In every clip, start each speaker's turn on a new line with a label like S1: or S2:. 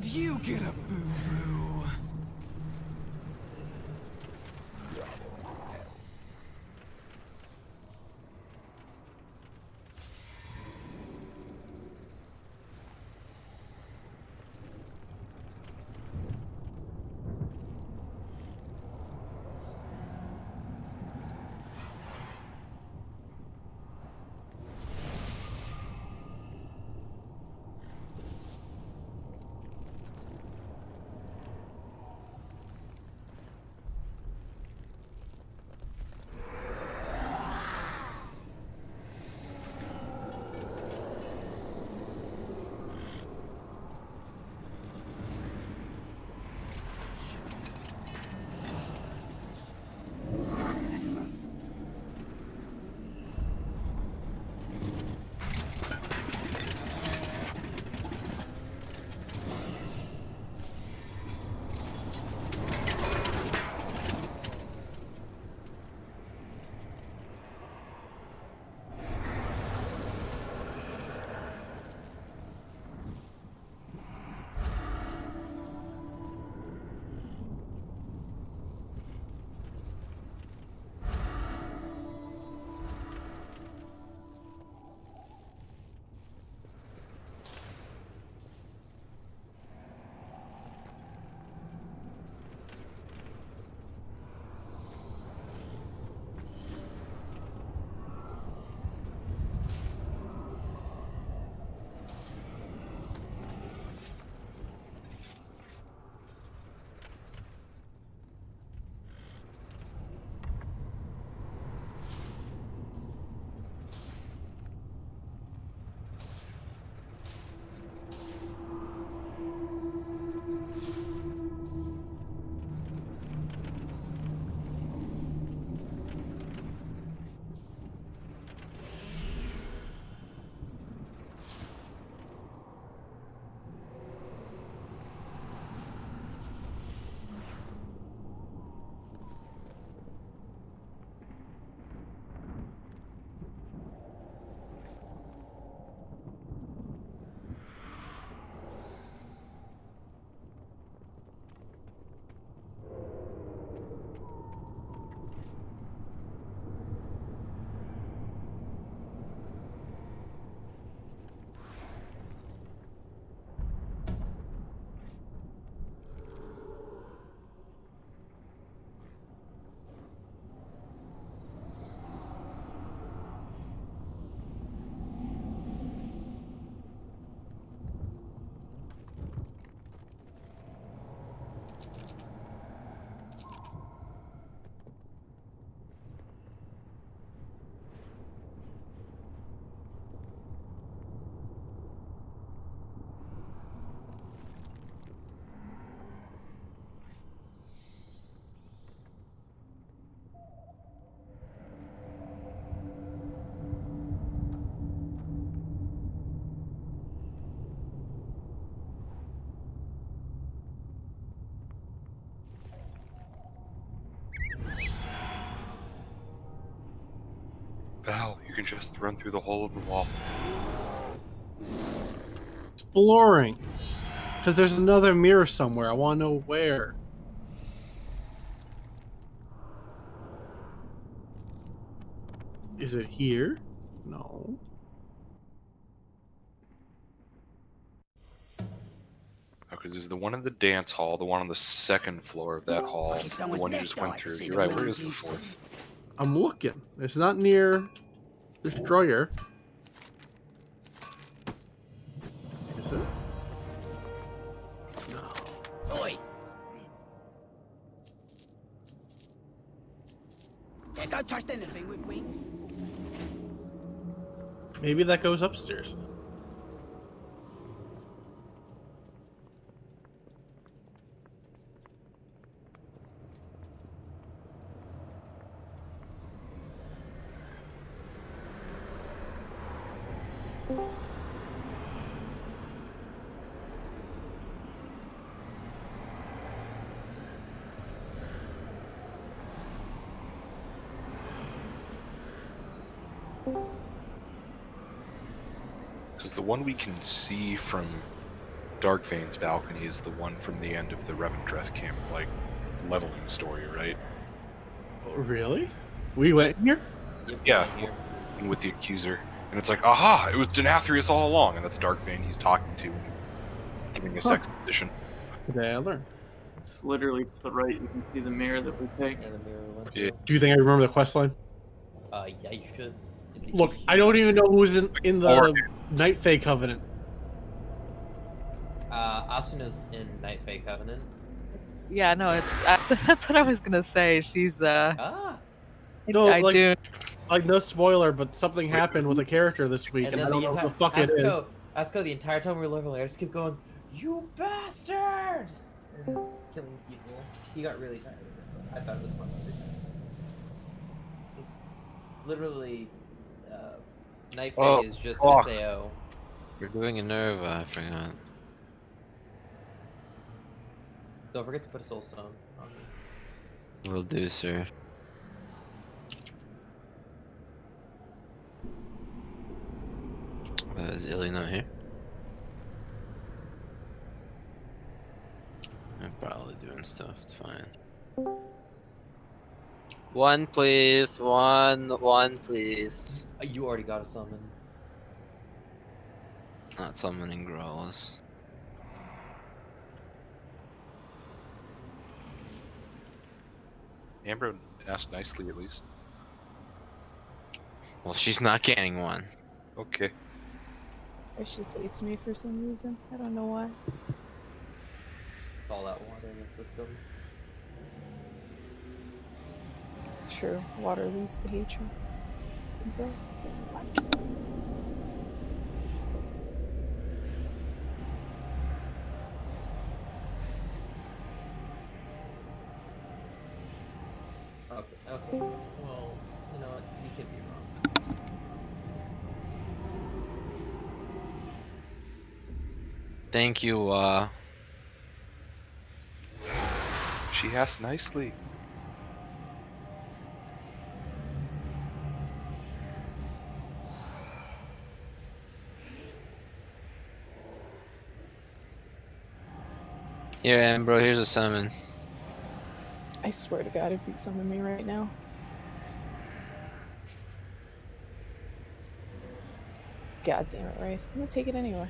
S1: did you get a boo-boo?
S2: Val, you can just run through the hole in the wall.
S3: Exploring. Because there's another mirror somewhere. I want to know where. Is it here? No.
S2: Okay, there's the one in the dance hall, the one on the second floor of that hall, the one you just went through. You're right, where is the fourth?
S3: I'm looking. It's not near Destroyer. Is it? No.
S4: Oi! Yeah, don't trust anything with wings.
S3: Maybe that goes upstairs.
S2: Because the one we can see from Darkvane's balcony is the one from the end of the Revendreth camp, like, leveling story, right?
S3: Really? We went here?
S5: Yep,
S2: Yeah.
S5: right here.
S2: And with the accuser. And it's like, aha! It was Nathrius all along, and that's Darkvane he's talking to when he's giving us exposition.
S3: Today I learned.
S6: It's literally to the right. You can see the mirror that we take.
S5: Yeah, the mirror went
S2: Yeah.
S3: Do you think I remember the quest line?
S5: Yeah, you should. It's a
S3: Look, I don't even know who's in the
S2: Or-
S3: Night Fae Covenant.
S5: Asuna's in Night Fae Covenant.
S7: Yeah, no, it's that's what I was gonna say. She's
S5: Ah!
S3: No,
S7: I
S3: like,
S7: do.
S3: like no spoiler, but something happened with a character this week, and I don't know who the fuck it is.
S5: Asuka, the entire time we were leveling, I just kept going, "You bastard!" and killing people. He got really tired of it, but I thought it was fun every time. It's literally, Night Fae
S8: Oh,
S5: is just
S8: fuck.
S5: SAO.
S8: We're doing a Nerva, I forgot.
S5: Don't forget to put a soul stone on me.
S8: Will do, sir. Is Illy not here? I'm probably doing stuff, it's fine. One please, one please.
S5: You already got a summon.
S8: Not summoning growls.
S2: Amber asked nicely, at least.
S8: Well, she's not getting one.
S2: Okay.
S9: Or she hates me for some reason. I don't know why.
S5: It's all that water in the system.
S9: True. Water leads to hatred. Okay.
S5: Okay. Well, you know what? You could be wrong.
S8: Thank you,
S2: She asked nicely.
S8: Here, Ambro, here's a summon.
S9: I swear to God, if you summon me right now. God damn it, Rice. I'm gonna take it anyway.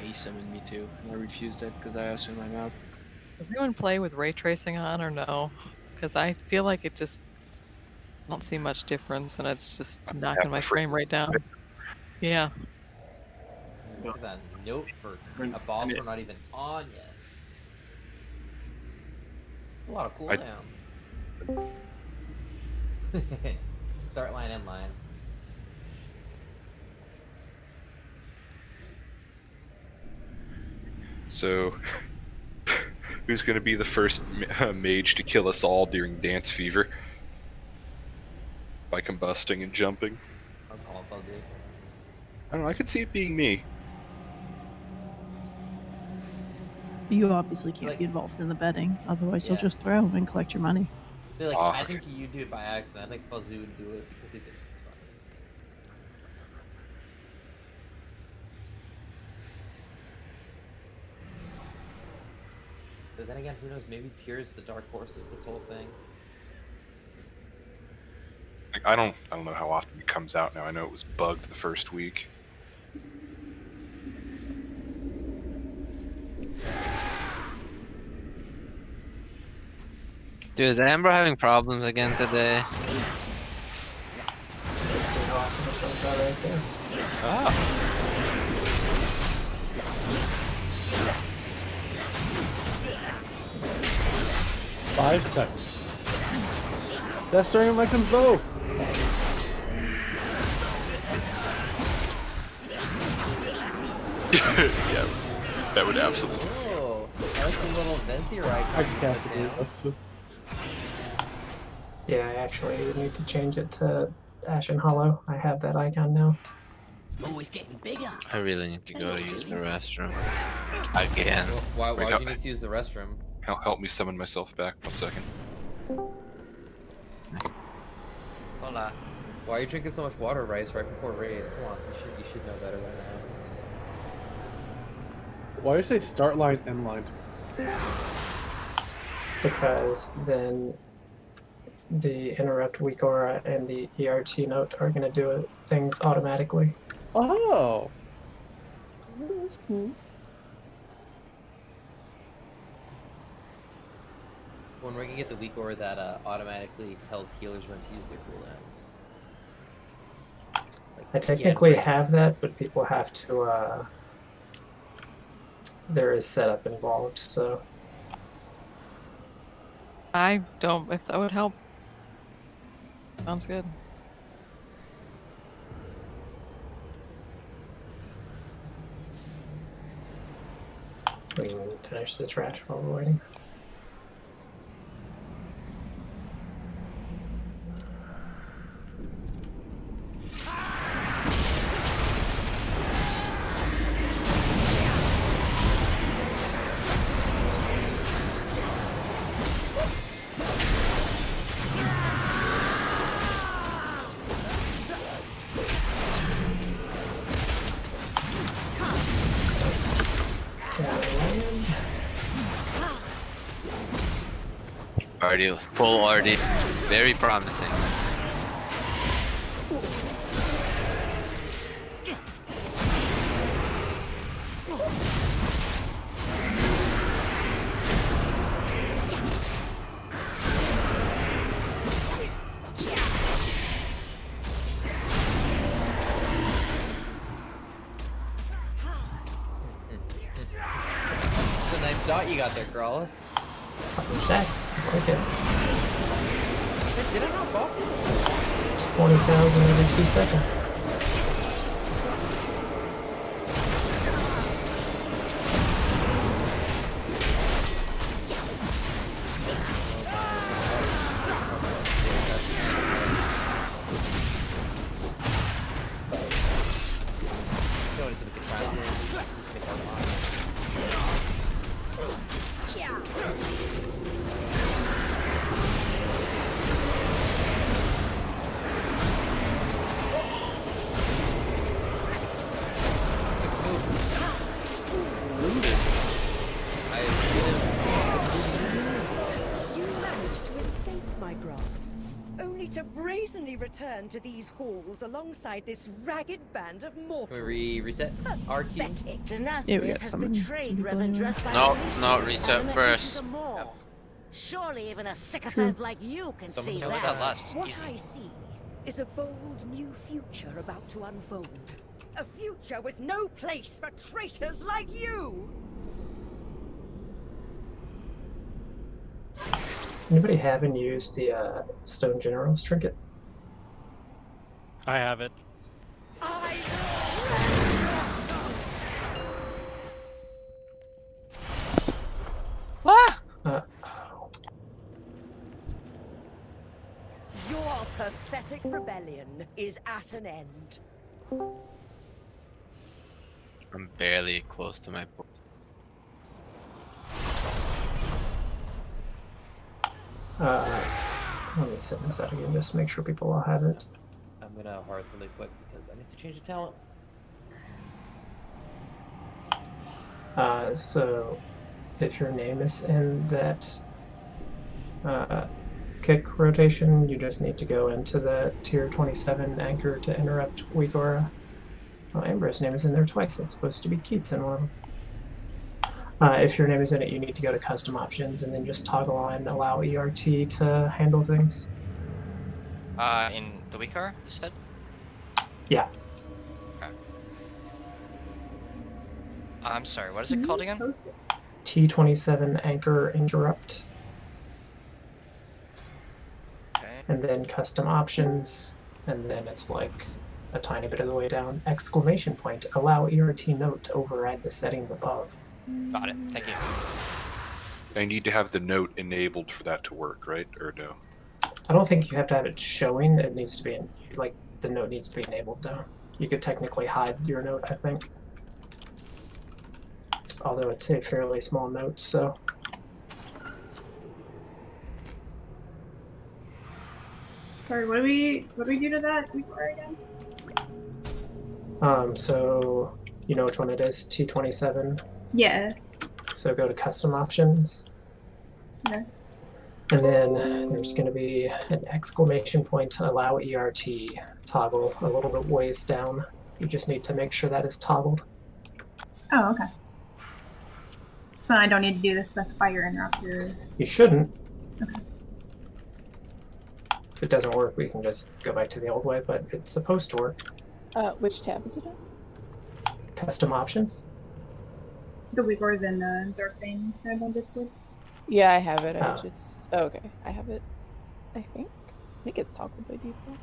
S6: He summoned me too. I refused it because I asked in my mouth.
S7: Does anyone play with ray tracing on or no? Because I feel like it just don't see much difference, and it's just knocking my frame rate down. Yeah.
S5: Look at that note for a boss we're not even on yet. It's a lot of cooldowns. Start line, end line.
S2: So, who's going to be the first mage to kill us all during Dance Fever? By combusting and jumping?
S5: I'll call it Buggy.
S2: I don't know, I could see it being me.
S10: You obviously can't
S5: Like-
S10: be involved in the betting, otherwise
S5: Yeah.
S10: you'll just throw and collect your money.
S5: See, like,
S2: Oh,
S5: I
S2: okay.
S5: think you do it by accident. I think Fuzzy would do it because he thinks it's funny. But then again, who knows? Maybe Tyr's the dark horse of this whole thing.
S2: Like, I don't know how often it comes out now. I know it was bugged the first week.
S8: Dude, is Ambro having problems again today? Ah.
S3: 5 seconds. That's during my convo.
S2: Yeah, that would absolutely.
S5: Oh, that's a little Nathria icon.
S3: I can
S5: you
S3: cast
S5: put
S3: it.
S5: down.
S3: Too.
S11: Yeah, I actually need to change it to Ashen Hollow. I have that icon now.
S4: Always getting bigger.
S8: I really need to go use the restroom. Again.
S5: Why
S2: Wait,
S5: do
S2: no,
S5: you need to use the restroom?
S2: Help me summon myself back. 1 second.
S5: Hola. Why are you drinking so much water, Rice, right before raid? Come on, you should know better than that.
S3: Why do you say start line, end line?
S11: Because then the interrupt weak aura and the ERT note are going to do things automatically.
S3: Oh. That's cool.
S5: When we're gonna get the weak aura that automatically tells healers when to use their cooldowns. Like,
S11: I technically have that, but people have to, there is setup involved, so.
S7: I don't, if that would help. Sounds good.
S11: We can finish the trash while we're waiting.
S8: Already full already. Very promising.
S5: It's a nice dot you got there, Crawlis.
S11: Stats, I like it.
S5: Did I not bump?
S11: 20,000 every 2 seconds.
S5: Going into the control.
S12: You managed to escape my grasp, only to brazenly return to these halls alongside this ragged band of mortals.
S5: Can we reset our key?
S10: Yeah, we got some people anyway.
S8: No, reset first.
S12: Surely even a sycophant like you can
S5: Someone
S12: see
S5: tell me
S12: that.
S5: that
S8: last
S12: What
S8: easy.
S12: I see is a bold new future about to unfold. A future with no place for traitors like you!
S11: Anybody haven't used the Stone General's trinket?
S6: I have it.
S12: Your pathetic rebellion is at an end.
S8: I'm barely close to my book.
S11: Let me send this out again just to make sure people all have it.
S5: I'm gonna hearth really quick because I need to change the talent.
S11: So if your name is in that kick rotation, you just need to go into the tier 27 anchor to interrupt weak aura. Well, Amber's name is in there twice. It's supposed to be Keats in one of them. If your name is in it, you need to go to custom options and then just toggle on allow ERT to handle things.
S13: In the weaker, you said?
S11: Yeah.
S13: Okay. I'm sorry, what is it called again?
S11: T27 anchor interrupt.
S13: Okay.
S11: And then custom options, and then it's like a tiny bit of the way down. Exclamation point, allow ERT note to override the settings above.
S13: Got it, thank you.
S2: I need to have the note enabled for that to work, right? Or no?
S11: I don't think you have to have it showing. It needs to be, like, the note needs to be enabled, though. You could technically hide your note, I think. Although it's a fairly small note, so...
S14: Sorry, what do we do to that before again?
S11: So you know which one it is? T27.
S14: Yeah.
S11: So go to custom options.
S14: Okay.
S11: And then there's going to be an exclamation point to allow ERT toggle a little bit ways down. You just need to make sure that is toggled.
S14: Oh, okay. So I don't need to do the specify your interrupter.
S11: You shouldn't.
S14: Okay.
S11: If it doesn't work, we can just go back to the old way, but it's supposed to work.
S9: Which tab is it in?
S11: Custom options.
S14: The Uyghurs in the Darkbane tab on Discord.
S9: Yeah, I have it. I just... Oh, okay. I have it. I think it's toggled by default.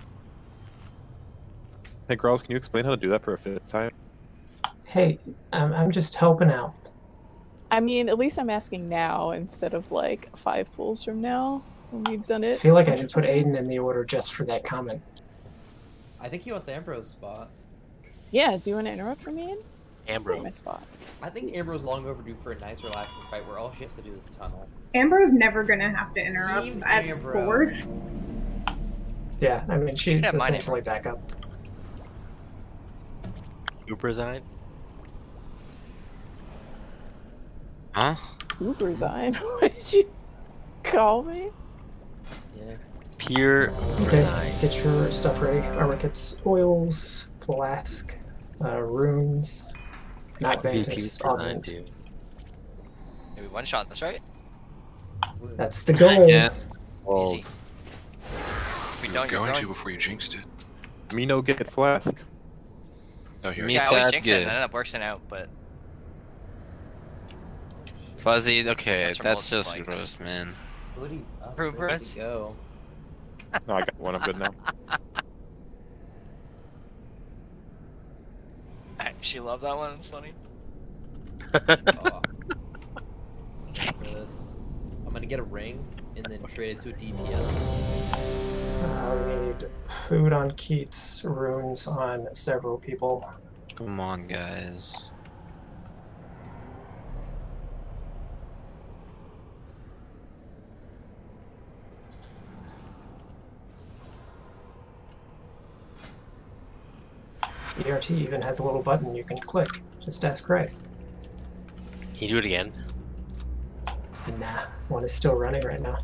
S15: Hey, girls, can you explain how to do that for a 5th time?
S11: Hey, I'm just helping out.
S9: I mean, at least I'm asking now instead of like 5 pulls from now when we've done it.
S11: I feel like I should put Aiden in the order just for that comment.
S5: I think he wants Ambrose spot.
S9: Yeah, do you want to interrupt for me?
S8: Ambrose.
S9: My spot.
S5: I think Ambrose long overdue for a nice relaxing fight where all she has to do is tunnel.
S14: Amber's never gonna have to interrupt
S5: Team
S14: at
S5: Ambrose.
S14: 4th.
S11: Yeah, I mean, she's
S13: Yeah, mine
S11: essentially backup.
S8: Uber resign? Huh?
S9: Uber resign? What did you call me?
S8: Yeah. Pure
S11: Okay,
S8: resign.
S11: get your stuff ready. Armor kits, oils, flask, runes, not Vantis, augment.
S8: too.
S13: Maybe one shot. That's right.
S11: That's the goal.
S8: Yeah.
S13: Easy. If we don't,
S2: You're going to
S13: going.
S2: before you jinxed it.
S15: Mino get flask.
S2: Oh, here.
S8: Me
S13: Yeah, I always
S8: that's
S13: jinx it and
S8: good.
S13: it ended up working out, but
S8: Fuzzy, okay,
S13: That's from
S8: that's
S13: multiple
S8: just
S13: likes.
S8: gross, man.
S5: Hoodie's up,
S13: Prove
S5: ready
S13: us.
S5: to go.
S15: No, I got one. I'm good now.
S13: I actually love that one. It's funny.
S5: Oh. For this, I'm gonna get a ring and then trade it to a DPS.
S11: We need food on Keats, runes on several people.
S8: Come on, guys.
S11: ERT even has a little button you can click. Just ask Rice.
S8: Can you do it again?
S11: Nah, one is still running right now.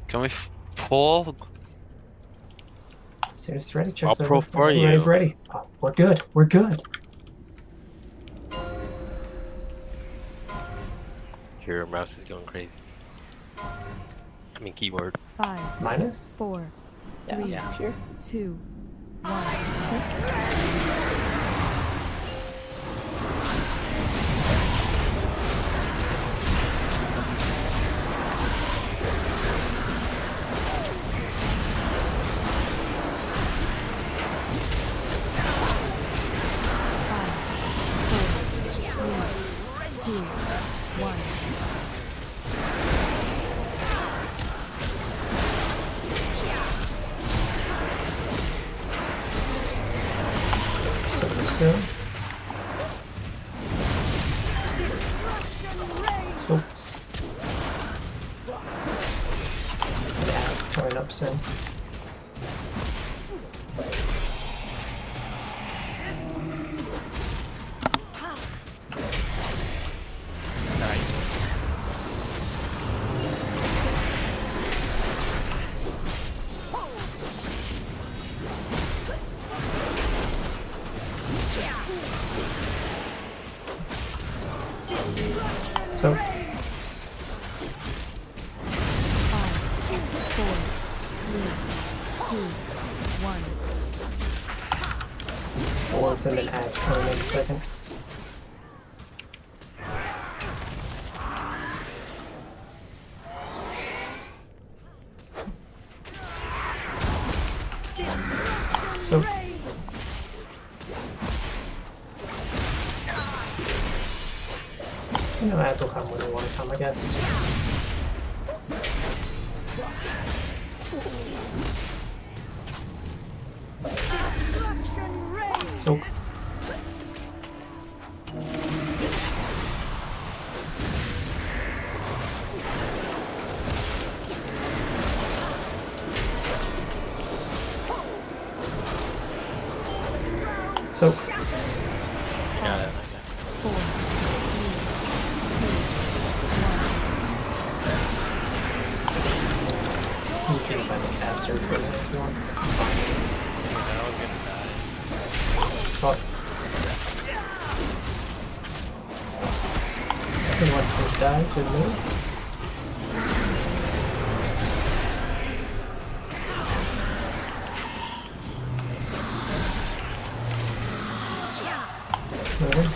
S8: Can we pull?
S11: As soon as it's ready, check
S8: I'll pro for you.
S11: Everybody's ready. Oh, we're good. We're good.
S8: Your mouse is going crazy. I mean, keyboard.
S10: 5,
S11: Minus?
S10: 4,
S9: Yeah,
S10: 3,
S9: sure.
S10: 2, 1.
S9: Oops.
S11: Soon. Oops. Yeah, it's coming up soon. So,
S10: 5, 4, 3, 2, 1.
S11: orbs and then ads coming in a second. So, you know, ads will come when they want to come, I guess. So, Soak.
S8: I got it.
S10: 4, 3, 2, 1.
S11: You can find the caster for that if you want.
S8: I was gonna die.
S11: Fuck. And once this dies, we move. Moving.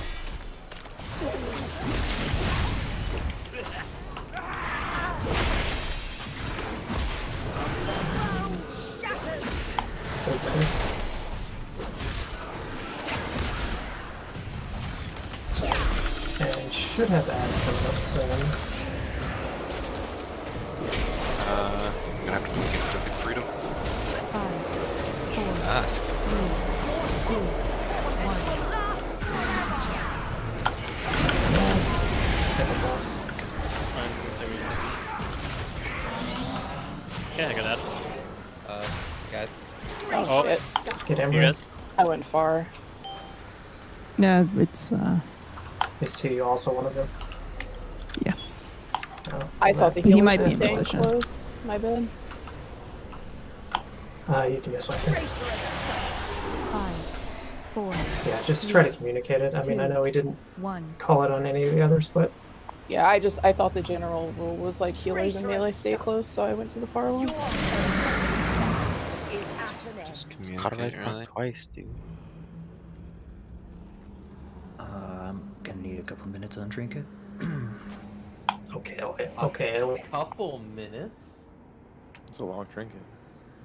S11: And should have ads coming up soon.
S2: I'm gonna have to look into Crooked Freedom.
S10: 5, 4,
S6: Ask.
S10: 3, 2, 1.
S6: Yeah, I got that.
S5: Guys.
S9: Oh, shit.
S11: Get
S6: You
S11: Ember.
S6: guys?
S9: I went far.
S10: Yeah, it's
S11: Is T also one of them?
S10: Yeah.
S11: Oh,
S9: I thought the
S10: He
S9: healers
S10: might
S9: were
S10: be in
S9: staying
S10: position.
S9: close. My bad.
S11: you can just weapon.
S10: 5, 4,
S11: Yeah, just try to communicate it. I mean, I know we didn't
S10: 1.
S11: call it on any of the others, but
S9: Yeah, I thought the general rule was like healers and melee stay close, so I went to the far one.
S6: Just
S8: How did I
S6: communicate,
S8: run
S6: really.
S8: twice, dude?
S1: I'm gonna need a couple minutes on Trinket.
S11: okay, Ellie. Okay, Ellie.
S5: Couple minutes.
S15: It's a long trinket.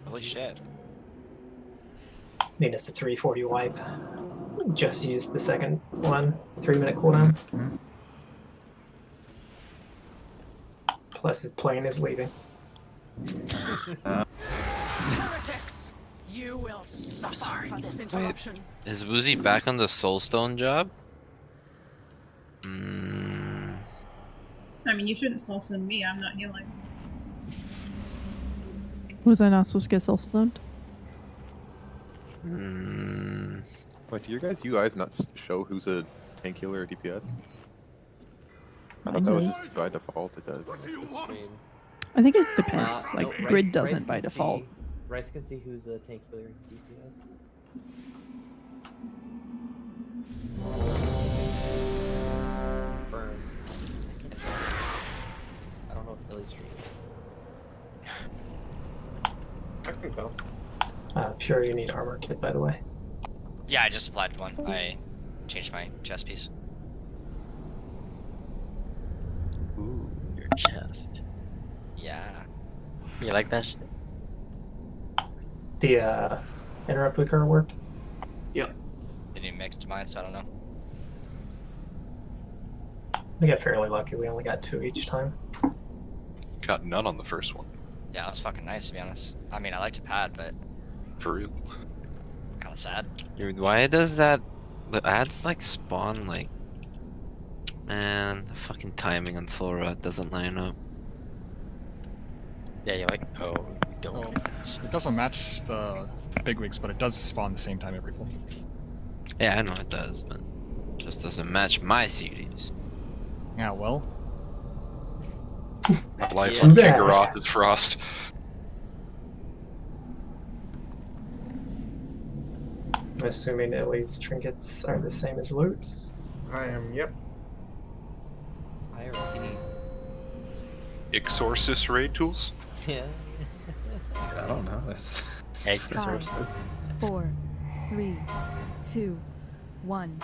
S13: Holy shit.
S11: Need us a 340 wipe. Just used the second one. 3-minute cooldown. Plus his plane is leaving.
S12: Heretics, you will suffer for this interruption.
S6: Is Woozy back on the Soulstone job?
S14: I mean, you shouldn't soul send me. I'm not healing.
S10: Was I not supposed to get self-stunned?
S15: Wait, do you guys not show who's a tank healer or DPS? I
S10: I
S15: thought that was
S10: know.
S15: just by default it does.
S10: I think it depends.
S5: No,
S10: Like,
S5: Rice-
S10: grid
S5: Rice
S10: doesn't
S5: can
S10: by default.
S5: see- Rice can see who's a tank healer and DPS. Confirmed. I don't know if Billy streams.
S11: I can go. Sure, you need armor kit, by the way.
S13: Yeah, I just applied one. I changed my chest piece.
S8: Ooh, your chest.
S13: Yeah.
S8: You like that shit?
S11: The interrupt weaker worked.
S13: Didn't even make it to mine, so I don't know.
S11: We got fairly lucky. We only got 2 each time.
S2: Got none on the first one.
S13: Yeah, that was fucking nice, to be honest. I mean, I like to pad, but
S2: For real.
S13: kind of sad.
S6: Dude, why does that... The ads, like, spawn, like... Man, the fucking timing on Soul Rod doesn't line up.
S8: Yeah, you like. Oh, you don't.
S16: Well, it doesn't match the bigwigs, but it does spawn the same time every pull.
S6: Yeah, I know it does, but... Just doesn't match my series.
S16: Yeah, well.
S2: My life
S11: Too
S2: on
S11: bad.
S2: Kiggeroth is Frost.
S11: I'm assuming Ellie's trinkets are the same as Luke's.
S17: I am, yep.
S5: I already.
S2: Exorcist raid tools?
S5: Yeah.
S1: I don't know. It's
S10: 5, 4, 3, 2, 1.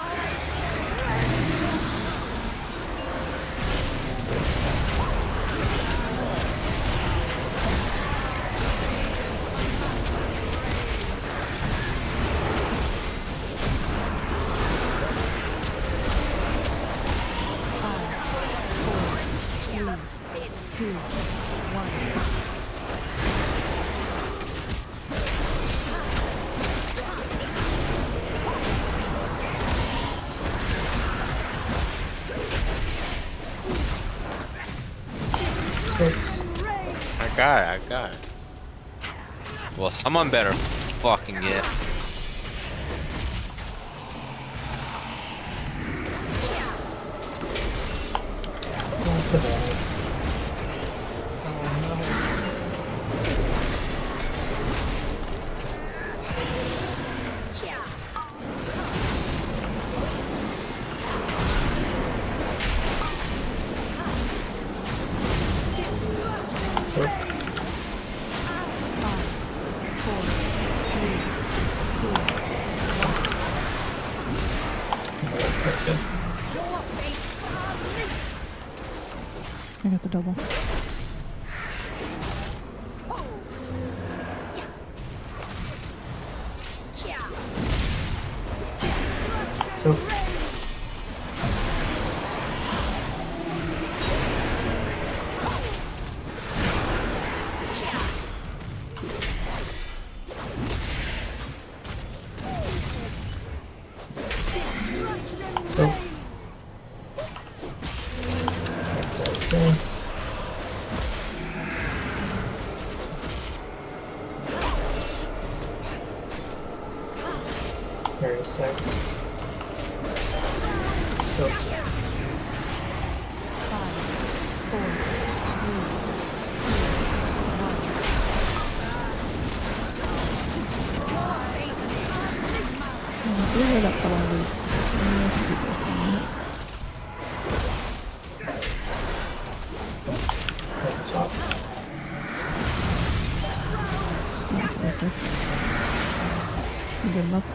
S8: I got it.
S6: Well, someone better fucking get.
S11: Lots of ads.
S10: I got the double.
S11: So. Next I see. Very sick. So.
S10: 5, 4, 3, 2, 1. Blew it up for all weeks. That's awesome. You good enough?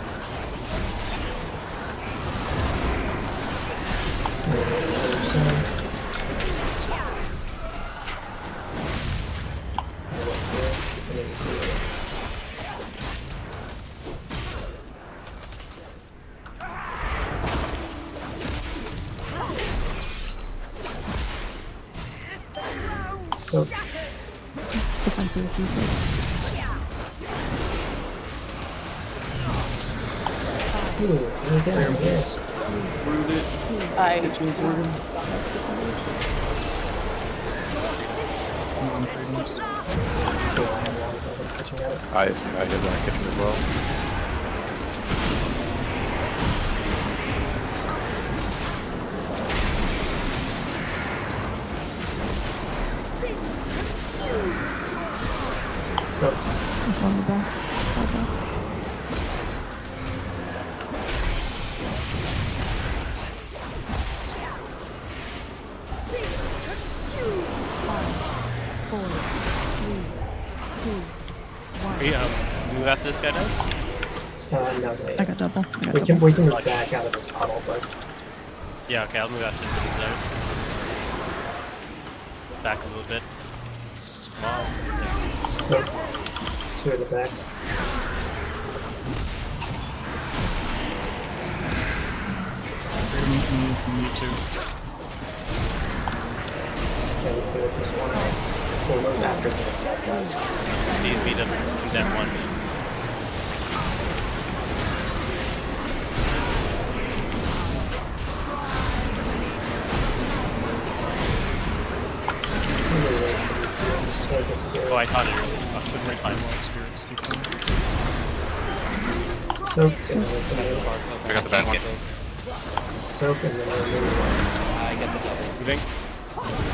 S11: So.
S10: Defensive defense.
S15: I hit that kitchen as well.
S10: There's one in the back.
S8: Move after this guy does?
S11: No, wait.
S10: I got double.
S11: We can move back out of this puddle, but
S8: Yeah, okay, I'll move after this guy. Back a little bit. Small.
S11: so 2 at the back.
S16: Me too.
S11: Okay, we'll do it this one out. So we'll move after this, that does.
S8: Please beat him. Condemn one. Oh, I thought it really fucked with my spirits.
S11: Soak and then
S2: I got the back one.
S11: Soak and then we'll move one.
S13: I get the double.
S8: Moving.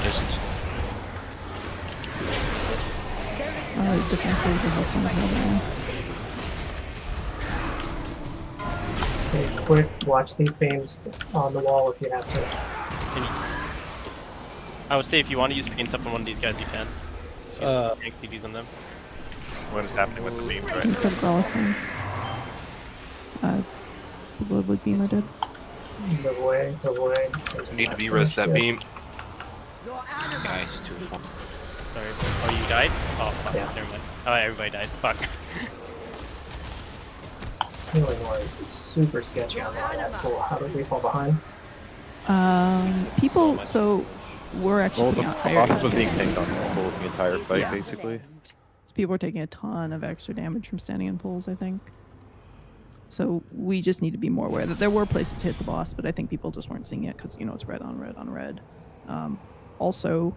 S2: Distance.
S10: Defensives are just on the hill now.
S11: Okay, quick, watch these beams on the wall if you have to.
S8: I would say if you want to use paints up on one of these guys, you can. Just use tank TVs on them.
S17: What is happening with the beams right
S10: It's a Grolison. The Bloodwood Beamer did.
S11: Move away, move away.
S2: Need to be-res that beam.
S6: Guys, 2 4.
S8: Sorry. Oh, you died? Oh, fuck.
S11: Yeah.
S8: Never mind. Oh, everybody died. Fuck.
S11: Illinois is super sketchy on that pool. How did we fall behind?
S10: People, so we're actually
S15: Well, the boss was being tanked on pulls the entire fight,
S10: Yeah.
S15: basically.
S10: So people are taking a ton of extra damage from standing in pools, I think. So we just need to be more aware that there were places to hit the boss, but I think people just weren't seeing it because, you know, it's red on red on red. Also,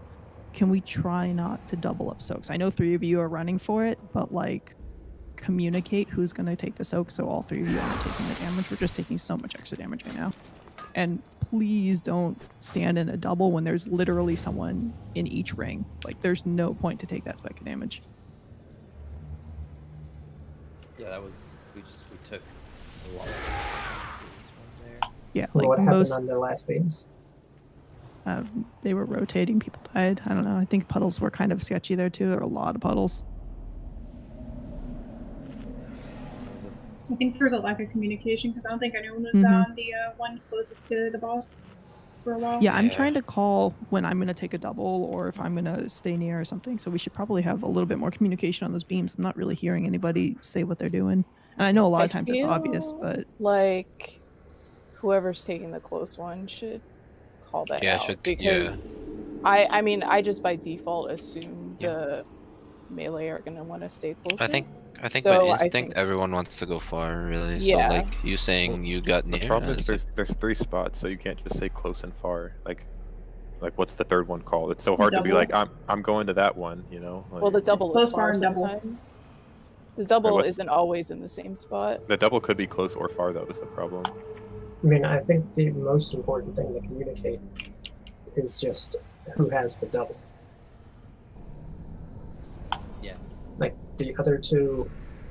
S10: can we try not to double up soaks? I know 3 of you are running for it, but like communicate who's going to take the soak so all 3 of you aren't taking the damage. We're just taking so much extra damage right now. And please don't stand in a double when there's literally someone in each ring. Like, there's no point to take that spec of damage.
S5: Yeah, that was we took a lot of ones there.
S10: Yeah,
S11: What
S10: like
S11: happened
S10: most
S11: on the last beams?
S10: they were rotating, people died. I don't know. I think puddles were kind of sketchy there too. There were a lot of puddles.
S14: I think there was a lack of communication because I don't think anyone was
S10: Mhm.
S14: on the one closest to the boss for a while.
S10: Yeah, I'm trying to call when I'm going to take a double or if I'm going to stay near or something. So we should probably have a little bit more communication on those beams. I'm not really hearing anybody say what they're doing. And I know a lot of times it's obvious, but
S9: like whoever's taking the close one should call that
S6: Yeah,
S9: out because I mean I just by default assume the melee are gonna want to stay closer.
S6: I think
S9: So
S6: by
S9: I
S6: instinct
S9: think-
S6: everyone wants to go far, really.
S9: Yeah.
S6: So like you saying you got near.
S15: The problem
S6: it's
S15: is there's 3 spots, so you can't just say close and far. Like what's the third one called? It's so hard to be
S14: Double.
S15: like I'm going to that one, you know. Like,
S9: Well, the double
S14: close,
S9: is
S14: far,
S9: far
S14: and double.
S9: sometimes. The double
S15: what's-
S9: isn't always in the same spot.
S15: the double could be close or far. That was the problem.
S11: I mean, I think the most important thing to communicate is just who has the double.
S5: Yeah.
S11: Like, the other two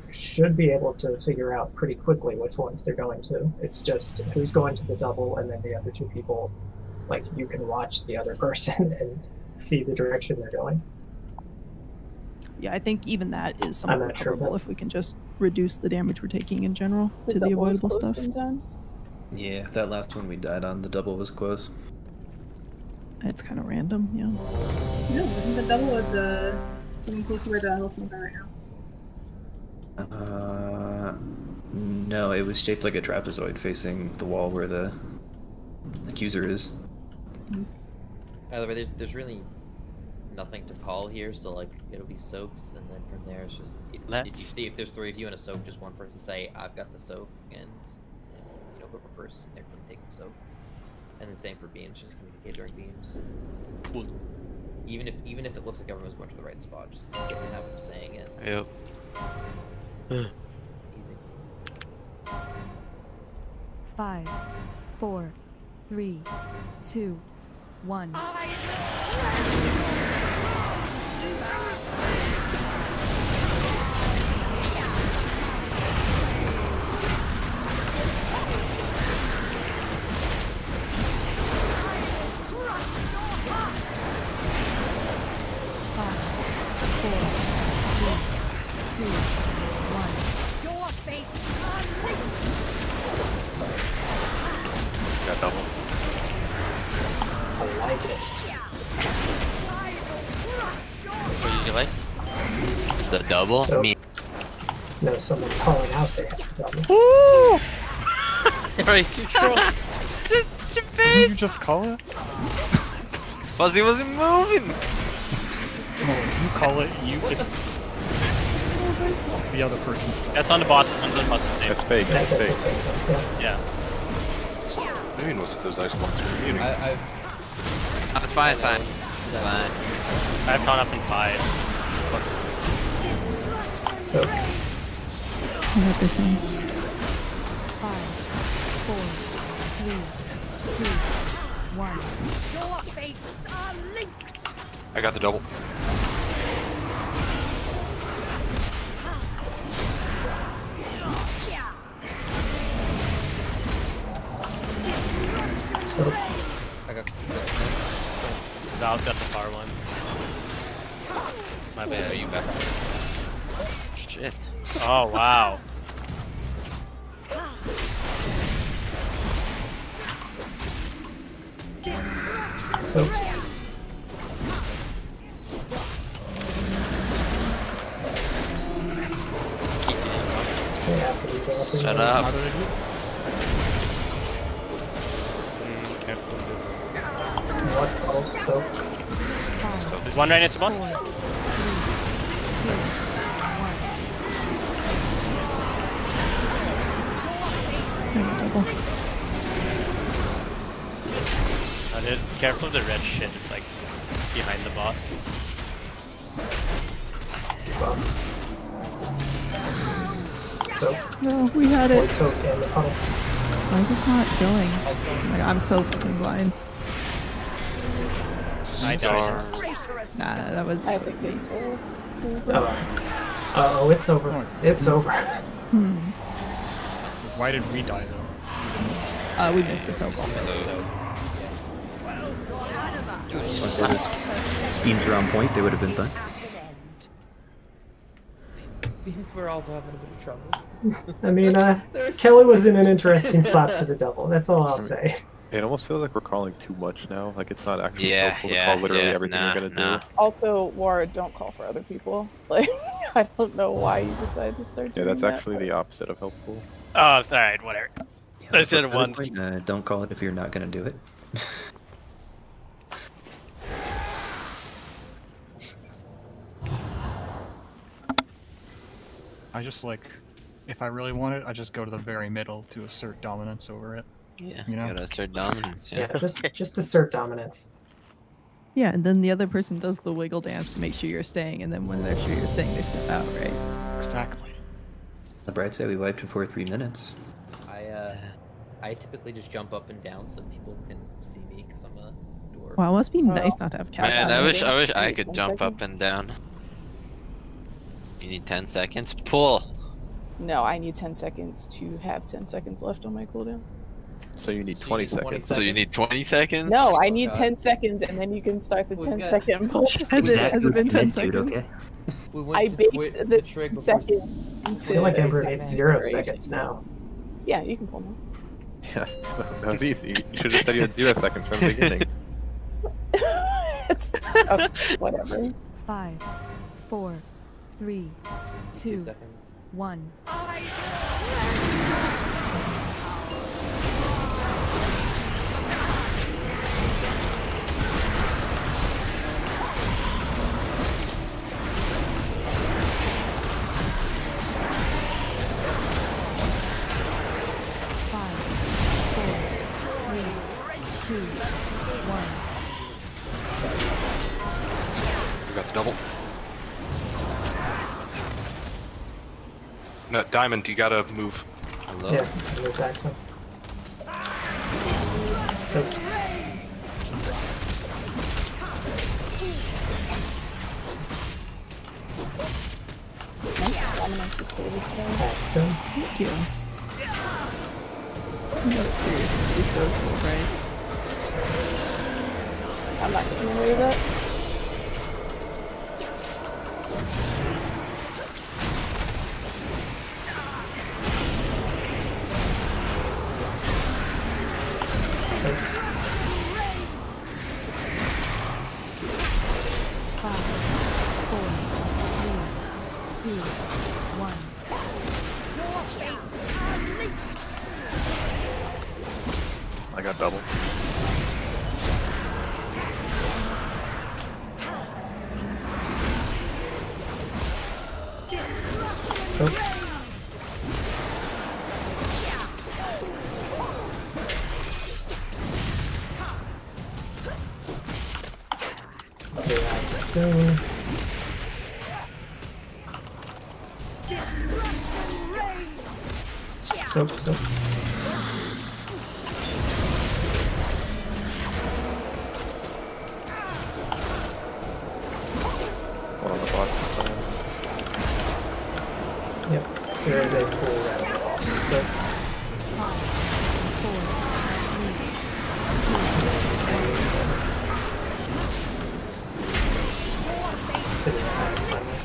S11: should be able to figure out pretty quickly which ones they're going to. It's just who's going to the double, and then the other two people, like, you can watch the other person and see the direction they're going.
S10: yeah, I think even that is
S11: I'm
S10: somewhat
S11: not sure
S10: recoverable
S11: about-
S10: if we can just reduce the damage we're taking in general
S9: The
S10: to the
S9: double is
S10: avoidable
S9: close
S10: stuff.
S9: sometimes.
S1: Yeah, that last one we died on, the double was close.
S10: It's kind of random, yeah.
S14: No, I think the double is getting close to where the hellsmith are right now.
S1: No, it was shaped like a trapezoid facing the wall where the accuser is.
S5: By the way, there's really nothing to call here, so like it'll be soaks, and then from there it's just if you see if there's 3 of you in a soak, just one person say I've got the soak, and whoever first everyone take the soak, and the same for beams, just communicate during beams.
S16: Cool.
S5: Even if it looks like everyone's going to the right spot, just get the habit of saying it.
S6: Yep.
S5: Easy.
S18: 5, 4, 3, 2, 1.
S15: Got double.
S11: I like it.
S6: What did you like? The double?
S11: So-
S6: Me.
S11: No, someone calling out they have the double.
S6: Woo! Right, you troll.
S16: Did you just call it?
S6: Fuzzy wasn't moving.
S16: You call it. It's the other person's. That's on the boss. On the boss's name.
S15: That's fake. That's fake.
S16: Yeah.
S2: Maybe knows if those ice blocks are muting.
S6: It's fine. It's fine. It's fine.
S16: I've gone up in 5.
S11: So,
S10: I got this one.
S18: 5, 4, 3, 2, 1.
S12: Your fates are linked.
S2: I got the double.
S11: so
S5: I got
S16: Val's got the far one. My bad.
S6: Are you back? Shit.
S16: Oh wow.
S11: so yeah, after these other
S6: Shut
S11: things,
S6: up.
S11: watch puddles, so
S16: One right next to boss.
S10: Double.
S16: Careful of the red shit. It's like behind the boss.
S11: stop. So,
S10: No, we had
S11: void
S10: it.
S11: soak and the puddle.
S10: Why is it not going? Like, I'm so fucking blind.
S8: I died.
S10: Nah, that was.
S9: I think it's so.
S11: Oh, it's over. It's over.
S16: Why did we die though?
S10: We missed a soak also.
S1: If beams were on point, they would have been fine.
S5: We're also having a bit of trouble.
S11: I mean, Kelly was in an interesting spot for the double. That's all I'll say.
S15: It almost feels like we're calling too much now. Like it's not actually
S6: Yeah,
S15: helpful to
S6: yeah,
S15: call literally
S6: yeah,
S15: everything
S6: nah,
S15: you're gonna
S6: nah.
S15: do.
S9: Also, War, don't call for other people. Like, I don't know why you decided to start
S15: Yeah,
S9: doing
S15: that's
S9: that,
S15: actually the opposite of helpful.
S8: Oh, alright, whatever. I said it once.
S1: Don't call it if you're not gonna do it.
S16: I just like, if I really want it, I just go to the very middle to assert dominance over it.
S6: Yeah,
S16: you know?
S6: gotta assert dominance.
S11: Yeah, just assert dominance.
S10: Yeah, and then the other person does the wiggle dance to make sure you're staying, and then when they're sure you're staying, they step out, right?
S16: Exactly.
S1: The bright side, we wiped before 3 minutes.
S5: I typically just jump up and down so people can see me because I'm a dwarf.
S10: Wow, it must be nice not to have cast.
S6: Man, I wish I could
S9: 10
S6: jump up
S9: seconds?
S6: and down. You need 10 seconds? Pull!
S9: No, I need 10 seconds to have 10 seconds left on my cooldown.
S15: So you need 20 seconds.
S6: So you need 20 seconds?
S9: No, I need 10 seconds, and then you can start the 10-second pull.
S10: Has it been 10 seconds?
S1: Okay.
S9: I baked the 10 second.
S11: I feel like Ember needs 0 seconds now.
S9: Yeah, you can pull now.
S15: Yeah, that was easy. You should have said you had 0 seconds from the beginning.
S9: Okay, whatever.
S18: 5, 4, 3, 2, 1.
S2: We got the double. No, Diamond, you gotta move.
S6: Hello?
S11: Yeah, move back some. So,
S9: Dominance is still with
S11: so.
S10: Thank you. No, it's serious. This goes full, right?
S9: I'm not getting away with that.
S15: I got double.
S11: So. Okay, that's still. So.
S15: One on the boss is coming.
S11: Yep, there is a pool around the boss. So. To the eyes, finally.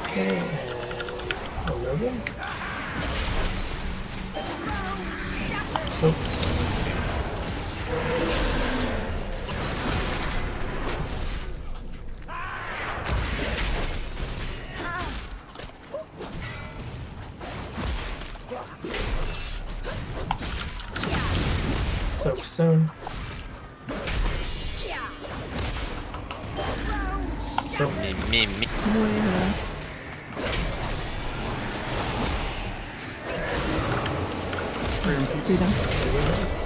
S11: Okay, and Olivia. So. Soak soon. So.
S6: Me.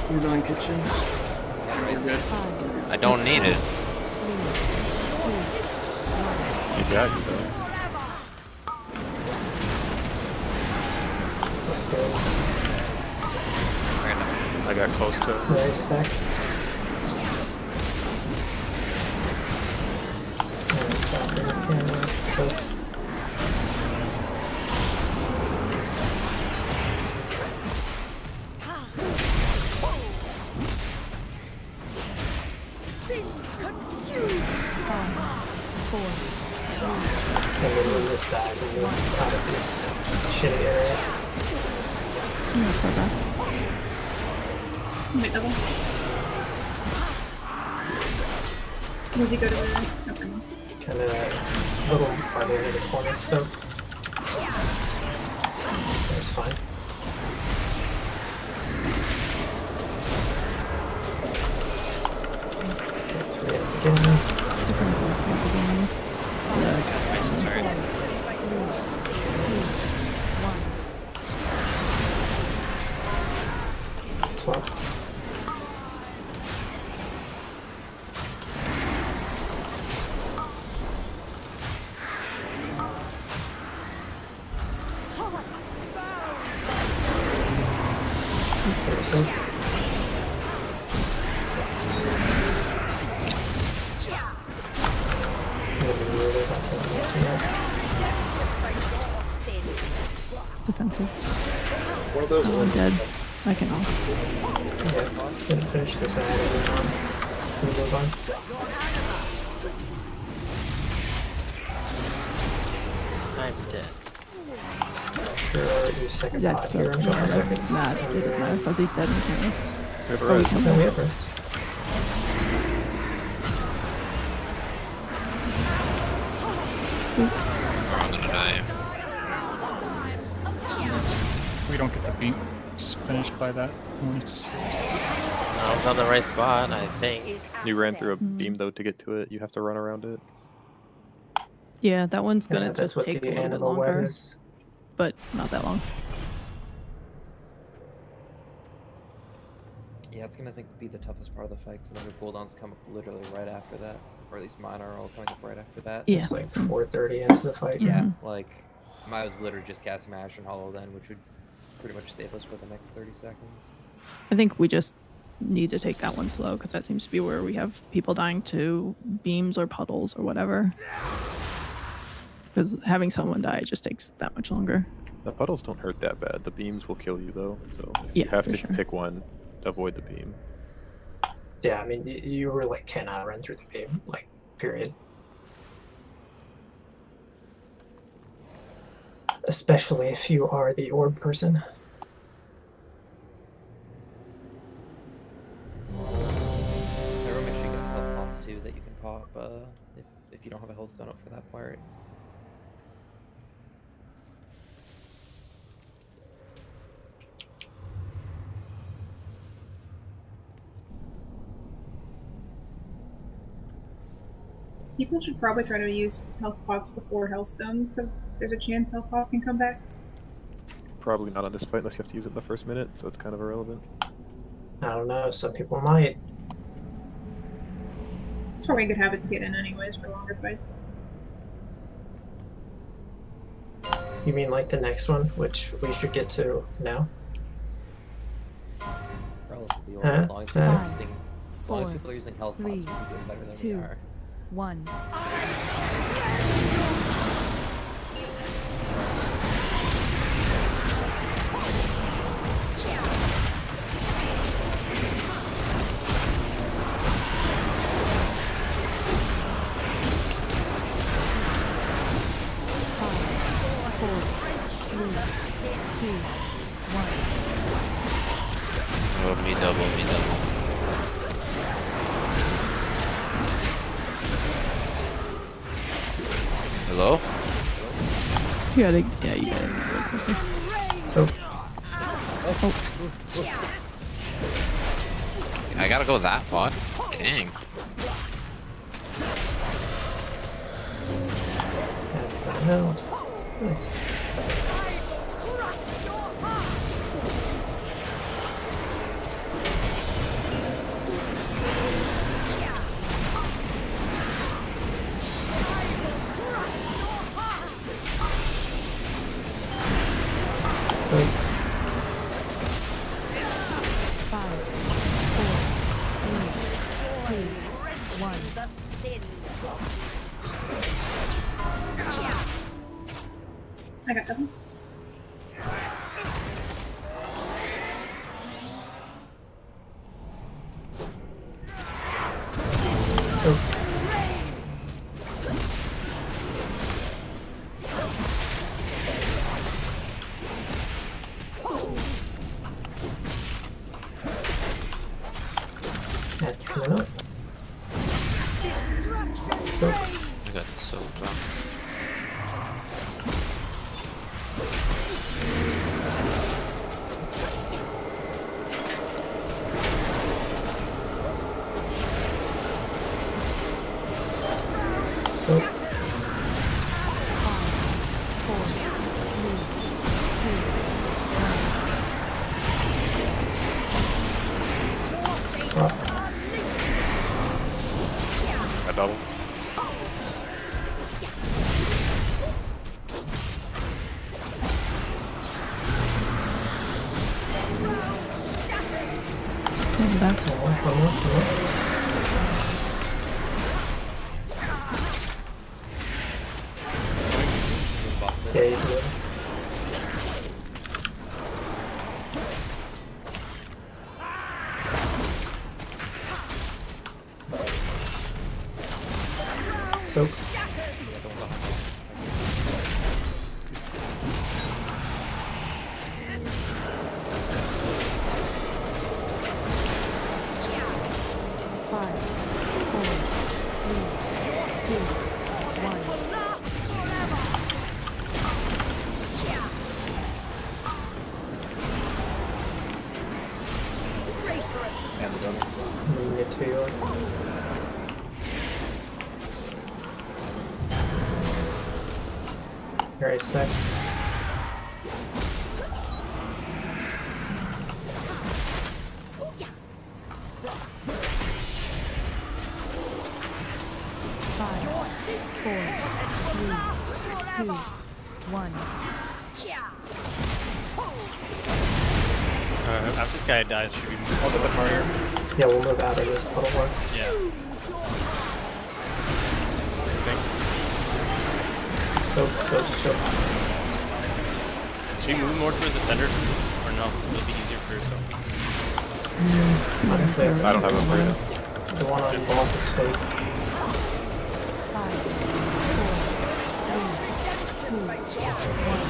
S3: Food on kitchen.
S6: I don't need it.
S15: You got it, though.
S11: feels.
S15: I got close to it.
S11: Very sec. And stopping the camera. So. And then when this dies, we'll move out of this shitty area.
S14: Wait, double. Where'd you go to the... Okay.
S11: Kind of a little farther into the corner, so there's fine. Okay, 3 hits again.
S13: Nice, sorry.
S11: Swap.
S10: Defensive.
S11: One of those
S10: I'm dead. I can off.
S11: Yeah, gonna finish this ad and move on. Move on.
S8: I'm dead.
S11: Sure, your second pot
S10: That's
S11: here in 20
S10: that's
S11: seconds.
S10: not fuzzy said anything else.
S15: We have a
S10: Oh, we
S15: rest.
S10: can
S11: No, we
S10: rest.
S11: have rest.
S10: Oops.
S13: I'm gonna die.
S16: We don't get the beat finished by that point.
S8: I was on the right spot, I think.
S15: You ran through a beam though to get to it. You have to run around it.
S10: Yeah, that one's gonna
S11: Yeah, that's
S10: just
S11: what
S10: take
S11: the
S10: a little bit
S11: animal web
S10: longer,
S11: is.
S10: but not that long.
S5: Yeah, it's gonna be the toughest part of the fight, because then the cooldowns come up literally right after that, or at least mine are all coming up right after that.
S10: Yeah.
S11: It's like 4:30 into the fight.
S5: Yeah, like I was literally just casting my Ashen Hollow then, which would pretty much save us for the next 30 seconds.
S10: I think we just need to take that one slow because that seems to be where we have people dying to beams or puddles or whatever. Because having someone die just takes that much longer.
S15: The puddles don't hurt that bad. The beams will kill you though. So if
S10: Yeah,
S15: you have
S10: for
S15: to
S10: sure.
S15: pick one, avoid the beam.
S11: Yeah, I mean, you really cannot run through the beam, like, period. Especially if you are the orb person.
S5: Everyone make sure you get health pots too that you can pop if you don't have a health stone up for that part.
S14: People should probably try to use health pots before health stones, because there's a chance health pots can come back.
S15: Probably not on this fight unless you have to use it in the first minute, so it's kind of irrelevant.
S11: I don't know, some people might.
S14: It's probably a good habit to get in anyways for longer fights.
S11: You mean like the next one, which we should get to now?
S5: Regardless of the orb,
S11: Huh?
S5: as long as people are
S10: Uh,
S5: using, as long as people are using health pots, we'll be doing better than we
S18: 2,
S5: are.
S18: 1.
S6: Oh, me double, me double. Hello?
S10: You gotta, yeah, you gotta get closer.
S11: So,
S6: I gotta go that far? Dang.
S11: that's not out. Nice. So,
S14: I got nothing.
S11: That's coming up. So,
S6: I got the soap drop.
S17: A double.
S10: Back.
S11: yeah, you do it. Soak.
S18: Five, four, three, two, one.
S1: And the double.
S11: Nathria. Very sick.
S18: Five, four, three, two, one.
S8: After this guy dies, should we move on to the fire?
S11: Yeah, we'll move out of this puddle one.
S8: Yeah.
S11: Soak.
S8: Should we move more towards the center? Or no? It'll be easier for yourself.
S11: Honestly,
S15: I don't have a for you.
S11: The one on boss is fake.
S18: Five, four, three, two, one.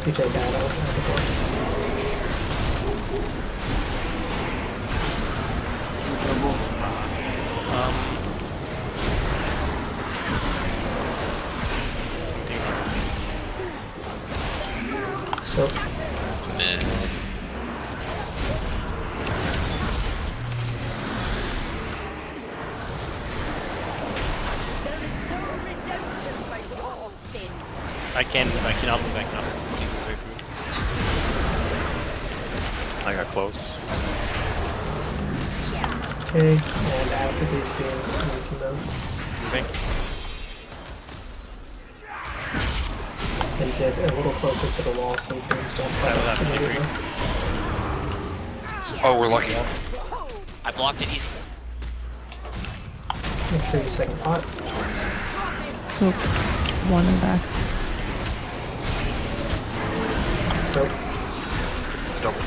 S11: You take that out of the boss. So,
S6: Man.
S8: I cannot move. I cannot move. Please move way through.
S17: I got close.
S11: okay, and after these beams, we can move.
S8: Okay.
S11: And get a little closer to the wall so the beams don't
S8: That was
S11: pass
S8: actually
S11: immediately.
S2: Oh, we're lucky.
S13: I blocked it easy.
S11: Make sure you second pot.
S10: Soak. One and back.
S11: So,
S2: Double.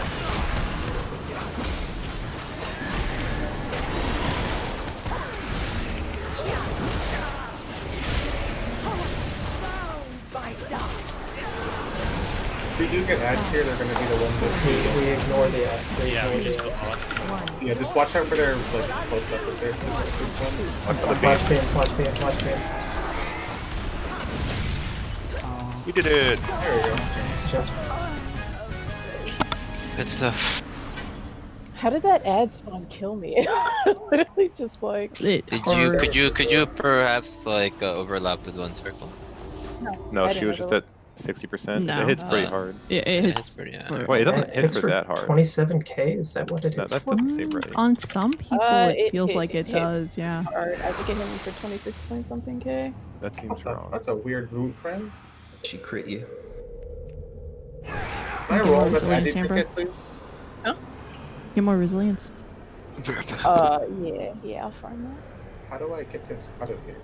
S19: If we do get ads here, they're going to be the ones that
S11: we ignore the ads. We
S8: Yeah,
S11: ignore
S8: we
S11: the
S8: just
S11: ads.
S19: Yeah, just watch out for their like close up if there's this one.
S11: Watch beam.
S17: We did it!
S19: There we go.
S11: Just
S6: Good stuff.
S9: How did that ad spawn kill me? Literally just like.
S6: Could you perhaps like overlap with one circle?
S15: No,
S9: I
S15: she
S9: didn't
S15: was just
S9: overlap.
S15: at 60%.
S10: No.
S15: It hits pretty hard.
S10: It hits.
S6: pretty
S15: Wait, it doesn't hit
S11: hits
S15: for that hard.
S11: 27k? Is that what it
S15: No,
S11: hits
S15: that
S11: for?
S15: doesn't seem right.
S10: On some people, it feels like it
S9: hit
S10: does, yeah.
S9: Hard. I think it hit me for 26 point something K.
S15: That seems wrong.
S19: That's a weird root, friend.
S1: She crit you.
S19: Can I roll that
S10: Resilience,
S19: anti
S10: Amber.
S19: ticket, please?
S10: Get more resilience.
S9: Yeah, I'll farm that.
S19: How do I get this out of here?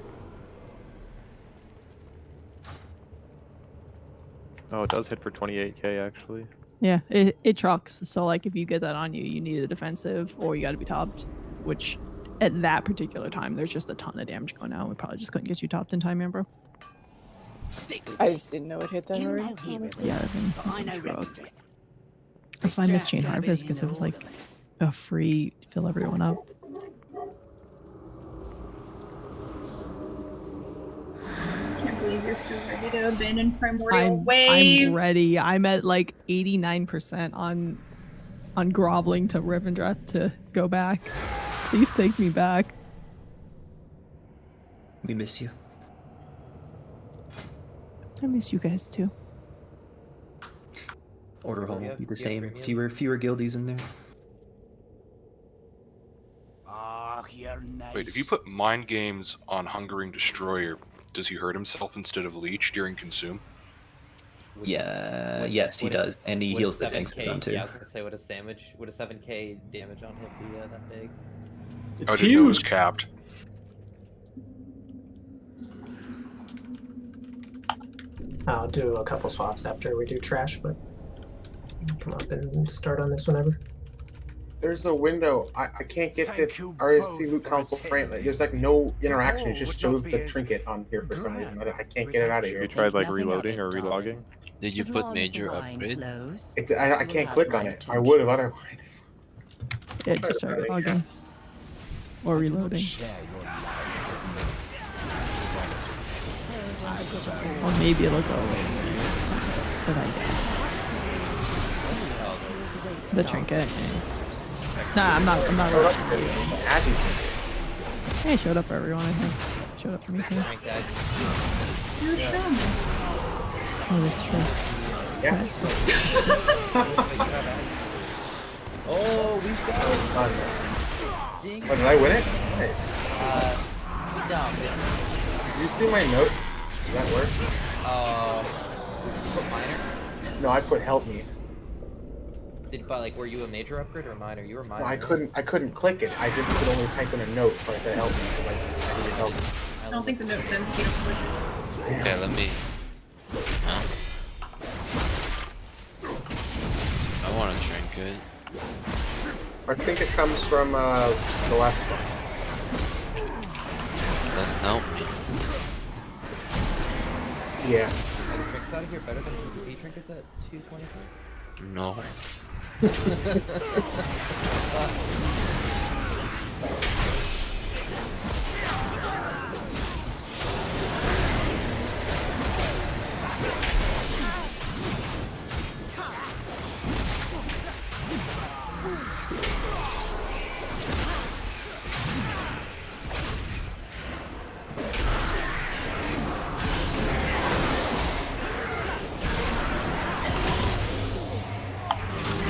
S15: Oh, it does hit for 28k actually.
S10: Yeah, it trucks. So like if you get that on you, you need a defensive or you got to be topped. Which at that particular time, there's just a ton of damage going out. We probably just couldn't get you topped in time, man, bro.
S9: I just didn't know it hit that hard. Honestly.
S10: Yeah, I think trucks. That's why I missed Chain Harvest because it was like a free to fill everyone up.
S14: I can't believe you're so ready to abandon Primordial Wave.
S10: I'm ready. I'm at like 89% on groveling to Rivendreth to go back. Please take me back.
S1: We miss you.
S10: I miss you guys too.
S1: Order hall will be the same.
S5: premium?
S1: Fewer guildies in there.
S2: Wait, if you put Mind Games on Hungering Destroyer, does he hurt himself instead of Leech during Consume?
S1: Yeah, yes, he does, and he heals the tanks down too.
S5: Yeah, I was gonna say, would a 7k damage on him be that big?
S2: I didn't know it was capped.
S11: I'll do a couple swaps after we do trash, but come up and start on this whenever.
S20: There's no window. I can't get this RSC Loot Council frame. Like, there's like no interaction. It just shows the trinket on here for some reason. I can't get it out of here.
S15: You tried like reloading or relogging?
S6: Did you put major upgrade?
S20: I can't click on it. I would have otherwise.
S10: Yeah, just start logging. Or reloading. Or maybe it'll go away. But I get the trinket. Nah, I'm not rushing. Hey, showed up for everyone, I think. Showed up for me too.
S14: You're strong.
S10: Oh, that's true.
S20: Yeah.
S5: Oh, we got it!
S20: Oh, did I win it? Nice.
S5: No.
S20: Did you see my note? Did that work?
S5: Put minor?
S20: No, I put help me.
S5: Were you a major upgrade or minor? You were minor.
S20: No, I couldn't click it. I just could only type in a note, so I said help me. So I needed help.
S14: I don't think the note sends if you don't click it.
S6: Okay, let me. Huh? I want a trinket.
S20: I think it comes from the last bus.
S6: Doesn't help me.
S20: Yeah.
S5: Are the trinkets out of here better than the trinkets at 226?
S6: No.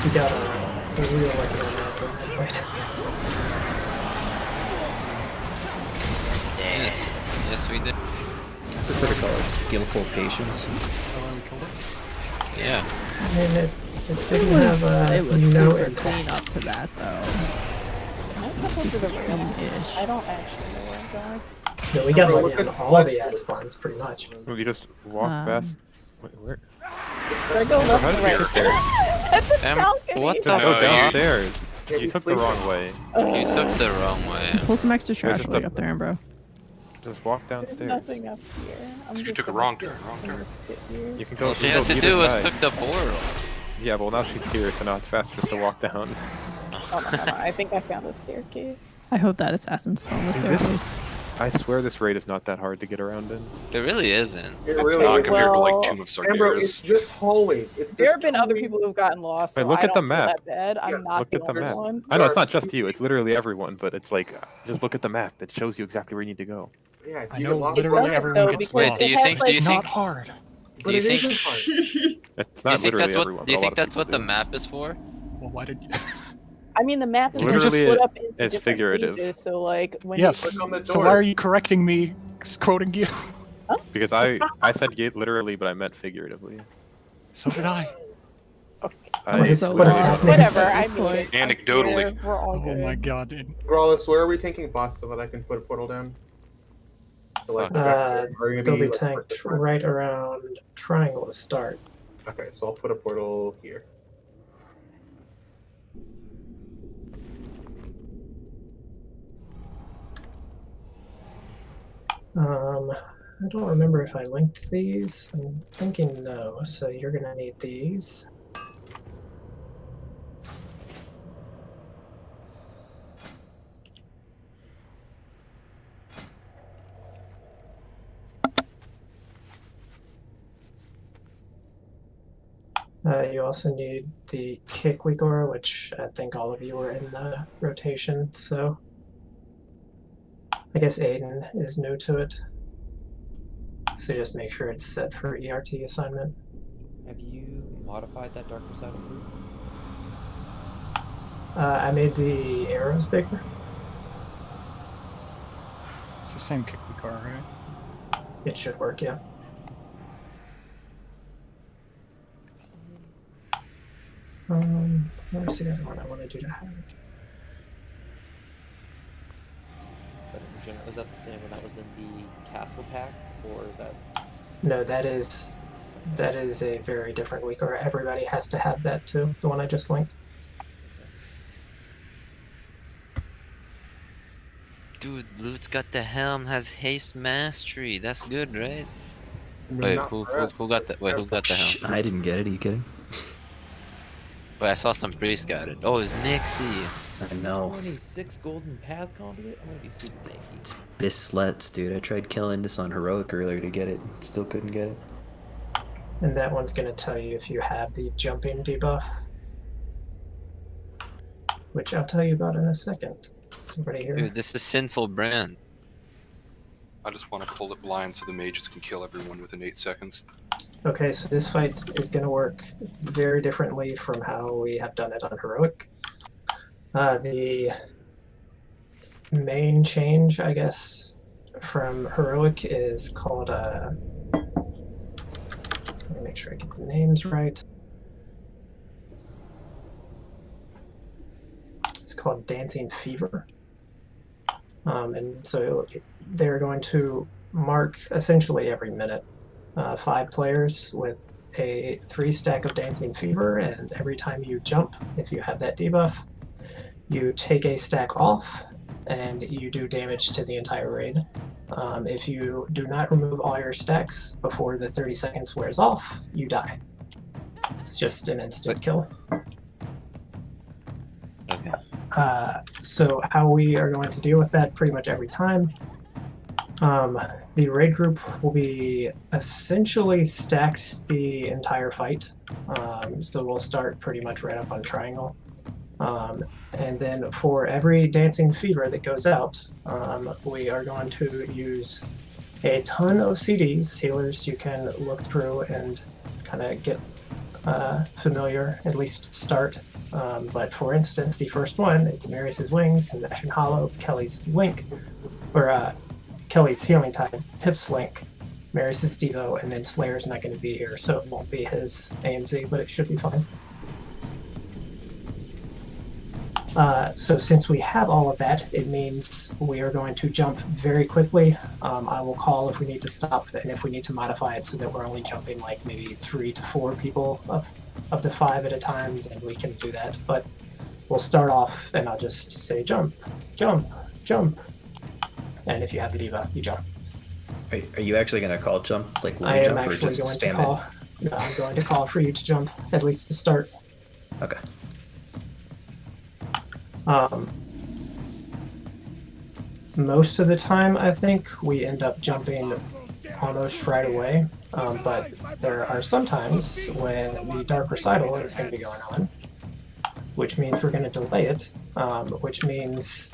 S11: We got a real lucky on that fight.
S6: Yes. Yes, we did.
S1: I prefer to call it skillful patience.
S6: Yeah.
S11: I mean, it didn't have
S10: it was
S11: no
S10: super
S11: impact.
S10: clean up to that though.
S9: Can I couple to the room-ish? I don't actually know where I'm going.
S11: No, we got
S20: Look
S11: lucky
S20: at
S11: on
S20: the
S11: all
S20: sledge
S11: the ad
S20: force.
S11: spawns, pretty much.
S15: We just walk past. Wait, where?
S9: Should I go left or right? At the balcony.
S6: What the
S15: No,
S6: fuck?
S15: downstairs.
S20: Yeah,
S15: You
S20: we
S15: took the
S20: sleep
S15: wrong
S20: there.
S15: way.
S6: You took the wrong way.
S10: Pull some extra trash
S15: just
S10: while
S15: a-
S10: you're up there, bro.
S15: Just walk
S9: There's
S15: downstairs.
S9: nothing up here. I'm
S2: You
S9: just
S2: took a
S9: gonna
S2: wrong
S9: sit-
S2: turn, wrong
S9: I'm
S2: turn.
S9: gonna sit here.
S15: You can go.
S6: All
S15: you
S6: she
S15: can
S6: had
S15: go
S6: to
S15: either
S6: do was
S15: side.
S6: took the portal.
S15: Yeah, well now she's here, so now it's faster just to walk down.
S9: Oh, no, I think I found a staircase.
S10: I hope that assassin's still on the
S15: Dude, this-
S10: staircase.
S15: I swear this raid is not that hard to get around in.
S6: It really isn't.
S20: It really
S2: Not
S20: is.
S2: compared to like
S9: well-
S2: Tomb of
S20: Amber, it's
S2: Sargeras.
S20: just hallways. It's
S9: There
S20: just
S9: have been other
S20: two
S9: people who've gotten lost,
S15: Wait,
S9: so
S15: look
S9: I
S15: at the
S9: don't feel
S15: map.
S9: that bad. I'm
S20: Yeah,
S9: not
S15: Look
S9: the
S15: at the
S9: only
S15: map.
S9: one.
S15: I know it's not just you. It's literally everyone. But it's like, just look at the map. It shows you exactly where you need to go.
S20: Yeah,
S16: I
S20: you
S16: know
S20: get lost.
S16: literally
S9: doesn't,
S16: everyone
S9: though,
S16: gets
S9: because
S6: Wait,
S16: lost.
S6: do you
S9: have,
S6: think? Do
S9: like-
S6: you
S16: It's
S6: think?
S16: not hard.
S6: Do
S20: But
S6: you
S20: it
S6: think?
S20: isn't hard.
S15: It's
S6: Do you
S15: not
S6: think
S15: literally
S6: that's what?
S15: everyone.
S6: Do you
S15: but a
S6: think
S15: lot
S6: that's
S15: of
S6: what
S15: people
S6: the
S15: do.
S6: map is for?
S16: Well, why did you?
S9: I mean, the map is
S15: Literally,
S9: split up into
S15: it's
S9: different
S15: figurative.
S9: pages, so like when
S16: Yes.
S20: Click on the
S16: So
S20: door.
S16: why are you correcting me, quoting you?
S15: Because I said literally, but I meant figuratively.
S16: So did I.
S11: What is
S10: so
S11: what is
S10: lost.
S11: happening?
S9: whatever.
S10: At
S9: I
S10: this
S9: mean,
S10: point.
S9: I'm
S2: Anecdotally.
S9: here, we're all
S16: Oh
S9: good.
S16: my god, dude.
S20: Grawless, where are we taking boss so that I can put a portal down? So like,
S6: Fuck.
S20: are we gonna
S11: They'll be
S20: like,
S11: tanked right around triangle to start.
S20: Okay, so I'll put a portal here. I don't remember if I linked these. I'm thinking no, so you're gonna need these. You also need the kick weak aura, which I think all of you were in the rotation, so I guess Aiden is new to it. So just make sure it's set for ERT assignment.
S5: Have you modified that darker side of blue?
S11: I made the arrows bigger.
S16: It's the same kick we car, right?
S11: It should work, yeah. Where's the other one I want to do to have?
S5: But in general, is that the same when that was in the castle pack, or is that?
S11: No, that is a very different week, or everybody has to have that too. The one I just linked.
S6: Dude, Loot's got the helm, has haste mastery. That's good, right?
S20: I mean,
S6: Wait,
S20: not
S6: who
S20: for us.
S6: got that? Wait, who got the helm?
S1: I didn't get it. Are you kidding?
S6: Wait, I saw some priest got it. Oh, it's Nixie.
S1: I know.
S5: 26 golden path conduit? I'm gonna be super tanky.
S1: It's Bislets, dude. I tried killing this on heroic earlier to get it. Still couldn't get it.
S11: And that one's going to tell you if you have the jumping debuff, which I'll tell you about in a second. Somebody here.
S6: Dude, this is sinful brand.
S2: I just want to pull it blind so the mages can kill everyone within 8 seconds.
S11: Okay, so this fight is going to work very differently from how we have done it on heroic. The main change, I guess, from heroic is called let me make sure I get the names right. It's called Dancing Fever. And so they're going to mark essentially every minute 5 players with a 3 stack of Dancing Fever, and every time you jump, if you have that debuff, you take a stack off and you do damage to the entire raid. If you do not remove all your stacks before the 30 seconds wears off, you die. It's just an instant kill.
S6: Okay.
S11: So how we are going to deal with that pretty much every time, the raid group will be essentially stacked the entire fight. So we'll start pretty much right up on triangle. And then for every Dancing Fever that goes out, we are going to use a ton of CDs, healers you can look through and kind of get familiar, at least start. But for instance, the first one, it's Marius' Wings, his Ashen Hollow, Kelly's Link, or Kelly's Healing Time, Pip's Link, Marius' Devo, and then Slayer's not going to be here, so it won't be his AMZ, but it should be fine. So since we have all of that, it means we are going to jump very quickly. I will call if we need to stop and if we need to modify it so that we're only jumping like maybe 3 to 4 people of the 5 at a time, then we can do that. But we'll start off and I'll just say jump, jump, jump. And if you have the debuff, you jump.
S1: Are you actually going to call jump? Like,
S11: I am actually going to call. No, I'm going to call for you to jump, at least to start.
S1: Okay.
S11: Most of the time, I think, we end up jumping almost right away, but there are some times when the Dark Recital is going to be going on, which means we're going to delay it, which means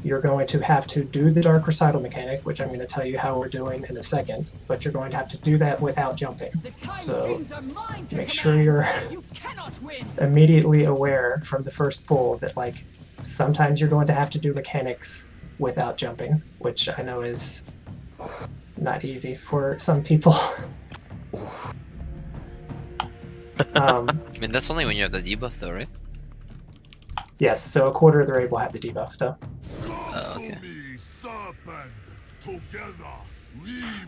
S11: you're going to have to do the Dark Recital mechanic, which I'm going to tell you how we're doing in a second, but you're going to have to do that without jumping. So make sure you're immediately aware from the first pull that, like, sometimes you're going to have to do mechanics without jumping, which I know is not easy for some people.
S6: I mean, that's only when you have the debuff though, right?
S11: Yes, so a quarter of the raid will have the debuff though.
S6: Oh, okay.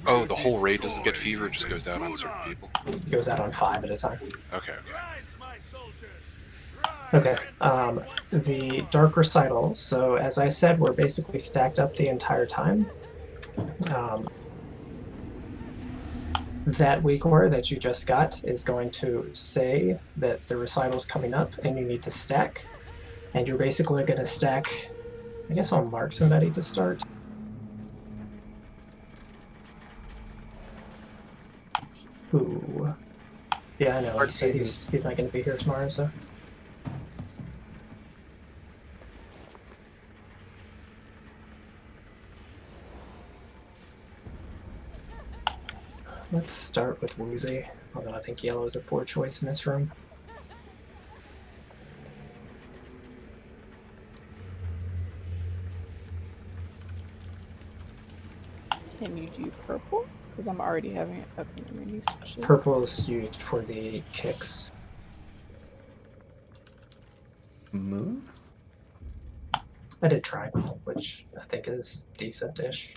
S2: Oh, the whole raid doesn't get fever; it just goes out on certain people.
S20: It goes out on 5 at a time.
S2: Okay.
S20: Okay. The Dark Recital. So as I said, we're basically stacked up the entire time. That weak aura that you just got is going to say that the recital's coming up and you need to stack. And you're basically going to stack. I guess I'll mark somebody to start. Ooh. Yeah, I know. So he's not going to be here tomorrow, so. Let's start with Woozy, although I think yellow is a poor choice in this room.
S9: Can you do purple? Because I'm already having it. Okay, let me switch it.
S20: Purple is used for the kicks.
S1: Moon?
S20: I did tribal, which I think is decent-ish.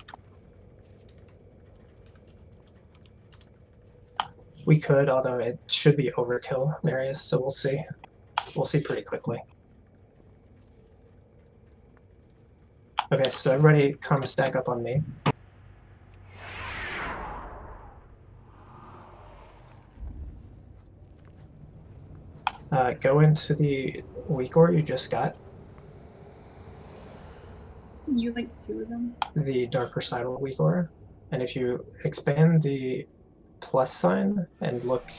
S20: We could, although it should be overkill, Marius, so we'll see. We'll see pretty quickly. Okay, so everybody come stack up on me. Go into the weak aura you just got.
S14: You like 2 of them?
S20: The Dark Recital weak aura. And if you expand the plus sign and look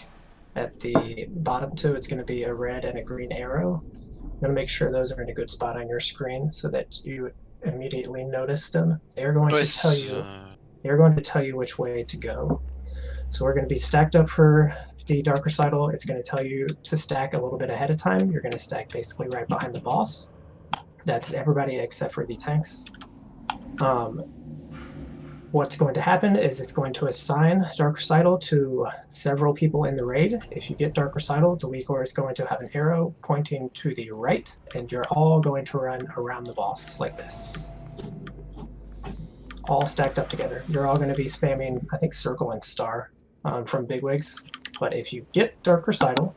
S20: at the bottom 2, it's going to be a red and a green arrow. I'm going to make sure those are in a good spot on your screen so that you immediately notice them. They're going to tell you. They're going to tell you which way to go. So we're going to be stacked up for the Dark Recital. It's going to tell you to stack a little bit ahead of time. You're going to stack basically right behind the boss. That's everybody except for the tanks. What's going to happen is it's going to assign Dark Recital to several people in the raid. If you get Dark Recital, the weak aura is going to have an arrow pointing to the right, and you're all going to run around the boss like this. All stacked up together. You're all going to be spamming, I think, circle and star from bigwigs. But if you get Dark Recital,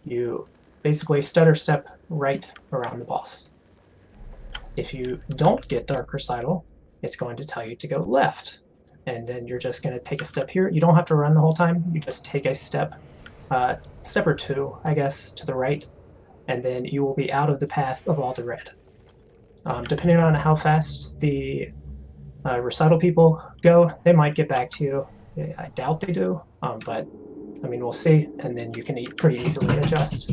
S20: you basically stutter step right around the boss. If you don't get Dark Recital, it's going to tell you to go left. And then you're just going to take a step here. You don't have to run the whole time. You just take a step or 2, I guess, to the right. And then you will be out of the path of all the red. Depending on how fast the recital people go, they might get back to you. I doubt they do, but I mean, we'll see. And then you can pretty easily adjust.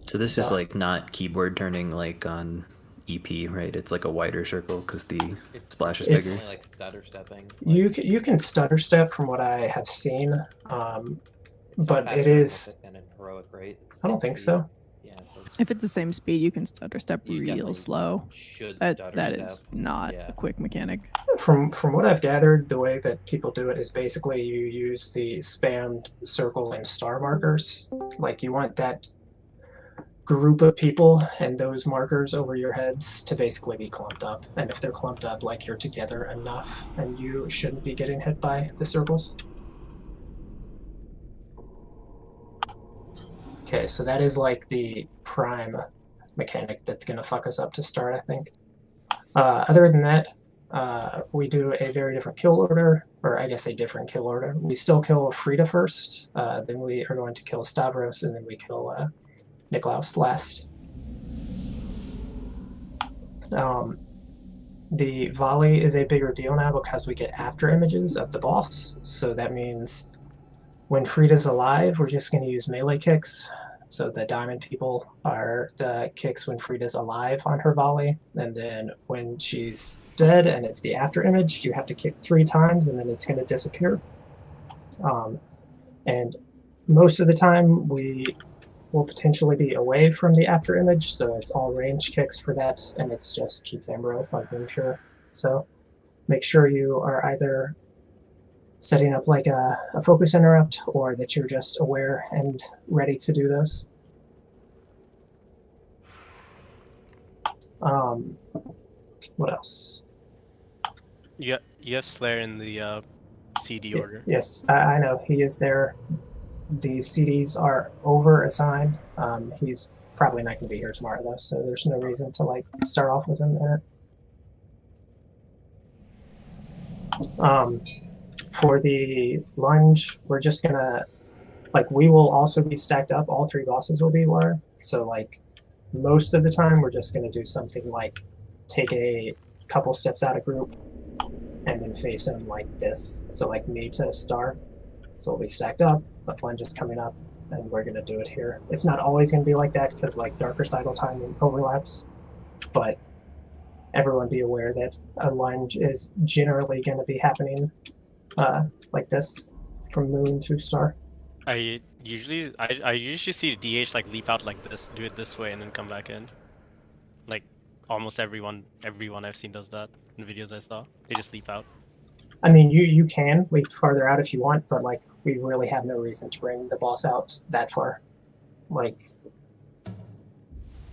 S1: So this is like not keyboard turning like on EP, right? It's like a wider circle because the splash is bigger.
S5: Like stutter stepping.
S20: You can stutter step from what I have seen, but it is.
S5: Heroic, right?
S20: I don't think so.
S5: Yeah, so
S10: If it's the same speed, you can stutter step real slow. That
S5: stutter
S10: is
S5: step.
S10: not a quick mechanic.
S20: From what I've gathered, the way that people do it is basically you use the spammed circle and star markers. Like you want that group of people and those markers over your heads to basically be clumped up. And if they're clumped up, like you're together enough, and you shouldn't be getting hit by the circles. Okay, so that is like the prime mechanic that's going to fuck us up to start, I think. Other than that, we do a very different kill order, or I guess a different kill order. We still kill Frida first, then we are going to kill Stavros, and then we kill Niklaus last. The volley is a bigger deal now because we get after images of the boss, so that means when Frida's alive, we're just going to use melee kicks. So the diamond people are the kicks when Frida's alive on her volley, and then when she's dead and it's the after image, you have to kick 3 times and then it's going to disappear. And most of the time we will potentially be away from the after image, so it's all range kicks for that, and it's just Keats Ambro, Fuzzy and Pure. So make sure you are either setting up like a focus interrupt, or that you're just aware and ready to do those. What else?
S8: You have Slayer in the CD order.
S20: Yes, I know he is there. The CDs are over assigned. He's probably not going to be here tomorrow though, so there's no reason to like start off with him in it. For the lunge, we're just gonna we will also be stacked up. All 3 bosses will be war. So like most of the time, we're just gonna do something like take a couple steps out of group and then face him like this. So like me to star. So we'll be stacked up, but lunge is coming up, and we're gonna do it here. It's not always gonna be like that because like darkest idle time overlaps, but everyone be aware that a lunge is generally gonna be happening like this from moon to star.
S8: I usually see DH like leap out like this, do it this way, and then come back in. Like almost everyone I've seen does that in videos I saw. They just leap out.
S20: I mean, you can leap farther out if you want, but like we really have no reason to bring the boss out that far. Like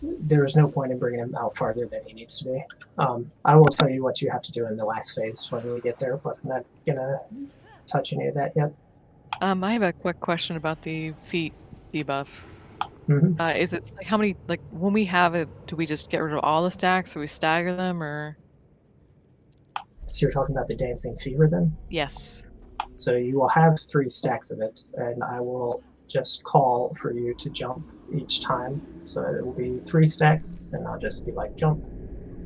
S20: there is no point in bringing him out farther than he needs to be. I will tell you what you have to do in the last phase when we get there, but I'm not gonna touch any of that yet.
S7: I have a quick question about the feet debuff. Is it like how many, like when we have it, do we just get rid of all the stacks or we stagger them, or?
S20: So you're talking about the dancing fever then?
S7: Yes.
S20: So you will have 3 stacks of it, and I will just call for you to jump each time. So it will be 3 stacks, and I'll just be like jump,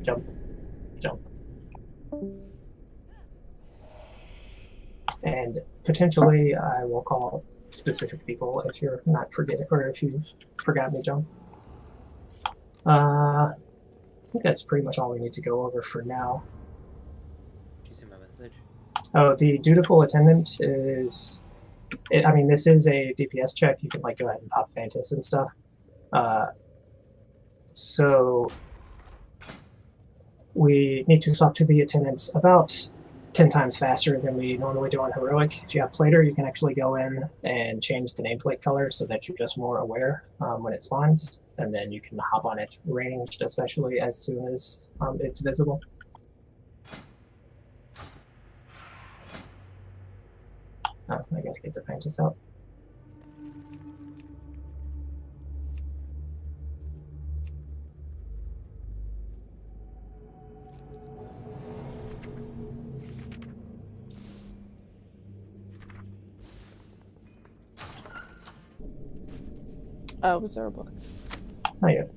S20: jump, jump. And potentially I will call specific people if you're not forgetting, or if you've forgotten to jump. I think that's pretty much all we need to go over for now.
S5: Did you see my message?
S20: Oh, the dutiful attendant is, I mean, this is a DPS check. You can like go ahead and pop Fantas and stuff. So we need to swap to the attendants about 10 times faster than we normally do on Heroic. If you have Plater, you can actually go in and change the nameplate color so that you're just more aware when it spawns, and then you can hop on it ranged, especially as soon as it's visible. Oh, I gotta get the Fantas out.
S9: Oh, was there a book?
S20: Not yet.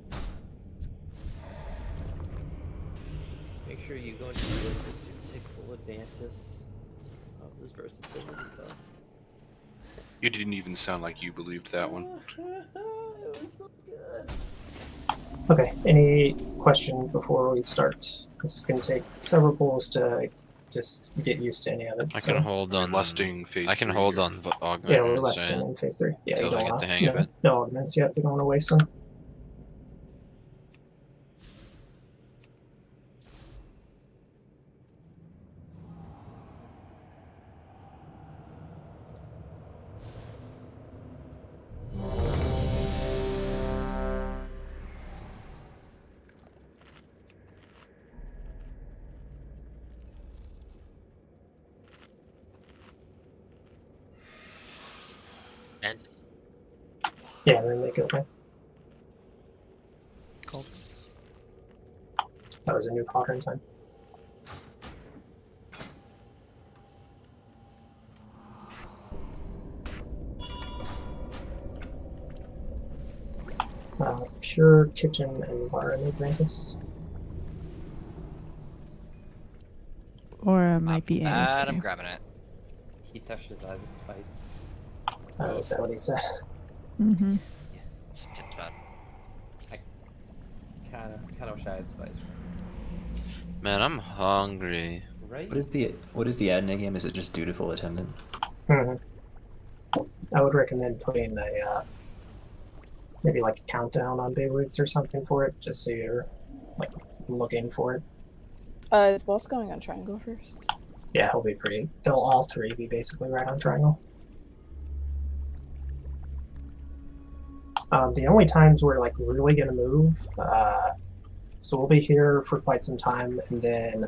S5: Make sure you go into the list to take full advantage of this versatility buff.
S2: You didn't even sound like you believed that one.
S5: It was so good.
S20: Okay, any question before we start? This is going to take several pulls to just get used to any of it.
S6: I can hold on.
S2: Lusting phase
S6: I can
S2: 3
S6: hold
S2: here.
S6: on augment.
S20: Yeah, we're lusting in phase 3. Yeah, you
S6: Until I
S20: don't
S6: get
S20: want
S6: the hang of it.
S20: no augments yet. We don't want to waste them.
S8: Fantas.
S20: Yeah, they're in the guild line.
S7: Cool.
S20: That was a new pattern time. Pure kitchen and bar in Atlantis.
S10: Or it might be
S13: That, I'm
S10: AFK.
S13: grabbing it.
S5: He touched his eyes with spice.
S20: Is that what he said?
S10: Mm-hmm.
S13: Something's bad.
S5: I kind of wish I had spice.
S6: Man, I'm hungry.
S5: Right?
S1: What is the ad name? Is it just dutiful attendant?
S20: I would recommend putting a maybe like a countdown on Beywigs or something for it, just so you're like looking for it.
S9: Is boss going on triangle first?
S20: Yeah, he'll be pretty. They'll all 3 be basically right on triangle. The only times we're like really gonna move, so we'll be here for quite some time, and then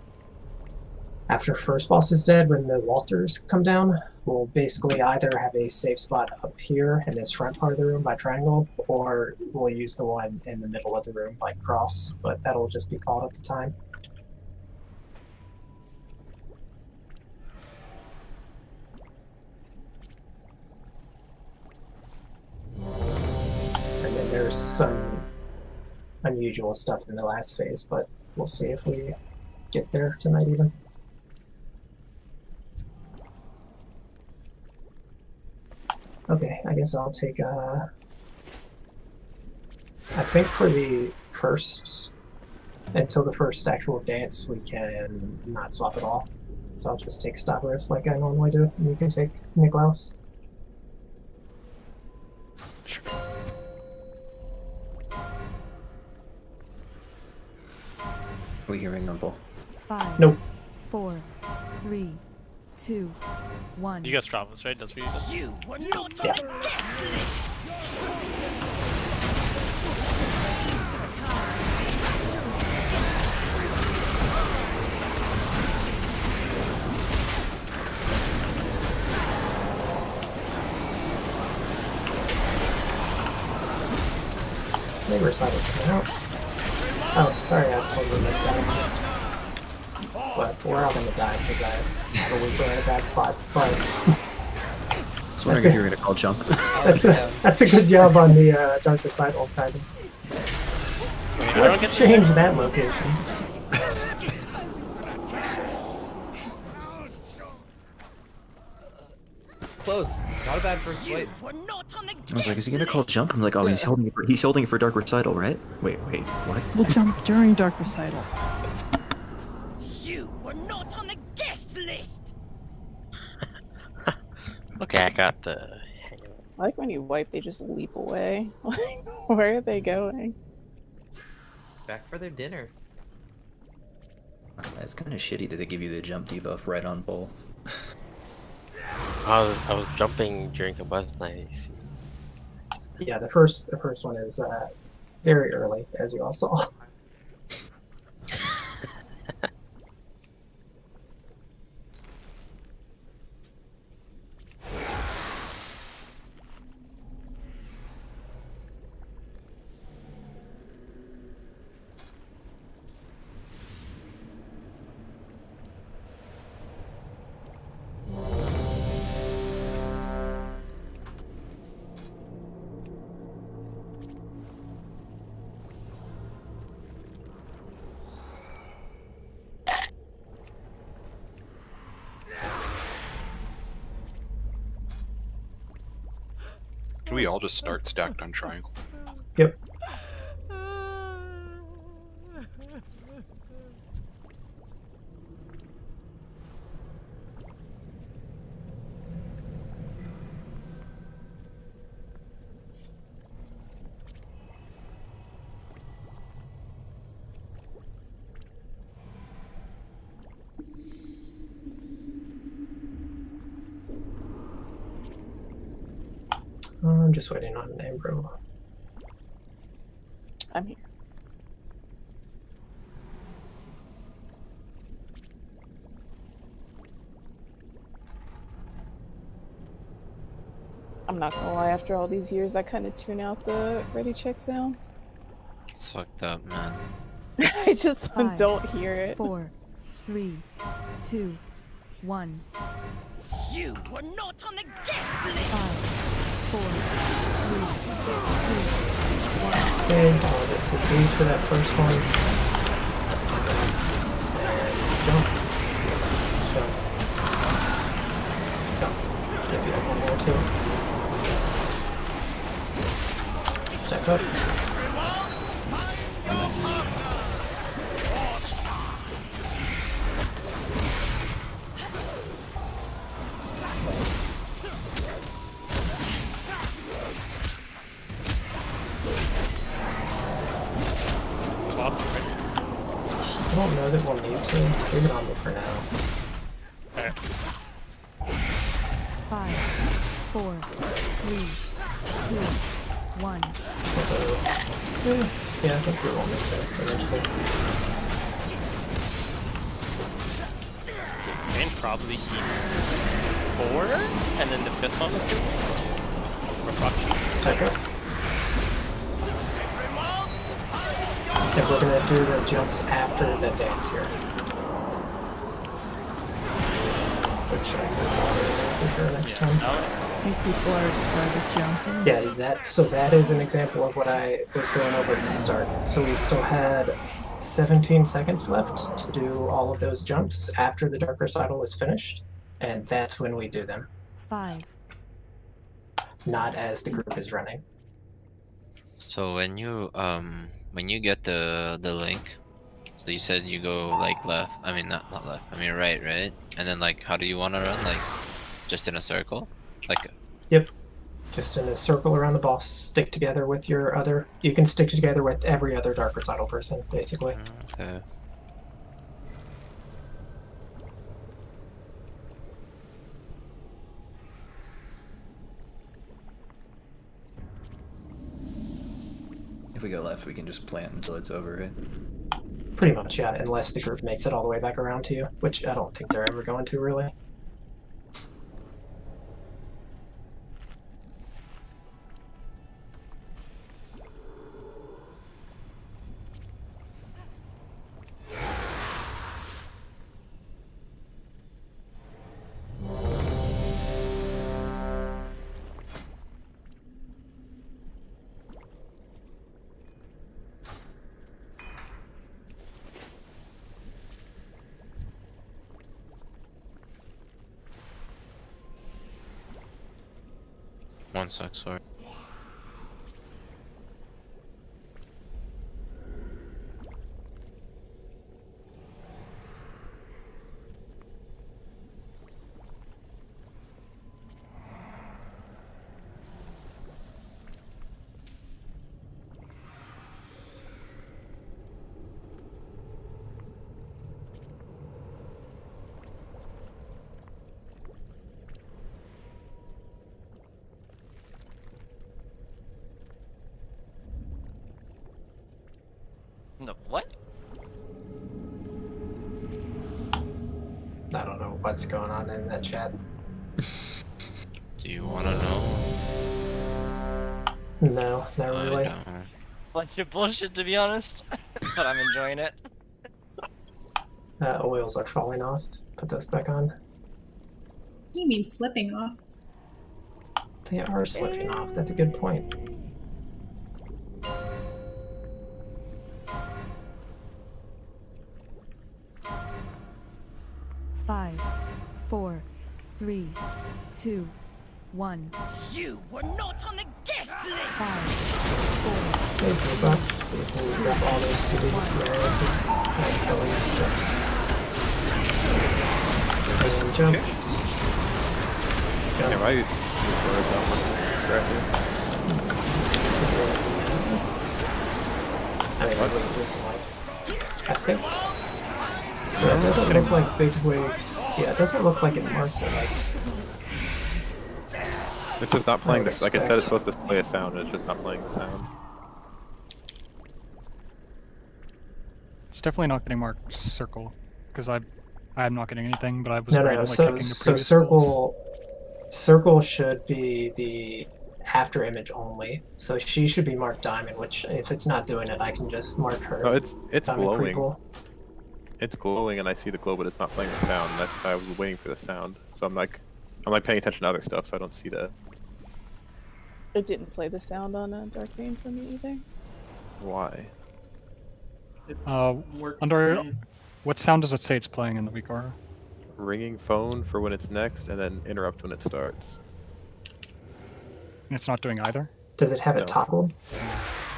S20: After first boss is dead, when the Walters come down, we'll basically either have a safe spot up here in this front part of the room by triangle, or we'll use the one in the middle of the room by cross, but that'll just be called at the time. And then there's some unusual stuff in the last phase, but we'll see if we get there tonight even. Okay, I guess I'll take I think for the first, until the first actual dance, we can not swap at all. So I'll just take Stavros like I normally do, and you can take Niklaus.
S1: Are we hearing Rumble?
S18: 5,
S20: Nope.
S18: 4, 3, 2, 1.
S8: You guys Travis, right? That's what you said?
S4: You were not on the guest list!
S20: Neighbor side is coming out. Oh, sorry, I totally missed out. But we're all gonna die because I have a weak in a bad spot. But
S1: I was wondering if you were gonna call jump.
S20: that's a good job on the darker side old timing. Let's change that location.
S5: Close. Not a bad first fight.
S1: I was like, is he gonna call jump? I'm like, oh, he's holding it for Dark Recital, right? Wait, what?
S10: We'll jump during Dark Recital.
S4: You were not on the guest list!
S21: Okay, I got the.
S9: I like when you wipe, they just leap away. Like, where are they going?
S5: Back for their dinner.
S1: It's kind of shitty that they give you the jump debuff right on bowl.
S21: I was jumping during a bus night.
S20: Yeah, the first one is very early, as you all saw.
S2: Can we all just start stacked on triangle?
S20: Yep. I'm just waiting on Ambro.
S9: I'm here. I'm not gonna lie, after all these years, I kind of tune out the ready check sound.
S6: It's fucked up, man.
S9: I just
S18: 5,
S9: don't hear it.
S18: 4, 3, 2, 1.
S4: You were not on the guest list!
S18: 5, 4, 3, 2, 1.
S20: Okay, all the CPs for that first one. And jump. Jump. Maybe up one more too. Stack up. I don't know that we'll need to. Leave it on me for now.
S18: 5, 4, 3, 2, 1.
S20: Yeah, I think we will need to eventually.
S8: Arcane probably keeps 4, and then the 5th one is 2. Or fuck.
S20: And we're gonna do the jumps after the dance here. Which I can for sure next time.
S10: I think people already started jumping.
S20: Yeah, so that is an example of what I was going over at the start. So we still had 17 seconds left to do all of those jumps after the Dark Recital was finished, and that's when we do them.
S18: 5.
S20: Not as the group is running.
S6: So when you get the link, so you said you go like left. I mean not left. I mean right, right? And then like how do you want to run? Like just in a circle? Like.
S20: Yep. Just in a circle around the boss. Stick together with your other. You can stick together with every other Dark Recital person, basically.
S6: Okay.
S1: If we go left, we can just plant until it's over, right?
S20: Pretty much, yeah, unless the group makes it all the way back around to you, which I don't think they're ever going to, really.
S6: One sec, sorry.
S13: No, what?
S20: I don't know what's going on in that chat.
S6: Do you want to know?
S20: No, not really.
S13: Bunch of bullshit, to be honest. But I'm enjoying it.
S20: Oils are falling off. Put those back on.
S14: What do you mean slipping off?
S20: They are slipping off. That's a good point.
S18: Five, 4, 3, 2, 1.
S4: You were not on the guest list!
S18: 5, 4.
S20: Hey, Booba. We'll grab all those CDs, Marius's, and Kelly's jumps. And jump. Jump.
S15: Yeah, right. Right
S20: I think. So it doesn't look like big waves. Yeah, it doesn't look like it marks it like.
S15: It's just not playing this. Like it said, it's supposed to play a sound, and it's just not playing the sound.
S16: It's definitely not getting marked circle, because I'm not getting anything, but I was
S20: No,
S16: randomly
S20: so
S16: checking the previous
S20: circle should be the after image only. So she should be marked diamond, which if it's not doing it, I can just mark her.
S15: No, it's
S20: diamond
S15: glowing.
S20: pre-pull.
S15: It's glowing, and I see the glow, but it's not playing the sound. And I was waiting for the sound, so I'm like paying attention to other stuff, so I don't see that.
S9: It didn't play the sound on Darkbane for me either.
S15: Why?
S16: Under what sound does it say it's playing in the weak aura?
S15: Ringing phone for when it's next, and then interrupt when it starts.
S16: And it's not doing either?
S20: Does it have it toggled?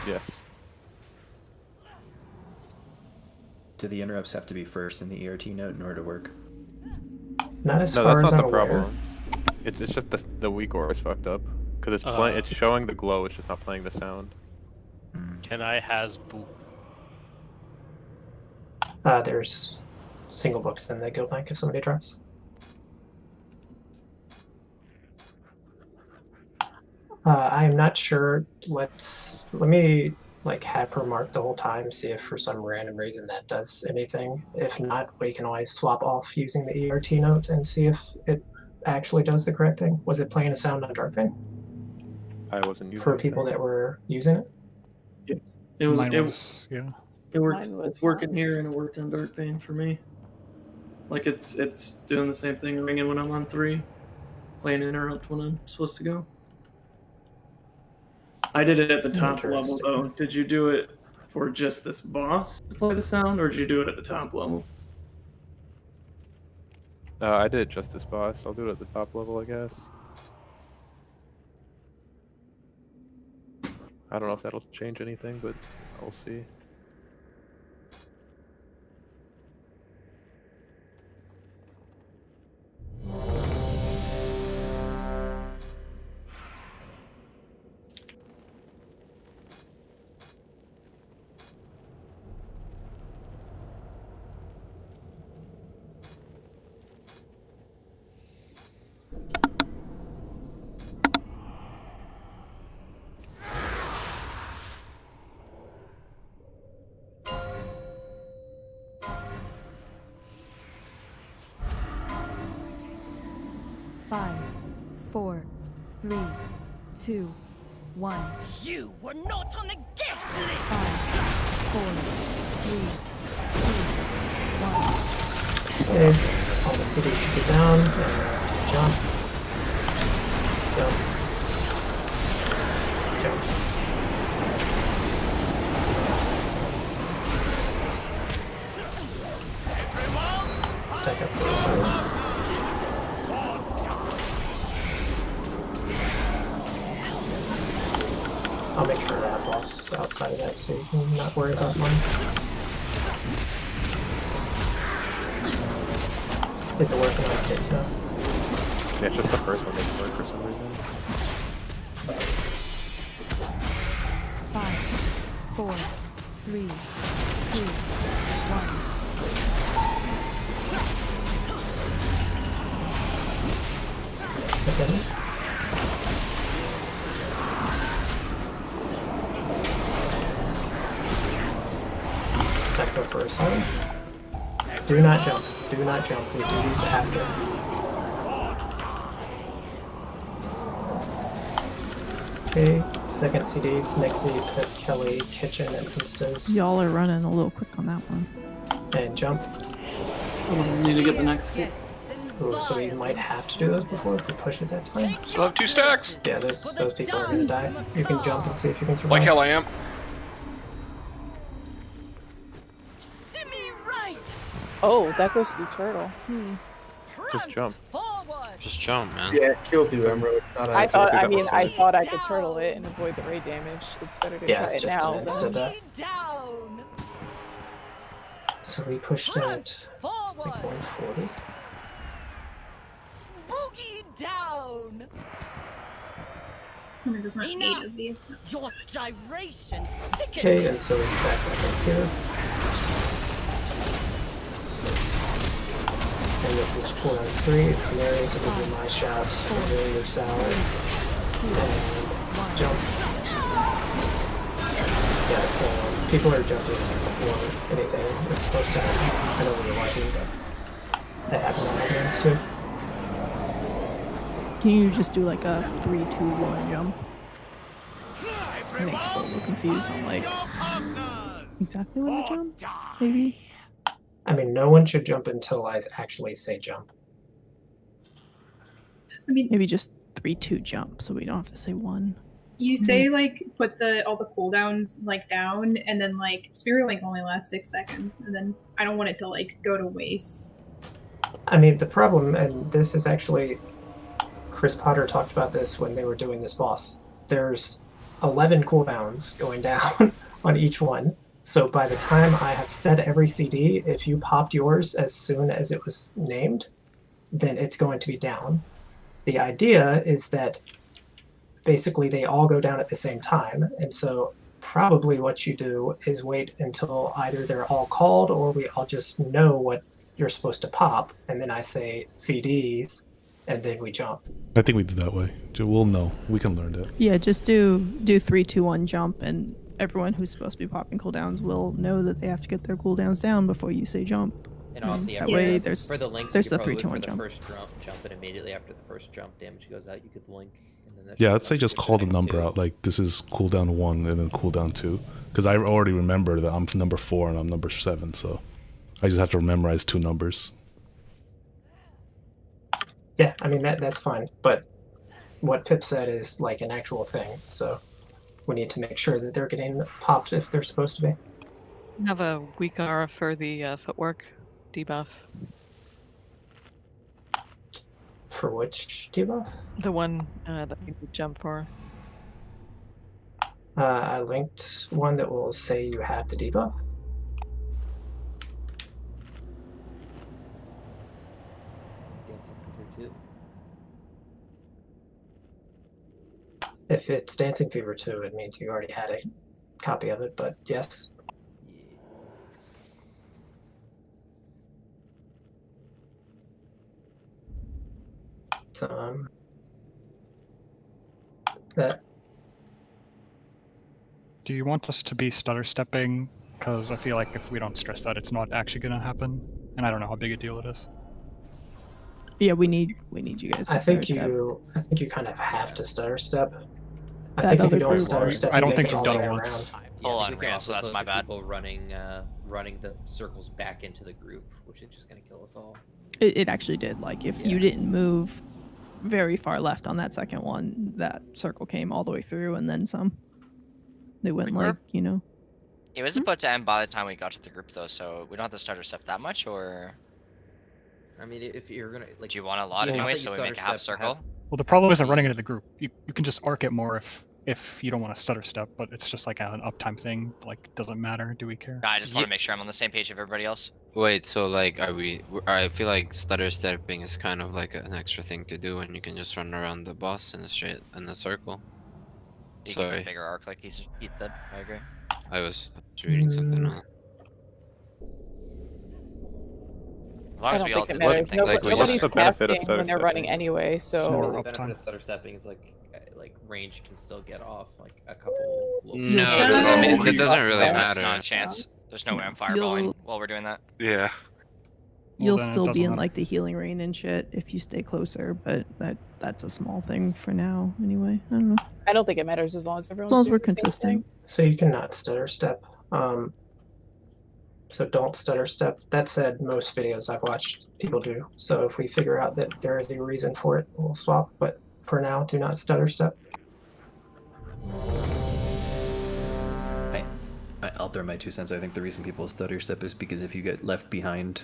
S15: Yes.
S1: Do the interrupts have to be first in the ERT note in order to work?
S20: Not as
S15: No,
S20: far
S15: that's
S20: as
S15: not
S20: I'm
S15: the
S20: aware.
S15: problem. It's just the weak aura is fucked up because it's playing. It's showing the glow. It's just not playing the sound.
S8: Can I has boo?
S20: There's single books in the guild bank if somebody drops. I am not sure. Let me like have her marked the whole time, see if for some random reason that does anything. If not, we can always swap off using the ERT note and see if it actually does the correct thing. Was it playing a sound on Darkfang
S15: I wasn't using
S20: for
S15: it
S20: people
S15: there.
S20: that were using it?
S16: It was
S9: yeah.
S16: It
S9: works.
S16: it's working here and it worked on Darkfang for me. Like it's doing the same thing, ringing when I'm on 3, playing interrupt when I'm supposed to go. I did it at the top level though. Did you do it for just this boss to play the sound, or did you do it at the top level?
S15: I did Justice Boss. I'll do it at the top level, I guess. I don't know if that'll change anything, but we'll see.
S18: Five, 4, 3, 2, 1.
S4: You were not on the guest list!
S18: 5, 4, 3, 2, 1.
S20: Okay, all the CDs should be down, and jump, jump, jump. Stack up for a second. I'll make sure that boss outside of that so you can not worry about mine. Is it working on the kids now?
S15: Yeah, it's just the first one didn't work for some reason.
S18: 5, 4, 3, 2, 1.
S20: Okay. Stack up for a second. Do not jump. Do not jump. We do these after. Okay, second CDs, Nixie, Pip, Kelly, Kitchen, and Instas.
S10: Y'all are running a little quick on that one.
S20: And jump.
S16: So we need to get the next hit.
S20: Ooh, so we might have to do those before if we push it that time.
S2: Still have 2 stacks.
S20: Yeah, those people are gonna die. You can jump and see if you can survive.
S2: Like hell I am.
S9: Oh, that goes to the turtle.
S15: Just jump.
S6: Just jump, man.
S19: Yeah, it kills you, Emerald. It's not.
S9: I thought. I mean, I thought I could turtle it and avoid the raid damage. It's better to
S20: Yeah,
S9: try
S20: it's
S9: it
S20: just
S9: now.
S20: an instant death. So we pushed it like 140.
S4: Boogie down!
S14: There's not 8 of these.
S4: Your gyration
S20: Okay, and so we stack back up here. And this is to cooldowns 3, it's Mary's, it'll be my shout, it'll your salad, and it's jump. Yeah, so people are jumping before anything is supposed to happen. I know we're lucky, but that happened on my games too.
S10: Can you just do like a 3, 2, 1 jump? I think people are a little confused on like exactly when to jump, maybe?
S20: I mean, no one should jump until I actually say jump.
S14: I mean,
S10: maybe just 3, 2 jump, so we don't have to say 1.
S14: You say like put all the cooldowns like down, and then like Spirit Link only lasts 6 seconds, and then I don't want it to like go to waste.
S20: I mean, the problem, and this is actually, Chris Potter talked about this when they were doing this boss. There's 11 cooldowns going down on each one. So by the time I have said every CD, if you popped yours as soon as it was named, then it's going to be down. The idea is that basically they all go down at the same time. And so probably what you do is wait until either they're all called or we all just know what you're supposed to pop. And then I say CDs and then we jump.
S12: I think we do that way. We'll know. We can learn that.
S10: Yeah, just do 3, 2, 1 jump, and everyone who's supposed to be popping cooldowns will know that they have to get their cooldowns down before you say jump.
S5: And also,
S10: that
S5: yeah,
S10: way,
S5: for the links,
S10: there's
S5: you
S10: the
S5: probably
S10: 3, 2, 1
S5: would for the
S10: jump.
S5: first jump, and immediately after the first jump damage goes out, you could link, and then that
S4: Yeah,
S5: should
S4: I'd say
S5: be
S4: just
S5: good for
S4: call the
S5: next
S4: number
S5: two.
S4: out. Like this is cooldown 1 and then cooldown 2, because I already remember that I'm number 4 and I'm number 7, so I just have to memorize 2 numbers.
S20: Yeah, I mean that's fine, but what Pip said is like an actual thing, so we need to make sure that they're getting popped if they're supposed to be.
S7: Have a weak aura for the footwork debuff.
S20: For which debuff?
S7: The one that you could jump for.
S20: I linked one that will say you have the debuff. If it's Dancing Fever 2, it means you already had a copy of it, but yes. That.
S12: Do you want us to be stutter stepping? Because I feel like if we don't stress that, it's not actually going to happen, and I don't know how big a deal it is.
S10: Yeah, we need you guys to
S20: I think
S10: stutter
S20: you kind of have to stutter step. I
S10: That
S20: think if
S10: other
S20: you don't
S10: group-
S20: stutter step,
S12: I don't
S20: you
S12: think
S20: make it
S12: we've
S20: all the
S12: done
S20: way
S12: it once.
S20: around.
S13: Hold on,
S5: we can
S13: Ran,
S5: also
S13: so that's
S5: close
S13: my
S5: the
S13: bad.
S5: People running the circles back into the group, which is just gonna kill us all.
S10: It actually did. Like if you didn't move very far left on that second one, that circle came all the way through and then some. They went like, you know.
S13: It was about to end by the time we got to the group though, so we don't have to stutter step that much, or
S5: I mean, if you're gonna like,
S13: do you want a lot
S5: Yeah,
S13: anyway,
S5: not that
S13: so
S5: you
S13: we make a
S5: stutter
S13: half
S5: step
S13: circle?
S12: Well, the problem isn't running into the group. You can just arc it more if you don't want to stutter step, but it's just like an uptime thing. Like, doesn't matter. Do we care?
S13: I just want to make sure I'm on the same page with everybody else.
S6: Wait, so like, I feel like stutter stepping is kind of like an extra thing to do, and you can just run around the boss in a circle.
S13: You can do a
S6: Sorry,
S13: bigger arc like Heath did. I agree.
S6: I was reading something else.
S13: As long
S9: I
S13: as
S9: don't
S13: we all
S9: think it
S13: did the same
S9: matters.
S13: thing.
S9: Nobody,
S6: Like, what's
S9: nobody's
S15: the benefit of
S9: casting
S15: stutter
S9: when they're
S15: stepping?
S9: running anyway, so
S5: the benefit of stutter stepping is like range can still get off like a couple.
S6: No,
S9: You'll
S6: I mean,
S9: see-
S6: it doesn't really
S13: That's
S6: matter.
S13: not a chance. There's no way I'm
S10: You'll-
S13: fireballing while we're doing that.
S2: Yeah.
S10: You'll
S12: then it
S10: still be
S12: doesn't
S10: in
S12: matter.
S10: like the healing rain and shit if you stay closer, but that's a small thing for now anyway. I don't know.
S9: I don't think it matters as long as everyone's
S10: As long as
S9: doing
S10: we're
S9: the same
S10: consistent.
S9: thing.
S20: So you cannot stutter step. So don't stutter step. That said, most videos I've watched people do. So if we figure out that there is a reason for it, we'll swap. But for now, do not stutter step.
S1: I'll throw my 2 cents. I think the reason people stutter step is because if you get left behind,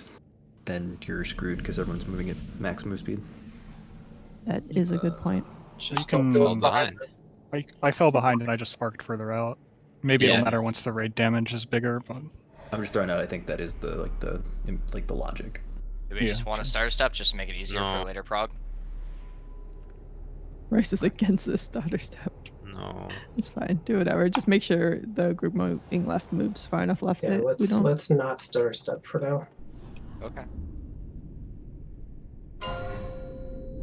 S1: then you're screwed because everyone's moving at max move speed.
S10: That is a good point.
S12: You can
S6: fall behind.
S12: I fell behind and I just arced further out. Maybe
S1: Yeah.
S12: it'll matter once the raid damage is bigger, but
S1: I'm just throwing out. I think that is the logic.
S13: Do we just want to start a step just to make it easier for later prog?
S10: Rice is against this stutter step.
S6: No.
S10: It's fine. Do whatever. Just make sure the group moving left moves far enough left
S20: Yeah,
S10: that we don't.
S20: let's not stutter step for now.
S13: Okay.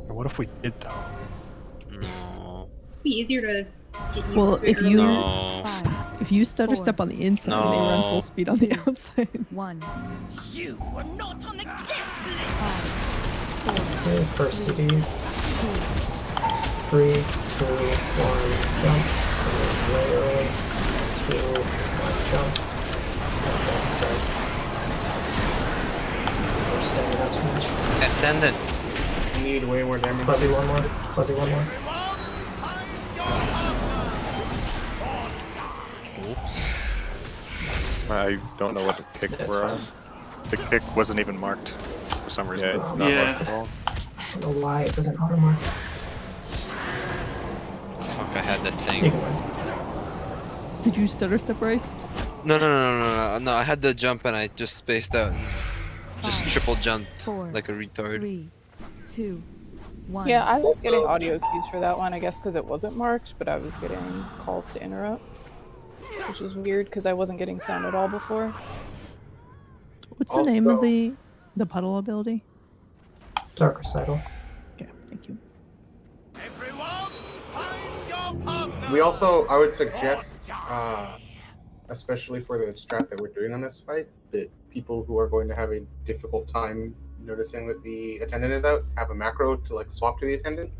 S12: what if we did though?
S6: No.
S14: It'd be easier to get used
S10: Well,
S14: to it
S10: if you
S14: earlier.
S10: if you stutter step on the inside, they run full speed on the outside.
S18: 1.
S4: You are not on the guest list.
S20: Okay, first CDs. 3, 2, 1, jump. Way, 2, 1, jump. Okay, sorry. We're standing up too much.
S6: Attendant.
S19: Need way more damage.
S20: Fuzzy one more. Fuzzy one more.
S15: Oops. I don't know what the kick we're on.
S17: The kick wasn't even marked for some reason.
S15: Yeah, it's not marked at all.
S20: I don't know why it doesn't auto mark.
S6: Fuck, I had that thing.
S20: You can win.
S10: Did you stutter step, Rice?
S6: No, I had the jump and I just spaced out. Just triple jumped
S18: 4,
S6: like a retard.
S18: 3, 2, 1.
S9: Yeah, I was getting audio cues for that one, I guess because it wasn't marked, but I was getting calls to interrupt. Which was weird because I wasn't getting sound at all before.
S10: What's the name of the puddle ability?
S20: Dark Recital.
S10: Okay, thank you.
S19: We also, I would suggest
S3: especially for the strat that we're doing on this fight, that people who are going to have a difficult time noticing that the attendant is out have a macro to like swap to the attendant.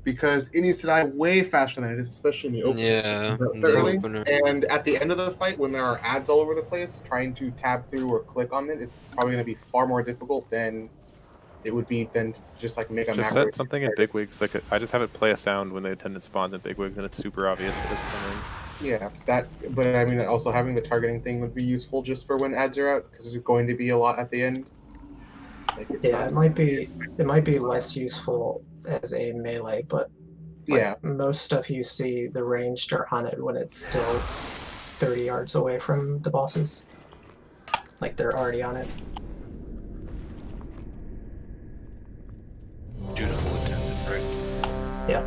S3: Because it needs to die way faster than it is, especially in the opener.
S6: Yeah, the
S3: Thoroughly.
S6: opener.
S3: And at the end of the fight, when there are ads all over the place, trying to tab through or click on it is probably going to be far more difficult than it would be than just like make a
S15: Just
S3: macro.
S15: set something in bigwigs. Like I just have it play a sound when the attendant spawns in bigwigs, and it's super obvious that it's coming.
S3: Yeah, that. But I mean, also having the targeting thing would be useful just for when ads are out, because there's going to be a lot at the end. Like it's
S20: Yeah,
S3: not...
S20: it might be less useful as a melee, but like,
S3: yeah,
S20: most stuff you see the ranged are on it when it's still 30 yards away from the bosses. Like they're already on it.
S2: Dutiful attendant, right?
S20: Yeah.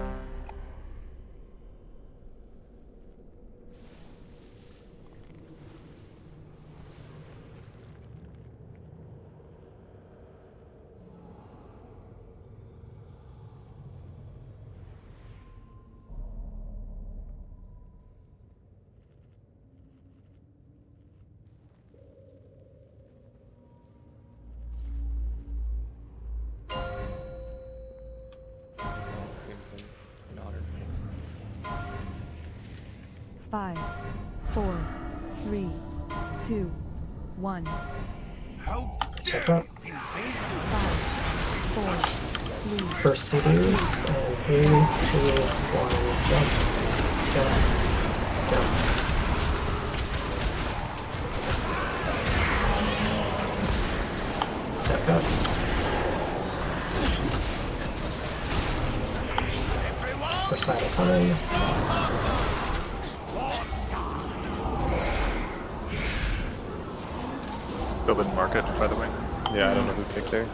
S13: Crimson, daughter Crimson.
S18: 5, 4, 3, 2, 1.
S20: How dare you!
S18: 5, 4, 3.
S20: First CDs, and 3, 2, 1, jump, jump, jump. Step up. First side of time.
S15: Still didn't mark it, by the way. Yeah, I don't know who picked there.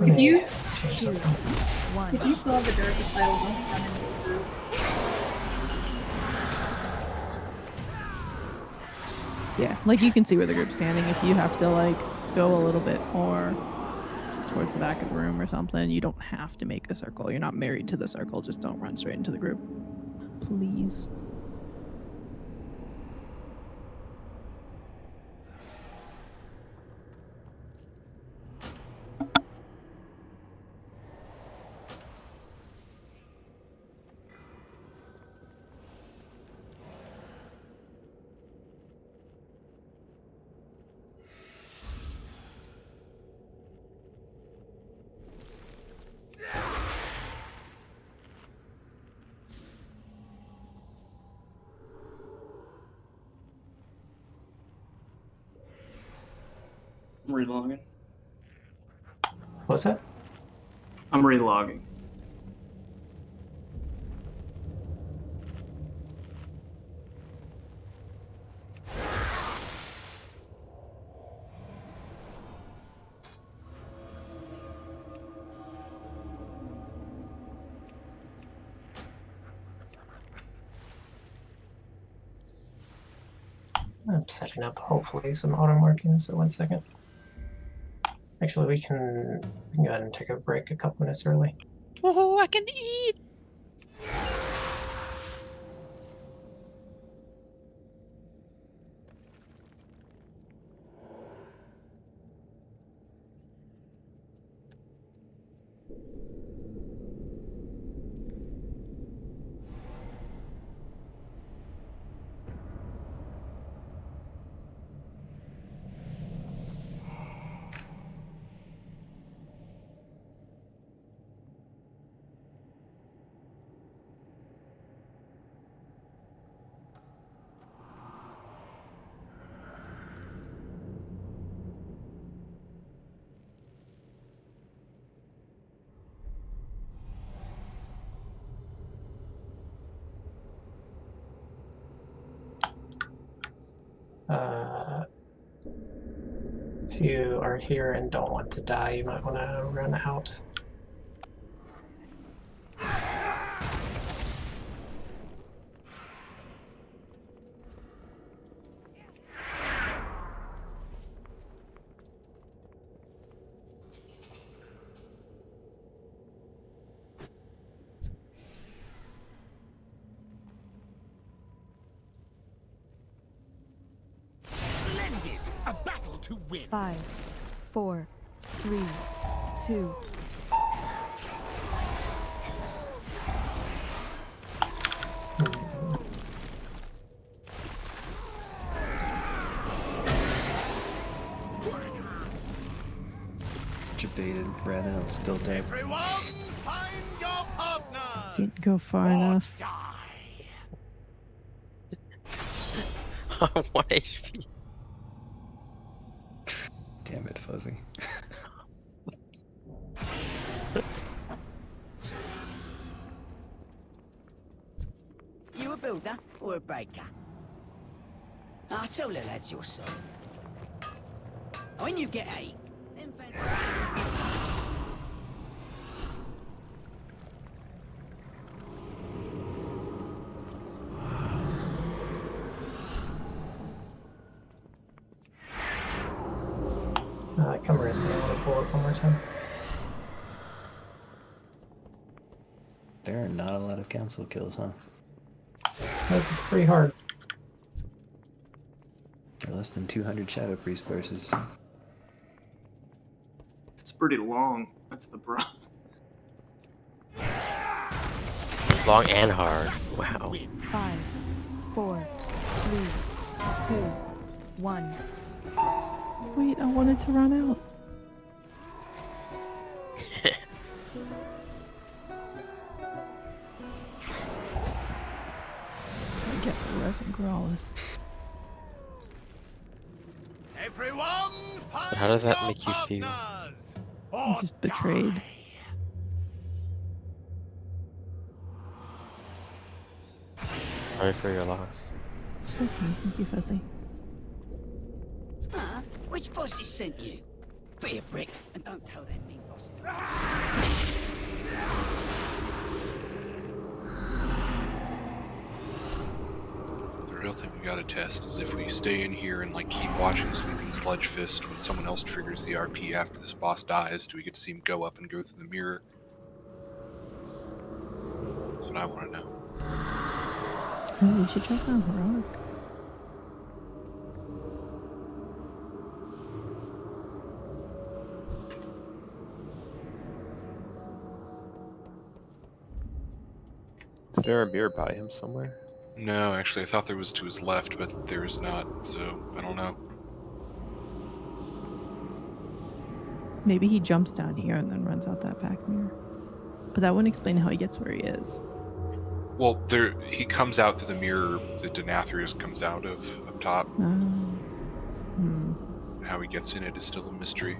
S14: If you,
S20: change something.
S14: if you still have the darkest title, don't run into the group.
S10: Yeah, like you can see where the group's standing. If you have to like go a little bit more towards the back of the room or something, you don't have to make a circle. You're not married to the circle. Just don't run straight into the group. Please.
S16: I'm relogging.
S20: What's that?
S16: I'm relogging.
S20: I'm setting up hopefully some auto markings, so 1 second. Actually, we can go ahead and take a break a couple minutes early.
S6: Oh, I can eat!
S20: If you are here and don't want to die, you might want to run out.
S18: A battle to win. 5, 4, 3, 2.
S1: Baited, ran out, still dead.
S10: Didn't go far enough.
S21: 1 HP.
S1: Damn it, Fuzzy.
S11: You a builder or a breaker? I'll tell the lads your song. When you get 8, then
S20: Come raise me. I want to pull up one more time.
S1: There are not a lot of council kills, huh?
S20: That's pretty hard.
S1: They're less than 200 Shadow Priest versus.
S16: It's pretty long. That's the problem.
S21: It's long and hard. Wow.
S18: 5, 4, 3, 2, 1.
S10: Wait, I wanted to run out. I get the resin Gralis.
S21: How does that make you feel?
S10: I'm just betrayed.
S21: Sorry for your loss.
S10: It's okay, thank you, Fuzzy.
S11: which bosses sent you? Be a brick and don't tell them mean bosses.
S2: The real thing we gotta test is if we stay in here and like keep watching Sweeping Sludge Fist when someone else triggers the RP after this boss dies, do we get to see him go up and go through the mirror? That's what I want to know.
S10: Oh, we should check on Heroic.
S15: Is there a mirror by him somewhere?
S2: No, actually, I thought there was to his left, but there is not, so I don't know.
S10: Maybe he jumps down here and then runs out that back mirror. But that wouldn't explain how he gets where he is.
S2: Well, he comes out through the mirror that Nathria comes out of up top. How he gets in it is still a mystery.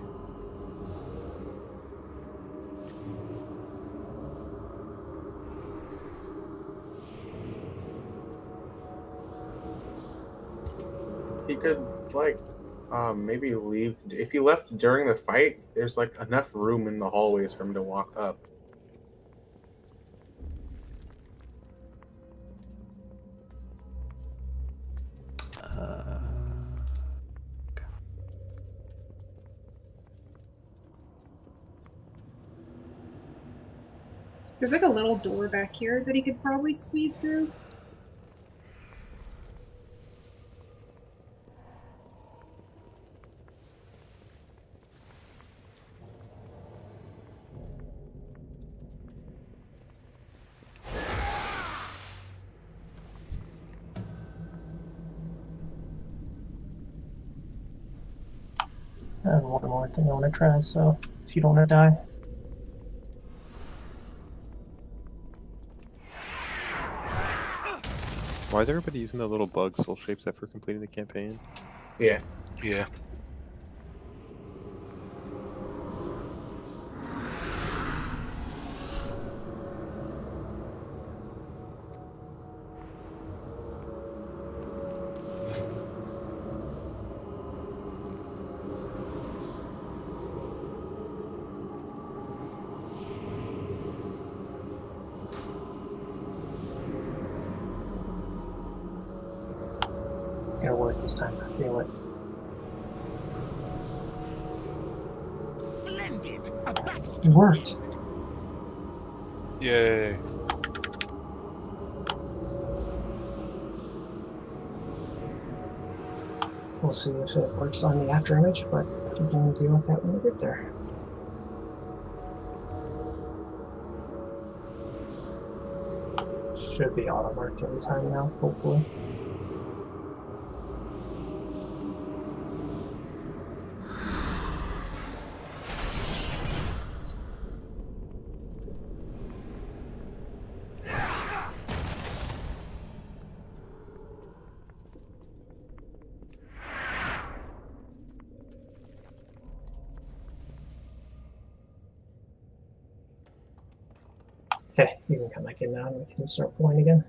S3: He could, like, maybe leave. If he left during the fight, there's, like, enough room in the hallways for him to walk up.
S14: There's like a little door back here that he could probably squeeze through.
S20: And one more thing I want to try, so if you don't want to die.
S15: Why is everybody using the little bug soul shape set for completing the campaign?
S3: Yeah.
S2: Yeah.
S20: It's gonna work this time, I feel it.
S18: Splendid! A battle
S20: It worked!
S2: Yay.
S20: We'll see if it works on the after image, but you can deal with that when you get there. Should be auto-marked every time now, hopefully. Okay, you can come back in now and we can start pulling again.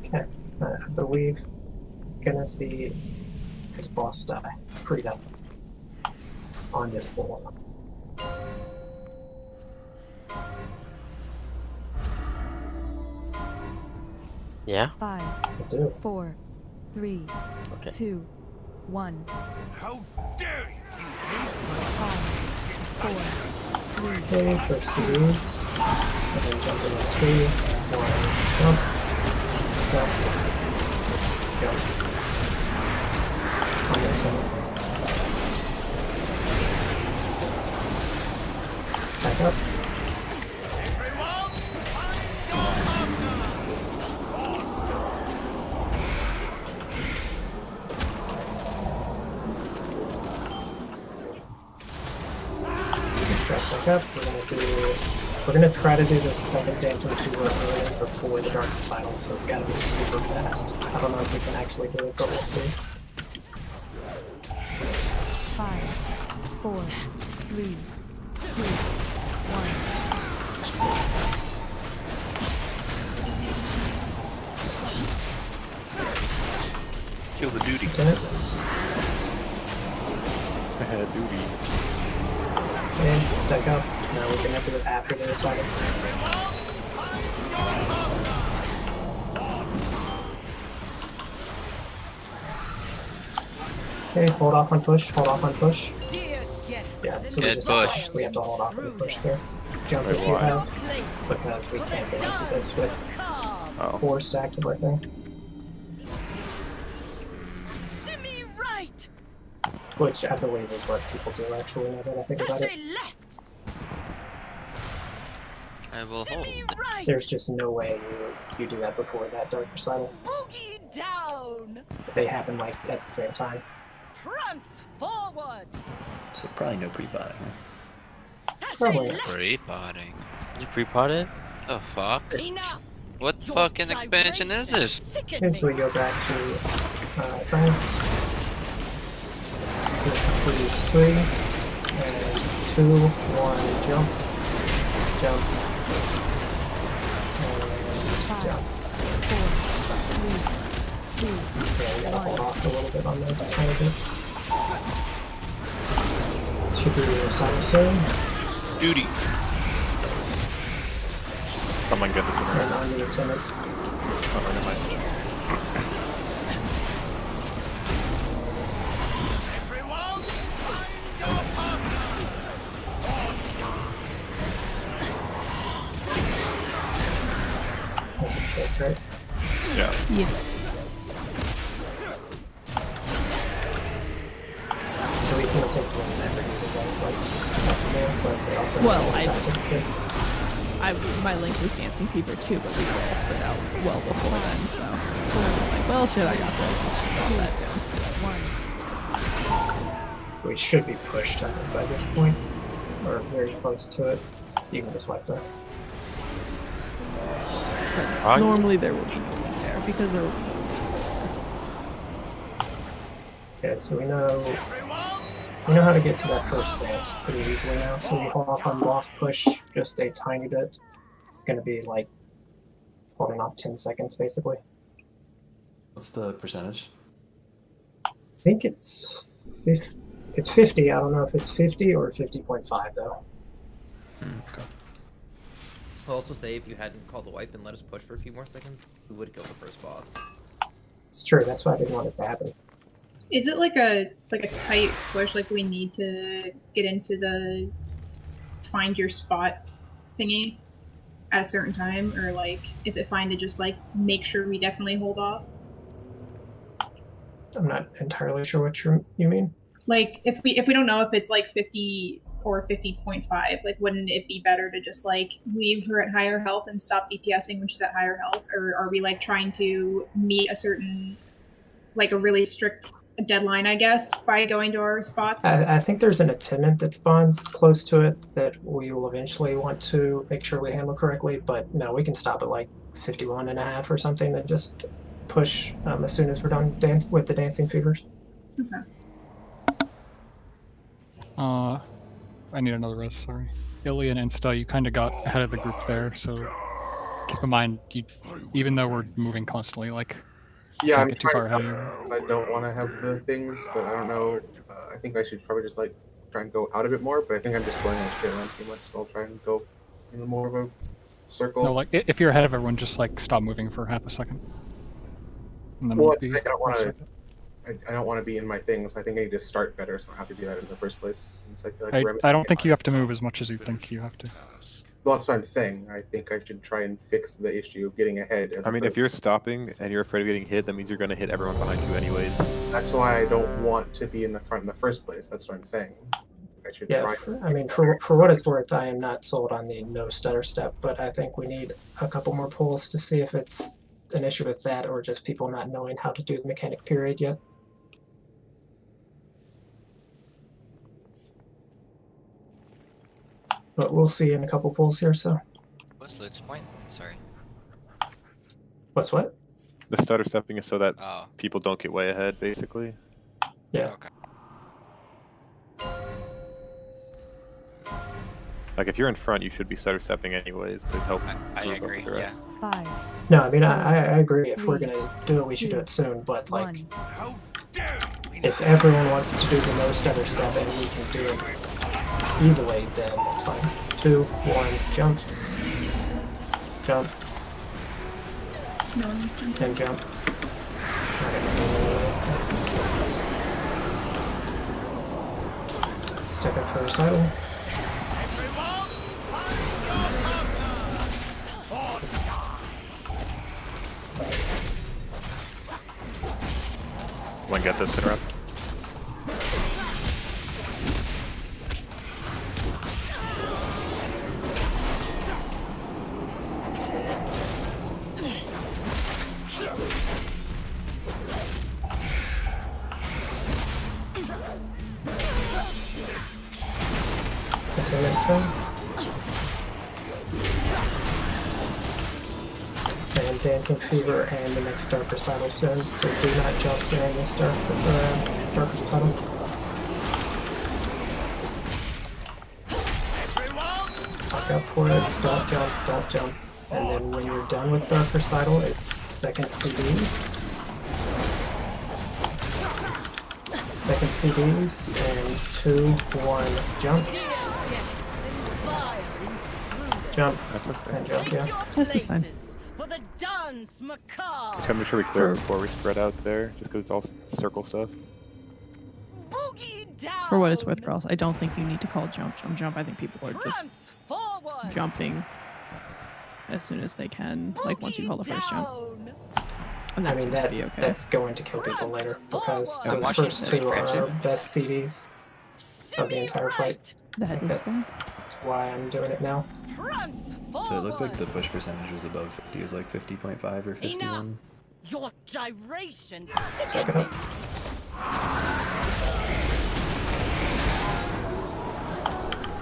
S20: Okay, I believe gonna see this boss die. Freedom on this pool.
S21: Yeah?
S18: 5,
S20: I do.
S18: 4, 3,
S21: Okay.
S18: 2, 1.
S11: How dare you!
S18: 5, 4, 3.
S20: Okay, first series. And then jump into 2, 1, jump. Jump. Jump. On your turn. Stack up. Stack back up. We're gonna try to do this second dance into early before the dark recital, so it's gotta be super fast. I don't know if we can actually do it, but we'll see.
S18: 5, 4, 3, 2, 1.
S2: Kill the duty.
S15: I had duty.
S20: Okay, stack up. Now we're gonna do it after the recital. Okay, hold off on push, hold off on push. Yeah, so we
S6: Good
S20: just
S6: push.
S20: we have to hold off on the push there. Jump if you have, because we can't get into this with 4 stacks of our thing. Which I believe is what people do actually, now that I think about it.
S6: I will hold.
S20: There's just no way you do that before that dark recital. They happen like at the same time.
S11: Forward.
S1: So probably no pre-botting.
S20: Probably.
S6: Pre-potting.
S21: You pre-potted?
S6: The fuck? What fucking expansion is this?
S20: Okay, so we go back to trying. So this is 3, and 2, 1, jump, jump, and jump.
S18: 4, 3, 2,
S20: Yeah, we gotta hold off a little bit on those a tiny bit. Should be recital soon.
S2: Duty.
S15: Come on, get this in
S20: And
S15: there.
S20: on the timid.
S15: Oh, never mind.
S20: There's a kick, right?
S15: Yeah.
S10: Yeah.
S20: So we can essentially never use a gun like but they also
S10: Well,
S20: have to kick.
S10: My link was Dancing Fever too, but we were all spread out well before then, so I was like, well, shit, I got this. Let's just drop that down.
S20: So we should be pushed, I think, by this point. Or very close to it. You can just wipe that.
S10: But normally there will be no one there because there will be no
S20: Okay, so we know how to get to that first dance pretty easily now. So we hold off on boss push just a tiny bit. It's going to be like holding off 10 seconds basically.
S1: What's the percentage?
S20: I think it's 50. It's 50. I don't know if it's 50 or 50.5 though.
S1: Okay.
S5: I'll also say if you hadn't called the wipe and let us push for a few more seconds, we would have killed the first boss.
S20: It's true. That's why I didn't want it to happen.
S14: Is it like a tight push? Like we need to get into the find your spot thingy at a certain time, or like is it fine to just like make sure we definitely hold off?
S20: I'm not entirely sure what you mean.
S14: Like if we don't know if it's like 50 or 50.5, like wouldn't it be better to just like leave her at higher health and stop DPSing when she's at higher health, or are we like trying to meet a certain like a really strict deadline, I guess, by going to our spots?
S20: I think there's an attendant that spawns close to it that we will eventually want to make sure we handle correctly, but no, we can stop at like 51.5 or something and just push as soon as we're done with the dancing fevers.
S14: Okay.
S12: I need another res, sorry. Illy and Insta, you kind of got ahead of the group there, so keep in mind, even though we're moving constantly, like,
S3: Yeah,
S12: don't
S3: I'm
S12: get too far
S3: trying
S12: ahead.
S3: because I don't want to have the things, but I don't know. I think I should probably just like try and go out a bit more, but I think I'm just going in a straight line too much, so I'll try and go in more of a circle.
S12: No, like, if you're ahead of everyone, just, like, stop moving for half a second. And then
S3: Well,
S12: we'll
S3: I
S12: be
S3: don't want to.
S12: second.
S3: I don't want to be in my things. I think I need to start better, so I don't have to do that in the first place. Since I feel like
S12: I don't think you have to move as much as you think you have to.
S3: Well, that's what I'm saying. I think I should try and fix the issue of getting ahead.
S15: I mean, if you're stopping and you're afraid of getting hit, that means you're going to hit everyone behind you anyways.
S3: That's why I don't want to be in the front in the first place. That's what I'm saying. I should try.
S20: I mean, for what it's worth, I am not sold on the no stutter step, but I think we need a couple more polls to see if it's an issue with that or just people not knowing how to do the mechanic period yet. But we'll see in a couple polls here, so.
S13: What's Lute's point? Sorry.
S20: What's what?
S15: The stutter stepping is so that people don't get way ahead, basically.
S20: Yeah.
S13: Okay.
S15: Like, if you're in front, you should be stutter stepping anyways to help.
S13: I
S15: group up
S13: agree,
S15: with the rest.
S18: 5.
S20: No, I mean, I agree. If we're going to do it, we should do it soon, but like, if everyone wants to do the no stutter step and we can do it easily, then it's fine. 2, 1, jump. Jump.
S14: No one wants to.
S20: And jump. Step up for recital.
S15: One get this interrupt.
S20: And Dancing Fever and the next Dark Recital soon, so do not jump during this Dark Recital. Suck up for it, don't jump. And then when you're done with Dark Recital, it's second CDs. Second CDs, and 2, 1, jump. Jump.
S15: That's okay.
S20: And jump, yeah.
S10: This is fine.
S11: For the dance macabre.
S15: Just gotta make sure we clear it before we spread out there, just because it's all circle stuff.
S10: For what it's worth, girls, I don't think you need to call jump. I think people are just jumping as soon as they can, like once you call the first jump. And that
S20: I mean,
S10: seems to be okay.
S20: that's going to kill people later, because
S10: I'm
S20: those
S10: watching
S20: first
S10: this
S20: 2 are
S10: too.
S20: our best CDs of the entire fight.
S10: That is
S20: That's
S10: fine.
S20: why I'm doing it now.
S1: So it looked like the push percentage was above 50. It was like 50.5 or 51.
S11: Your gyration.
S20: Suck it up.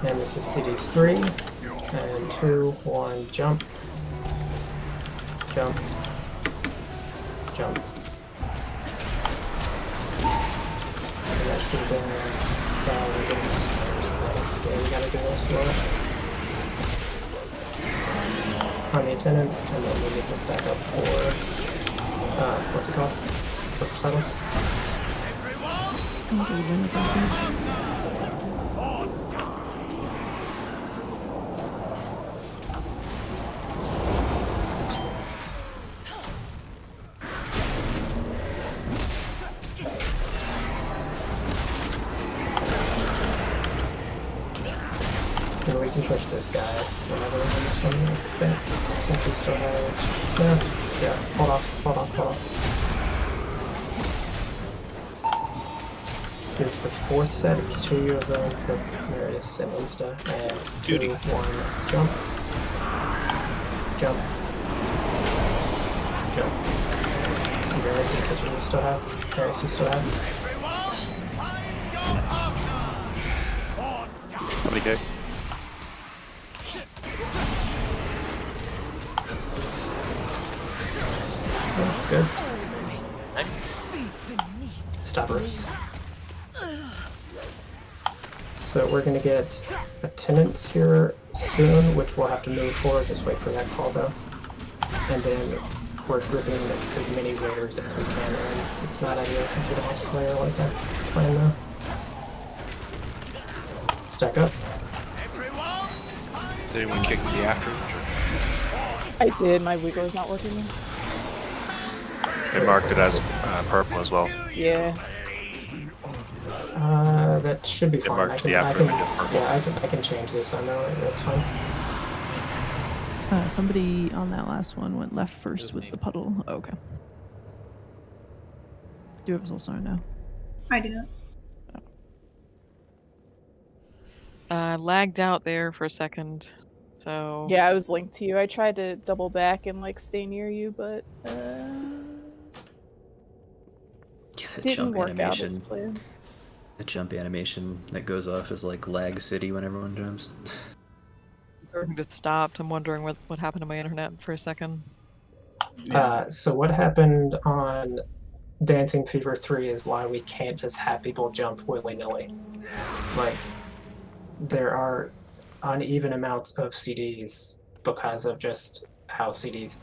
S20: And this is CDs 3. And 2, 1, jump. Jump. Jump. And that should have been solid in the first things. Yeah, we gotta do this slow. On the attendant, and then we need to stack up for, what's it called? For settle. And we can push this guy whenever we win this one, I think. Since we still have... Yeah, hold off. This is the 4th set, it's 2 of them per Marius and Insta, and 2, 1, jump. Jump. Jump. Marius in the kitchen you still have. Marius you still have.
S15: Somebody kick.
S20: Oh, good.
S21: Nice.
S20: Stoppers. So we're going to get attendants here soon, which we'll have to move for. Just wait for that call though. And then we're gripping as many raiders as we can. And it's not ideal since we don't have Slayer like that plan though. Stack up.
S2: Did anyone kick the after?
S9: I did. My wiggler's not working.
S17: It marked it as purple as well.
S9: Yeah.
S20: That should be fine.
S17: marked the after image as purple.
S20: Yeah, I can change this. I know that's fine.
S10: Somebody on that last one went left first with the puddle. Oh, okay. Do you have a soul star now?
S14: I do not.
S7: Lagged out there for a second, so...
S9: Yeah, I was linked to you. I tried to double back and like stay near you, but didn't work out as planned.
S1: The jump animation that goes off is like lag city when everyone jumps.
S7: Everything just stopped. I'm wondering what happened to my internet for a second.
S20: So what happened on Dancing Fever 3 is why we can't just have people jump willy-nilly. Like, there are uneven amounts of CDs because of just how CDs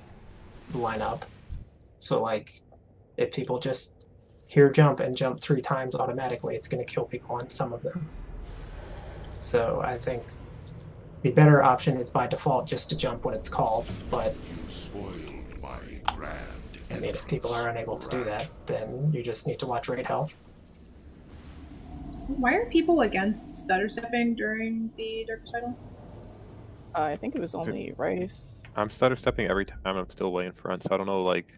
S20: line up. So like, if people just hear jump and jump 3 times automatically, it's going to kill people on some of them. So I think the better option is by default just to jump when it's called, but I mean, if people are unable to do that, then you just need to watch raid health.
S14: Why are people against stutter stepping during the Dark Recital?
S9: I think it was only Rice.
S15: I'm stutter stepping every time. I'm still way in front, so I don't know. Like,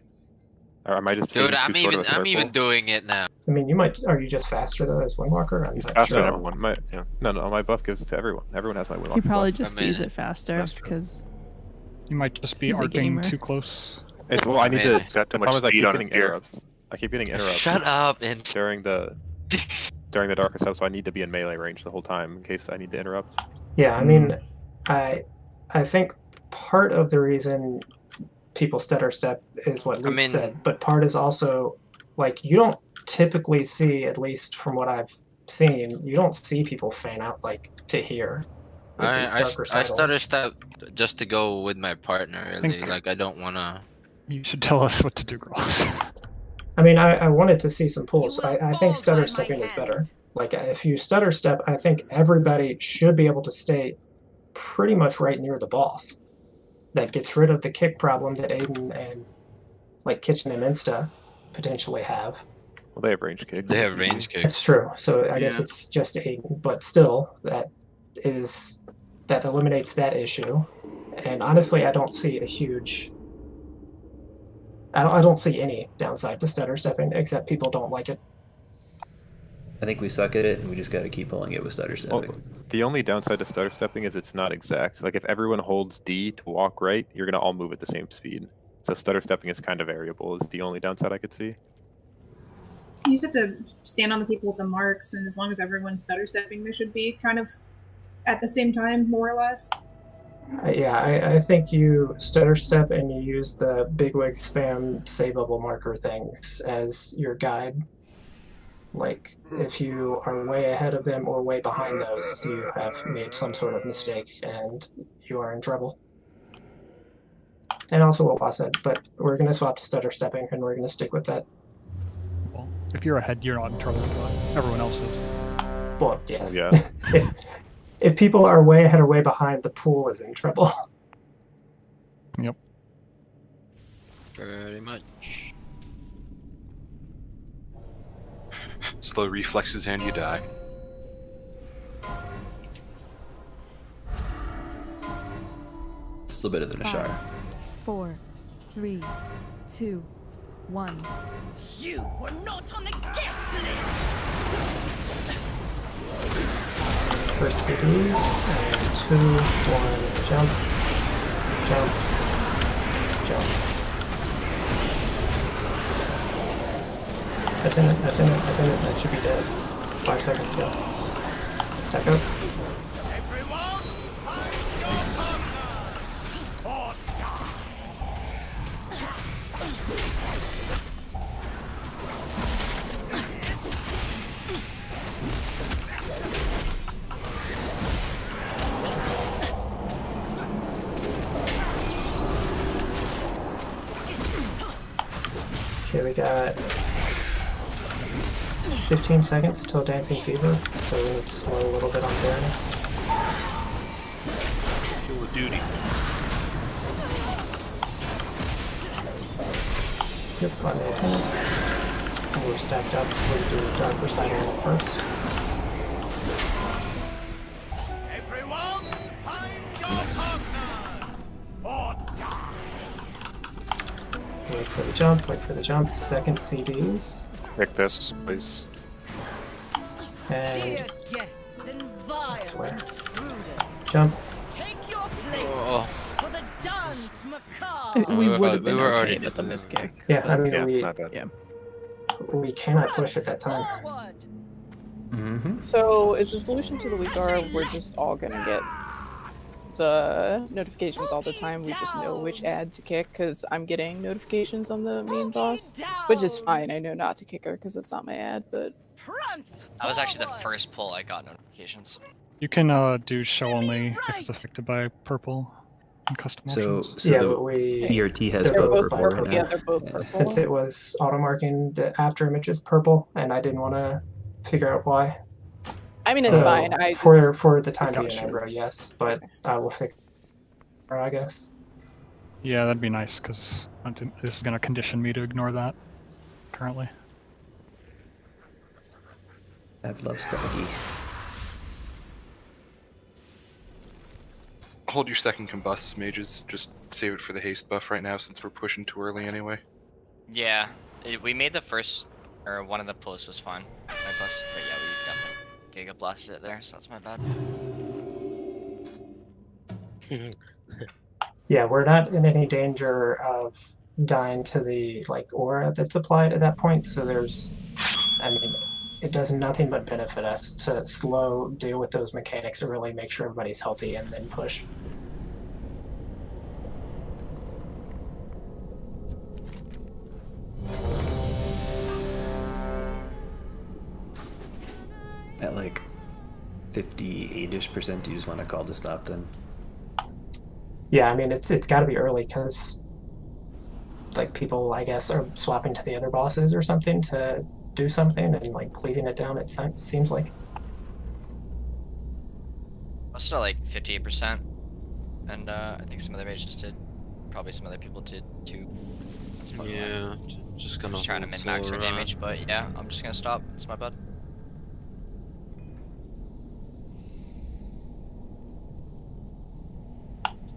S15: or am I just
S6: Dude,
S15: taking too short of a circle?
S6: I'm even doing it now.
S20: I mean, you might. Are you just faster though as Windwalker?
S17: He's faster than everyone.
S15: No, my buff gives it to everyone. Everyone has my Windwalker.
S10: He probably
S15: buff.
S10: just sees it faster because
S12: You might just be
S10: He's a
S12: Artbane
S10: gamer.
S12: too close.
S15: It's, well, I need to.
S17: It's got too
S15: the
S17: much
S15: problem is I
S17: speed
S15: keep
S17: on
S15: getting
S17: his gear.
S15: interrupts. I keep getting interrupts.
S6: Shut up and
S15: during the darker stuff, so I need to be in melee range the whole time in case I need to interrupt.
S20: Yeah, I mean, I think part of the reason people stutter step is what Luke said, but part is also like you don't typically see, at least from what I've seen, you don't see people fan out like to hear.
S6: I stutter step just to go with my partner. Really,
S12: Think-
S6: like I don't wanna.
S12: You should tell us what to do, girls.
S20: I mean, I wanted to see some pulls. I think stutter stepping is better. Like, if you stutter step, I think everybody should be able to stay pretty much right near the boss. That gets rid of the kick problem that Aiden and, like, Kitchen and Insta potentially have.
S15: Well, they have range kicks.
S6: They have range kicks.
S20: That's true. So I guess it's just Aiden, but still, that eliminates that issue. And honestly, I don't see a huge... I don't see any downside to stutter stepping, except people don't like it.
S1: I think we suck at it, and we just got to keep pulling it with stutter stepping.
S15: Well, the only downside to stutter stepping is it's not exact. Like, if everyone holds D to walk right, you're going to all move at the same speed. So stutter stepping is kind of variable, is the only downside I could see.
S14: You just have to stand on the people with the marks, and as long as everyone's stutter stepping, they should be kind of at the same time, more or less.
S20: I think you stutter step and you use the bigwig spam say bubble marker things as your guide. Like, if you are way ahead of them or way behind those, you have made some sort of mistake and you are in trouble. And also what Wa said, but we're going to swap to stutter stepping and we're going to stick with that.
S12: Well, if you're ahead, you're not in trouble, but everyone else is.
S20: Well, yes.
S15: Yeah.
S20: if people are way ahead or way behind, the pool is in trouble.
S12: Yep.
S6: Very much.
S2: Slow reflexes and you die.
S1: Still better than a shower.
S18: 4, 3, 2, 1.
S11: You were not on the guest list!
S20: First CDs, and 2, 1, jump, jump, jump. Attendant, that should be dead 5 seconds ago. Stack up. Okay, we got 15 seconds till Dancing Fever, so we need to slow a little bit on fairness.
S2: Kill the duty.
S20: Yep, on the attendant. And we're stacked up. We'll do the dark recital first.
S11: Everyone, find your partners!
S20: Wait for the jump. Second CDs.
S15: Pick this, please.
S20: And
S11: guests and
S20: that's where.
S11: intruders,
S20: Jump.
S11: take your place
S6: Oh.
S11: for the dance macabre.
S7: We
S6: we
S7: would have been
S6: were
S7: okay,
S6: already
S7: but the miss kick.
S20: Yeah, I mean,
S15: Yeah,
S20: we cannot push at that time.
S11: Forward.
S1: Mm-hmm.
S9: So is the solution to the weak are we're just all gonna get the notifications all the time. We just know which ad to kick because I'm getting notifications on the main boss, which is fine. I know not to kick her because it's not my ad, but
S13: That was actually the first pull I got notifications.
S12: You can do show only if it's affected by purple in custom
S1: So,
S12: options.
S20: Yeah,
S1: the
S20: but we
S1: BRT has
S20: they're
S1: both
S20: both
S1: purple
S20: purple.
S1: right now.
S9: yeah, they're both purple.
S20: Since it was auto marking the after image is purple, and I didn't want to figure out why.
S9: I mean it's
S20: So,
S9: fine. I
S20: for the time being,
S9: precautions.
S20: Ebro, yes, but I will fix. I guess.
S12: Yeah, that'd be nice because this is gonna condition me to ignore that. Currently.
S1: I've loved Staggy.
S2: Hold your second combust, mages. Just save it for the haste buff right now since we're pushing too early anyway.
S13: Yeah, we made the first, or one of the pulls was fine. I busted, but yeah, we definitely giga blasted it there, so that's my bad.
S20: Yeah, we're not in any danger of dying to the aura that's applied at that point. So there's, I mean, it does nothing but benefit us to slow, deal with those mechanics, and really make sure everybody's healthy, and then push.
S1: At like 58-ish%, you just want to call to stop then.
S20: Yeah, I mean, it's got to be early because, people, I guess, are swapping to the other bosses or something to do something and, leaving it down, it seems like.
S13: I was still like 58%, and I think some other mages did. Probably some other people did too. That's probably
S21: Yeah,
S13: why.
S21: just
S13: I'm
S21: gonna
S13: just trying to
S21: hold
S13: min-max our
S21: Sora.
S13: damage, but yeah, I'm just gonna stop. It's my bad.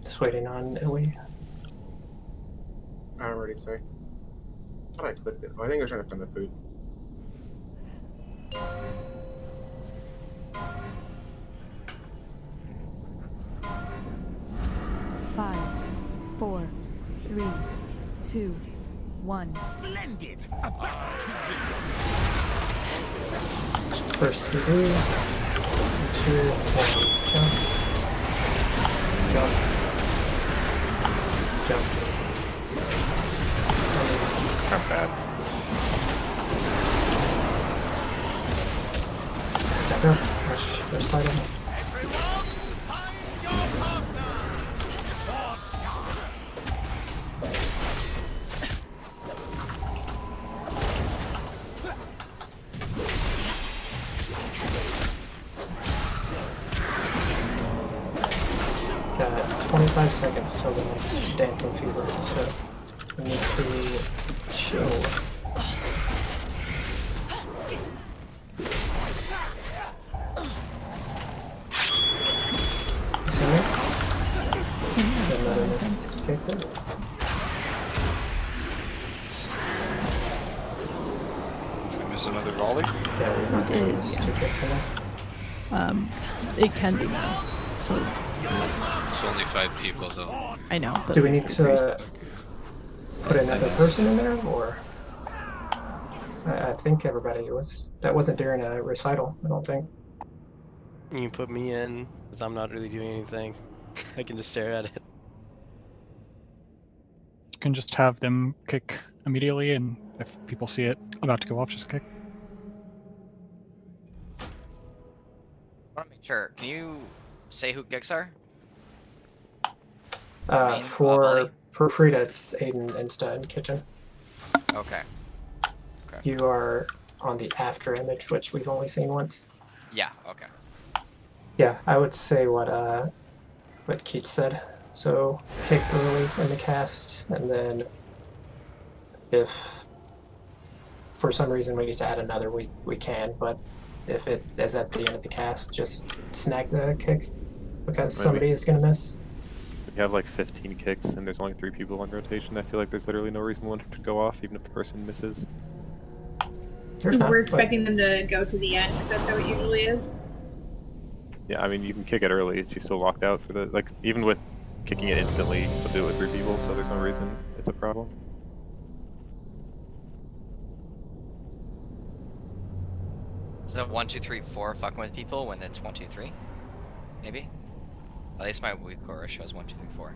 S20: Just waiting on Illy.
S3: I'm ready, sorry. I thought I clicked it. Oh, I think I was trying to find the food.
S18: Five, 4, 3, 2, 1.
S11: Splendid!
S20: First CDs. 2, 1, jump. Jump. Jump.
S15: Not bad.
S20: Second. Rush side of it. Got 25 seconds till the next dancing fever, so we need to chill.
S2: Another volley?
S10: It can be missed. So
S6: It's only 5 people though.
S10: I know. But
S20: do we need to put another person in there, or I think everybody was. That wasn't during a recital, I don't think.
S21: You can put me in, because I'm not really doing anything. I can just stare at it.
S12: You can just have them kick immediately, and if people see it about to go off, just kick.
S13: I want to make sure. Can you say who kicks are?
S20: For Frida, it's Aiden instead, Kitchen.
S13: Okay.
S20: You are on the after image, which we've only seen once.
S13: Yeah. Okay.
S20: Yeah, I would say what Keith said. So kick early in the cast, and then if for some reason we need to add another, we can. But if it is at the end of the cast, just snag the kick because somebody is gonna miss.
S15: If you have like 15 kicks and there's only 3 people on rotation, I feel like there's literally no reason one to go off, even if the person misses.
S14: We're expecting them to go to the end because that's how it usually is.
S15: Yeah, I mean, you can kick it early. She's still locked out for the, like, even with kicking it instantly, you can still do it with 3 people, so there's no reason it's a problem.
S13: Is that 1, 2, 3, 4 fucking with people when it's 1, 2, 3? Maybe? At least my weak core shows 1, 2, 3, 4.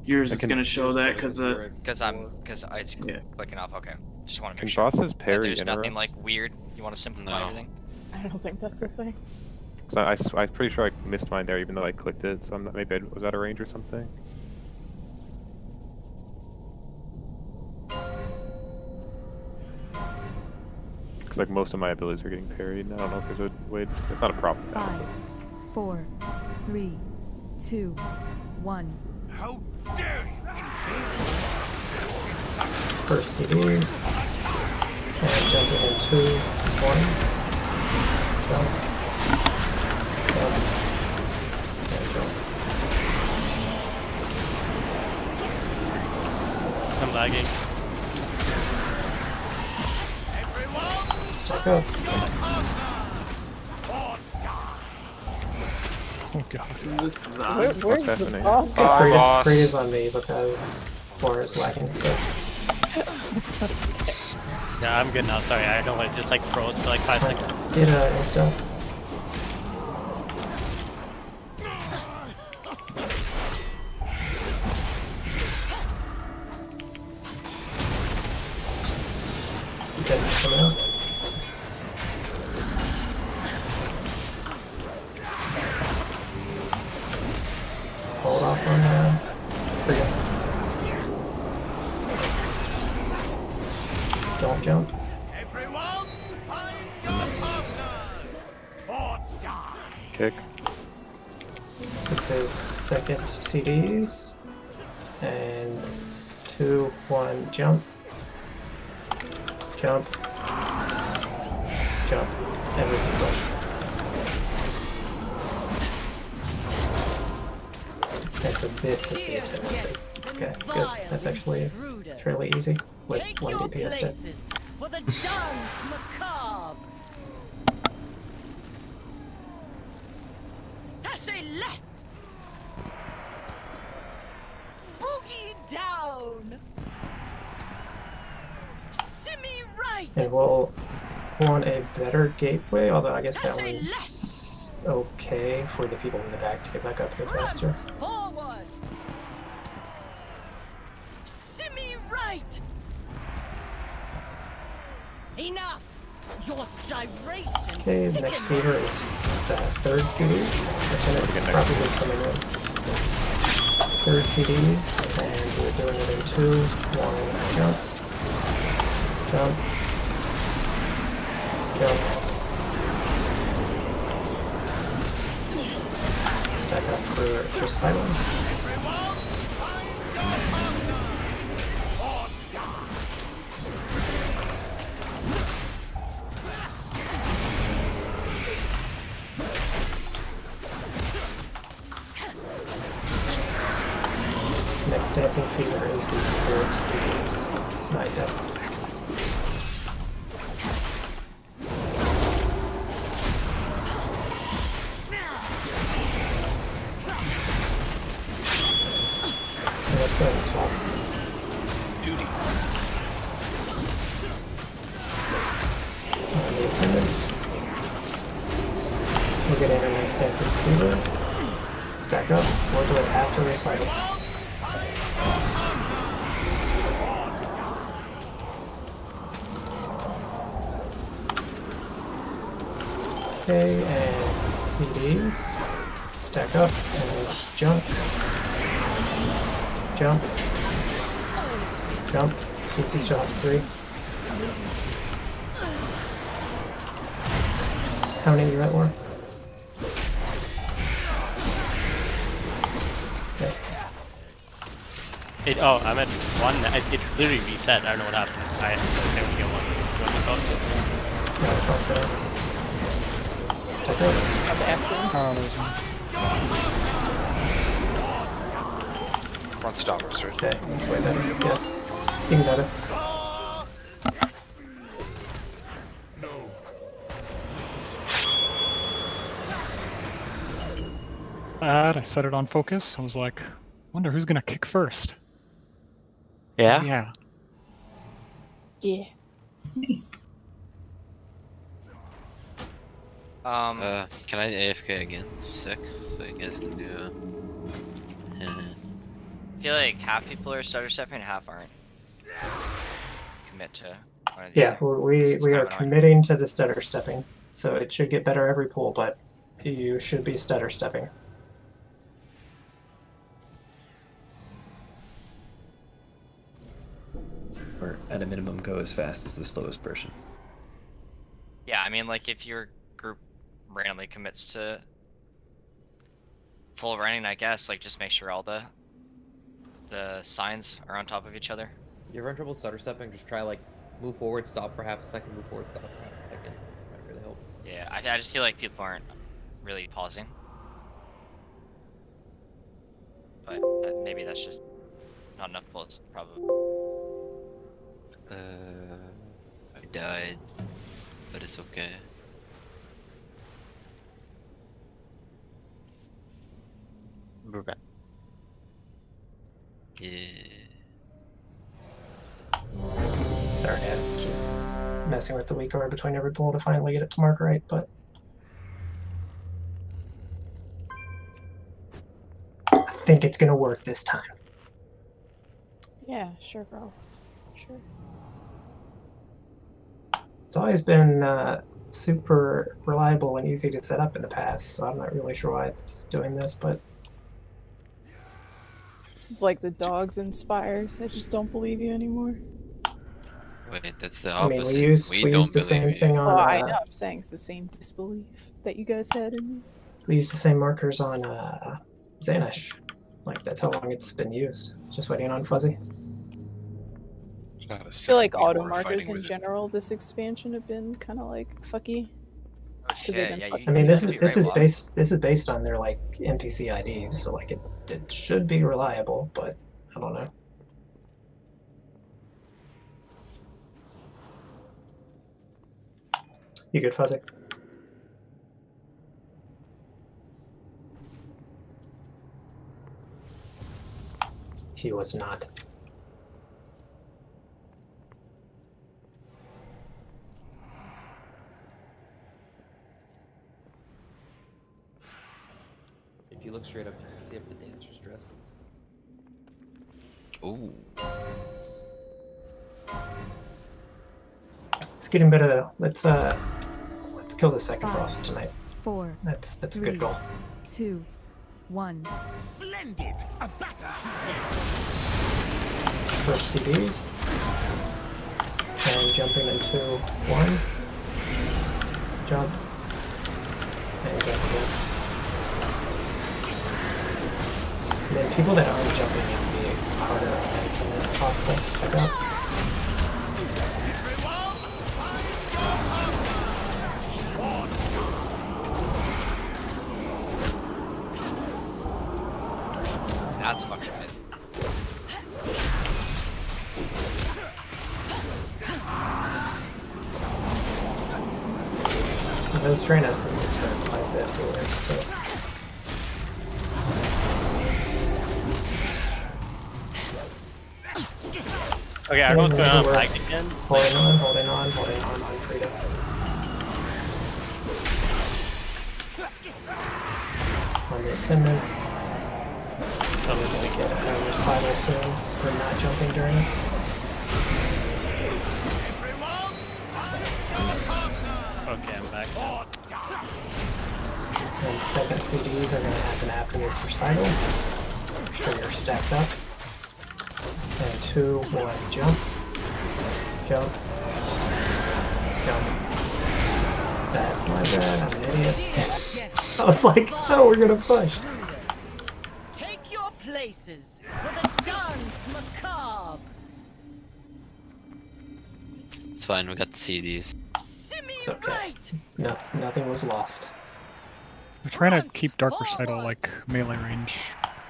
S16: Yours is gonna show that because
S13: it's clicking off. Okay, just want to
S15: Can
S13: make sure
S15: bosses parry
S13: there's nothing
S15: interrupts?
S13: like weird. You want to simplify everything?
S9: I don't think that's the thing.
S15: I'm pretty sure I missed mine there, even though I clicked it. So I'm not, maybe was that a range or something? Because like most of my abilities are getting parried. I don't know if there's a way. It's not a problem.
S18: 5, 4, 3, 2, 1.
S11: How dare you!
S20: First CDs. And jumping in 2, 1. Jump. Jump. And jump.
S21: I'm lagging.
S20: Stack up.
S12: Oh god.
S16: This is
S20: Where's the boss? Freda's on me because Laura is lagging, so.
S21: Yeah, I'm good now. Sorry, I don't want just like froze for like 5 seconds.
S20: Get insta. Okay, come out. Hold off on Frida. Don't jump.
S15: Kick.
S20: This is second CDs. And 2, 1, jump. Jump. Jump. Everything push. And so this is the attendant. Okay, good. That's actually fairly easy with 1 DPS dead.
S11: For the dance macabre. Sashay left. Boogie down. Shimmy right.
S20: And we'll want a better gateway, although I guess that one's okay for the people in the back to get back up here faster.
S11: Forward. Your gyration.
S20: Okay, the next fever is third CDs. Lieutenant probably coming in. Third CDs, and we're doing it in 2, 1, jump. Jump. Jump. Stack up for silent. Next dancing fever is the 4th series. It's not yet. Let's go and swap.
S2: Duty.
S20: The attendant. We'll get in a nice dancing fever. Stack up. We'll do it after recital. Okay, and CDs. Stack up and jump. Jump. Jump. Keeps each jump 3. How many are you at, War? Okay.
S21: I'm at 1. It literally reset. I don't know what happened. I only get 1. You want to talk to?
S20: No, fuck that. Stack up.
S2: Front stoppers, right?
S20: Okay, that's way better. Yeah. Even better.
S12: I set it on focus. I was like, wonder who's gonna kick first.
S21: Yeah?
S12: Yeah.
S14: Yeah. Nice.
S6: Can I AFK again? Sick. So you guys can do
S13: I feel like half people are stutter stepping and half aren't. Commit to one of the
S20: Yeah,
S13: other.
S20: we
S13: It's
S20: are
S13: kind of annoying.
S20: committing to the stutter stepping. So it should get better every pool, but you should be stutter stepping.
S1: Or at a minimum, go as fast as the slowest person.
S13: Yeah, I mean, like if your group randomly commits to full running, I guess, like just make sure all the signs are on top of each other.
S5: If you're having trouble stutter stepping, just try like move forward, stop for half a second, move forward, stop for half a second. Might really help.
S13: Yeah, I just feel like people aren't really pausing. But maybe that's just not enough bullets, probably.
S6: I died, but it's okay.
S21: We're back.
S6: Yeah.
S20: Sorry to keep messing with the weak guard between every pool to finally get it to mark right, but I think it's gonna work this time.
S9: Yeah, sure, girls. Sure.
S20: It's always been super reliable and easy to set up in the past, so I'm not really sure why it's doing this, but
S9: This is like the dogs in Spires. I just don't believe you anymore.
S6: Wait, that's the
S20: I mean,
S6: opposite.
S20: we used
S6: don't
S20: the same
S6: believe you.
S20: thing on.
S9: Oh, I know. I'm saying it's the same disbelief that you guys had in me.
S20: We used the same markers on Xanish. Like that's how long it's been used. Just waiting on Fuzzy.
S9: I feel like auto markers in general this expansion have been kind of like fucky.
S13: Oh shit! Yeah,
S20: I mean, this is based on their like NPC IDs, so like it should be reliable, but I don't know. You good, Fuzzy? He was not.
S5: If you look straight up, you can see up the dancers' dresses.
S6: Ooh.
S20: This getting better though. Let's kill the second
S18: 5,
S20: boss tonight.
S18: 4,
S20: That's a
S18: 3,
S20: good goal.
S18: 2, 1.
S11: Splendid! A batter
S20: First CDs. And jumping into 1. Jump. And jump again. And then people that aren't jumping need to be harder on that attendant if possible. Check out.
S13: That's fucking good.
S20: Those train essences hurt quite a bit here, so.
S21: Okay, everyone's going on flag again.
S20: Holding on Frida. On the attendant. Probably gonna get a recital soon for not jumping during it.
S21: Okay, I'm back.
S20: And second CDs are going to happen after this recital. Make sure you're stacked up. And 2, 1, jump. Jump. Jump. That's my bad, I'm an idiot. I was like, oh, we're going to push.
S11: Take your places for the dance macabre.
S6: It's fine, we got the CDs.
S20: It's okay. No, nothing was lost.
S12: We're trying to keep Dark Recital like melee range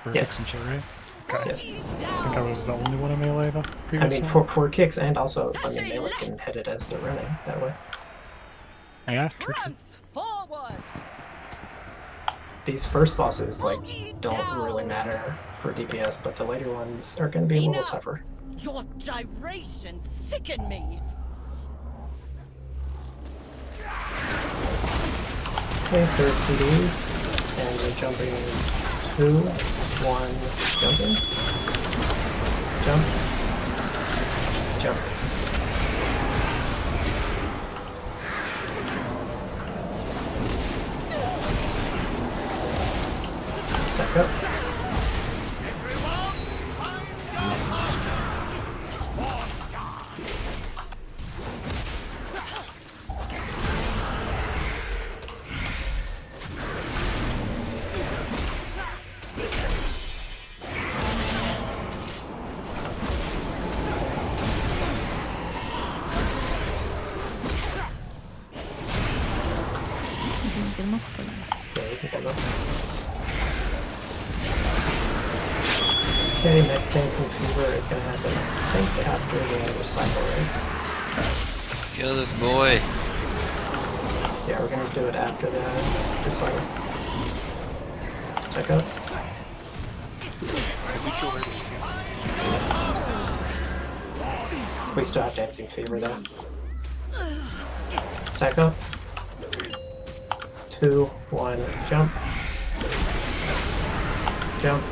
S12: for
S20: Yes.
S12: Essential, right? Okay.
S20: Yes.
S12: I think I was the only one in melee the previous
S20: I mean, for kicks and also, I mean, melee can hit it as they're running that way.
S12: Yeah, true.
S11: Forward.
S20: These first bosses, like, don't really matter for DPS, but the later ones are going to be a little tougher.
S11: Your gyrations sicken me.
S20: Okay, third CDs, and we're jumping 2, 1, jumping. Jump. Jump. Stack up.
S10: Get him up for
S20: Yeah, you can get him up. Okay, next Dancing Fever is going to happen, I think, after the recital, right?
S6: Kill this boy.
S20: Yeah, we're going to do it after the recital. Stack up. We still have Dancing Fever, though. Stack up. 2, 1, jump. Jump.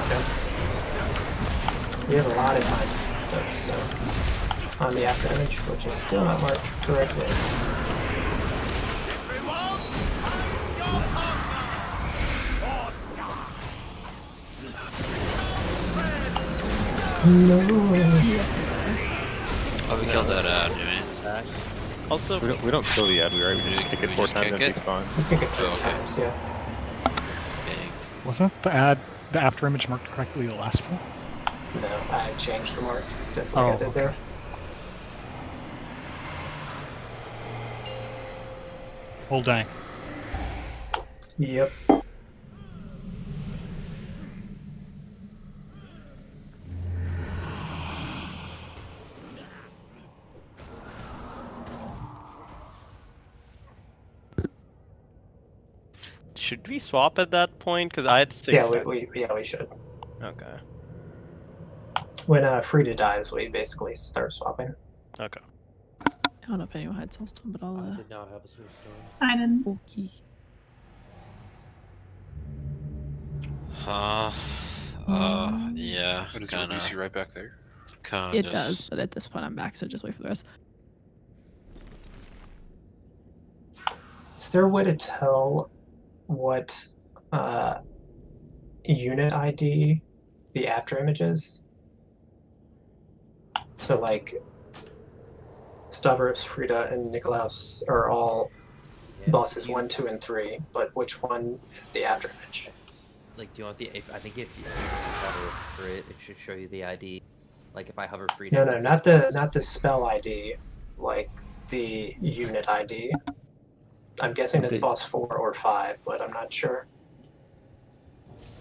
S20: Jump. We have a lot of time, though, so on the after image, which is still not marked correctly. No.
S6: Oh, we killed that Jimmy.
S21: Also,
S15: we don't kill the ad, we just kick it 4 times and despawn.
S20: We kick it 3 times, yeah.
S12: Wasn't the after image marked correctly the last one?
S20: No, I changed the mark, just like I did there.
S12: Oh dang.
S20: Yep.
S21: should we swap at that point? Because I had 6.
S20: Yeah, we should.
S21: Okay.
S20: When Frida dies, we basically start swapping.
S21: Okay.
S10: I don't know if anyone had Soulstone, but I'll.
S5: I did not have a Soulstone.
S14: I didn't.
S10: Okay.
S6: Yeah,
S2: What is
S6: kinda.
S2: UC right back there?
S6: kinda
S10: It
S6: just...
S10: does, but at this point I'm back, so just wait for the rest.
S20: Is there a way to tell what unit ID the after image is? So like Stavros, Frida, and Nikolaus are all bosses 1, 2, and 3, but which one is the after image?
S5: Like, do you want the? I think if you hover for it, it should show you the ID. Like if I hover free.
S20: No, not the spell ID, like the unit ID. I'm guessing it's boss 4 or 5, but I'm not sure.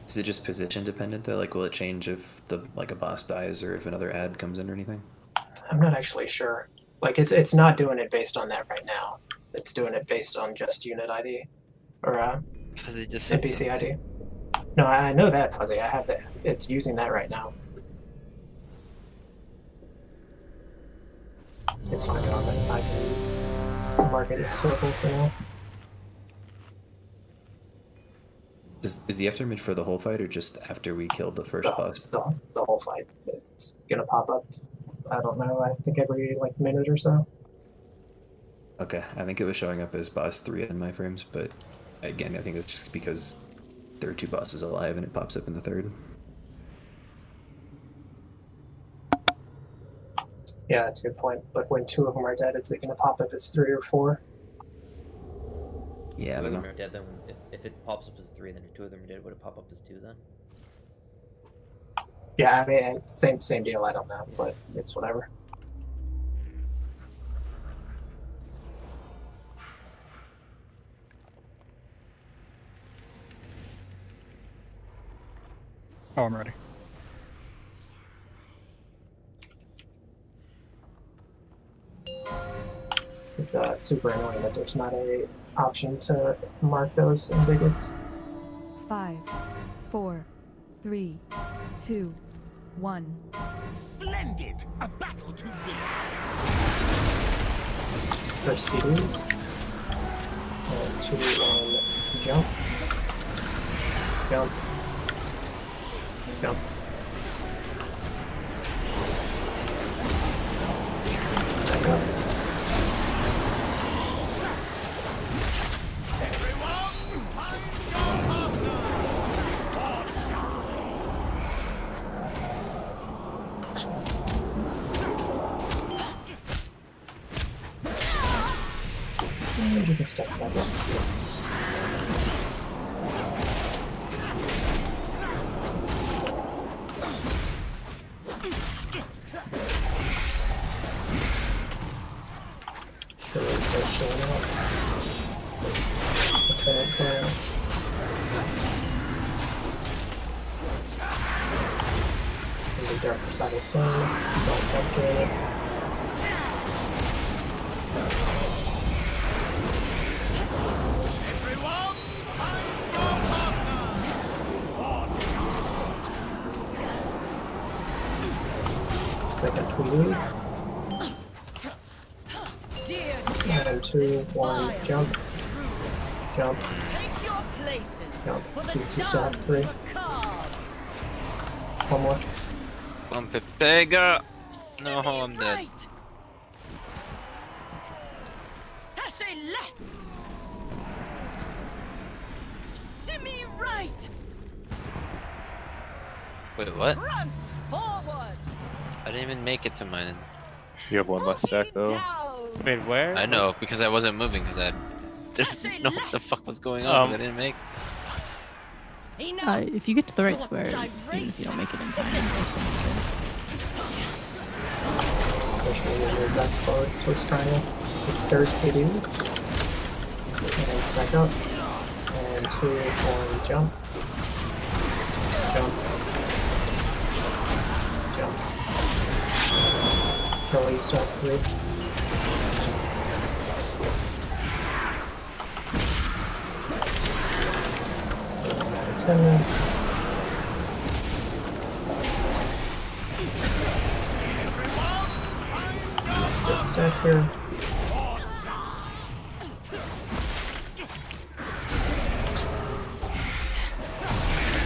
S1: Is it just position dependent though? Like, will it change if a boss dies or if another ad comes in or anything?
S20: I'm not actually sure. Like it's not doing it based on that right now. It's doing it based on just unit ID or
S6: Fuzzy just said
S20: NPC
S6: something.
S20: ID. No, I know that, Fuzzy. I have that. It's using that right now. It's fine, Jonathan. I can mark it as circle for now.
S1: Is the afterimage for the whole fight or just after we killed the first boss?
S20: The whole fight. It's gonna pop up. I don't know. I think every like minute or so.
S1: Okay, I think it was showing up as boss 3 in my frames, but again, I think it's just because there are 2 bosses alive and it pops up in the 3rd.
S20: Yeah, that's a good point. But when 2 of them are dead, is it gonna pop up as 3 or 4?
S1: Yeah, I don't know.
S5: Are dead, then if it pops up as 3, then if 2 of them are dead, would it pop up as 2 then?
S20: Yeah, I mean, same deal. I don't know, but it's whatever.
S12: Oh, I'm ready.
S20: It's super annoying that there's not a option to mark those in bigots.
S18: 5, 4, 3, 2, 1.
S11: Splendid! A battle to win!
S20: First CDs. And 2 on jump. Jump. Jump. Stack up. And you can step back up. Sure, they start showing up. Lieutenant Colonel. And the darker side of sun. Don't jump to it. Second series. And 2, 1, jump. Jump. Jump. So you still have 3. One more.
S6: Bump it, Pega! No, I'm dead.
S11: Sashay left! Shimmy right!
S6: Wait, what?
S11: Prance forward!
S6: I didn't even make it to mine.
S15: You have 1 less stack though.
S21: Wait, where?
S6: I know, because I wasn't moving, because I didn't know what the fuck was going on, 'cause I didn't make.
S10: If you get to the right square, even if you don't make it in time, you'll still make it.
S20: Push me to move back forward towards triangle. This is 3rd CDs. And stack up. And 2, 1, jump. Jump. Jump. Till you start 3. Good stack here.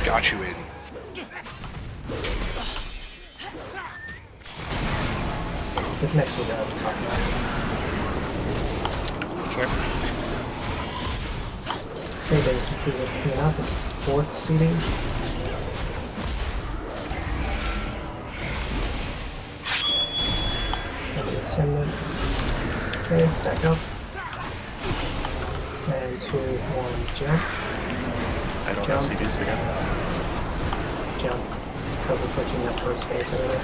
S2: Got you, Aiden.
S20: We can actually go and talk about it.
S21: Sure.
S20: Hey, Days and Fever is coming up. It's 4th CDs. Maybe a 10-minute. Okay, stack up. And 2, 1, jump.
S17: I don't
S20: Jump.
S17: have CDs again.
S20: Jump. It's probably pushing that first phase early.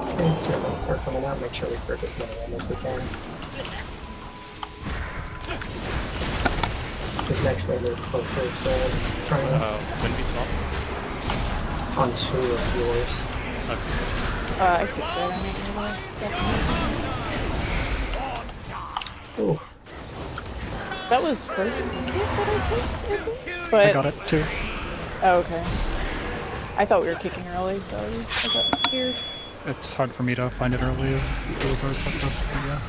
S20: Okay, so let's start coming out. Make sure we grip as many in as we can. We can actually move closer to trying
S21: When we swap?
S20: on 2 of yours.
S9: I kicked that. I don't know. Oof. That was first kick that I kicked, I think? But...
S12: I got it too.
S9: Oh, okay. I thought we were kicking early, so I got scared.
S12: It's hard for me to find it early. The doors fucked up, so yeah.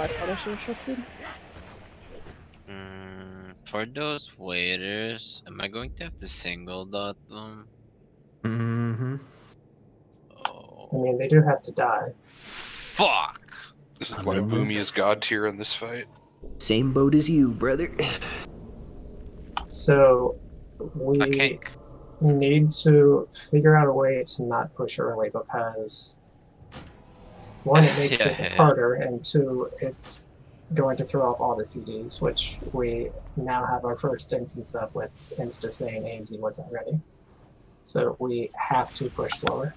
S9: I thought I should have trusted.
S6: For those waiters, am I going to have to single dot them?
S1: Mm-hmm.
S20: I mean, they do have to die.
S6: Fuck!
S2: This is why Boomy is god tier in this fight.
S1: Same boat as you, brother.
S20: So, we need to figure out a way to not push early because 1, it makes it harder, and 2, it's going to throw off all the CDs, which we now have our first instance of with Insta saying AMZ wasn't ready. So we have to push slower.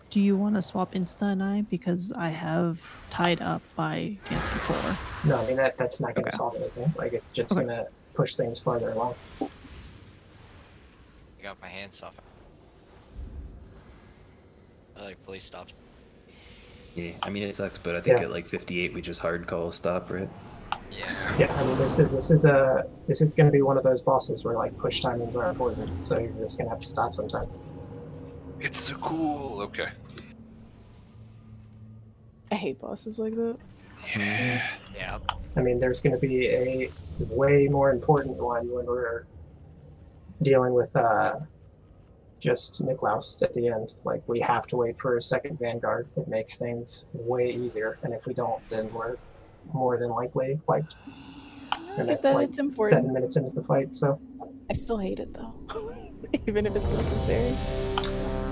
S10: Do you want to swap Insta and I? Because I have tied up by dancing 4.
S20: No, I mean, that's not going to solve anything. Like, it's just going to push things farther along.
S13: I got my hands off. I like fully stopped.
S1: Yeah, I mean it sucks, but I think
S20: Yeah.
S1: at like 58 we just hard call stop, right?
S20: Yeah, I mean, this is going to be one of those bosses where like push timings are important, so you're just going to have to stop sometimes.
S2: It's so cool. Okay.
S9: I hate bosses like that.
S13: Yeah.
S20: I mean, there's going to be a way more important one when we're dealing with just Niklaus at the end. Like, we have to wait for a second Vanguard. It makes things way easier, and if we don't, then we're more than likely wiped. And
S9: get
S20: that's
S9: that,
S20: like
S9: it's important.
S20: 7 minutes into the fight, so
S9: I still hate it though, even if it's necessary.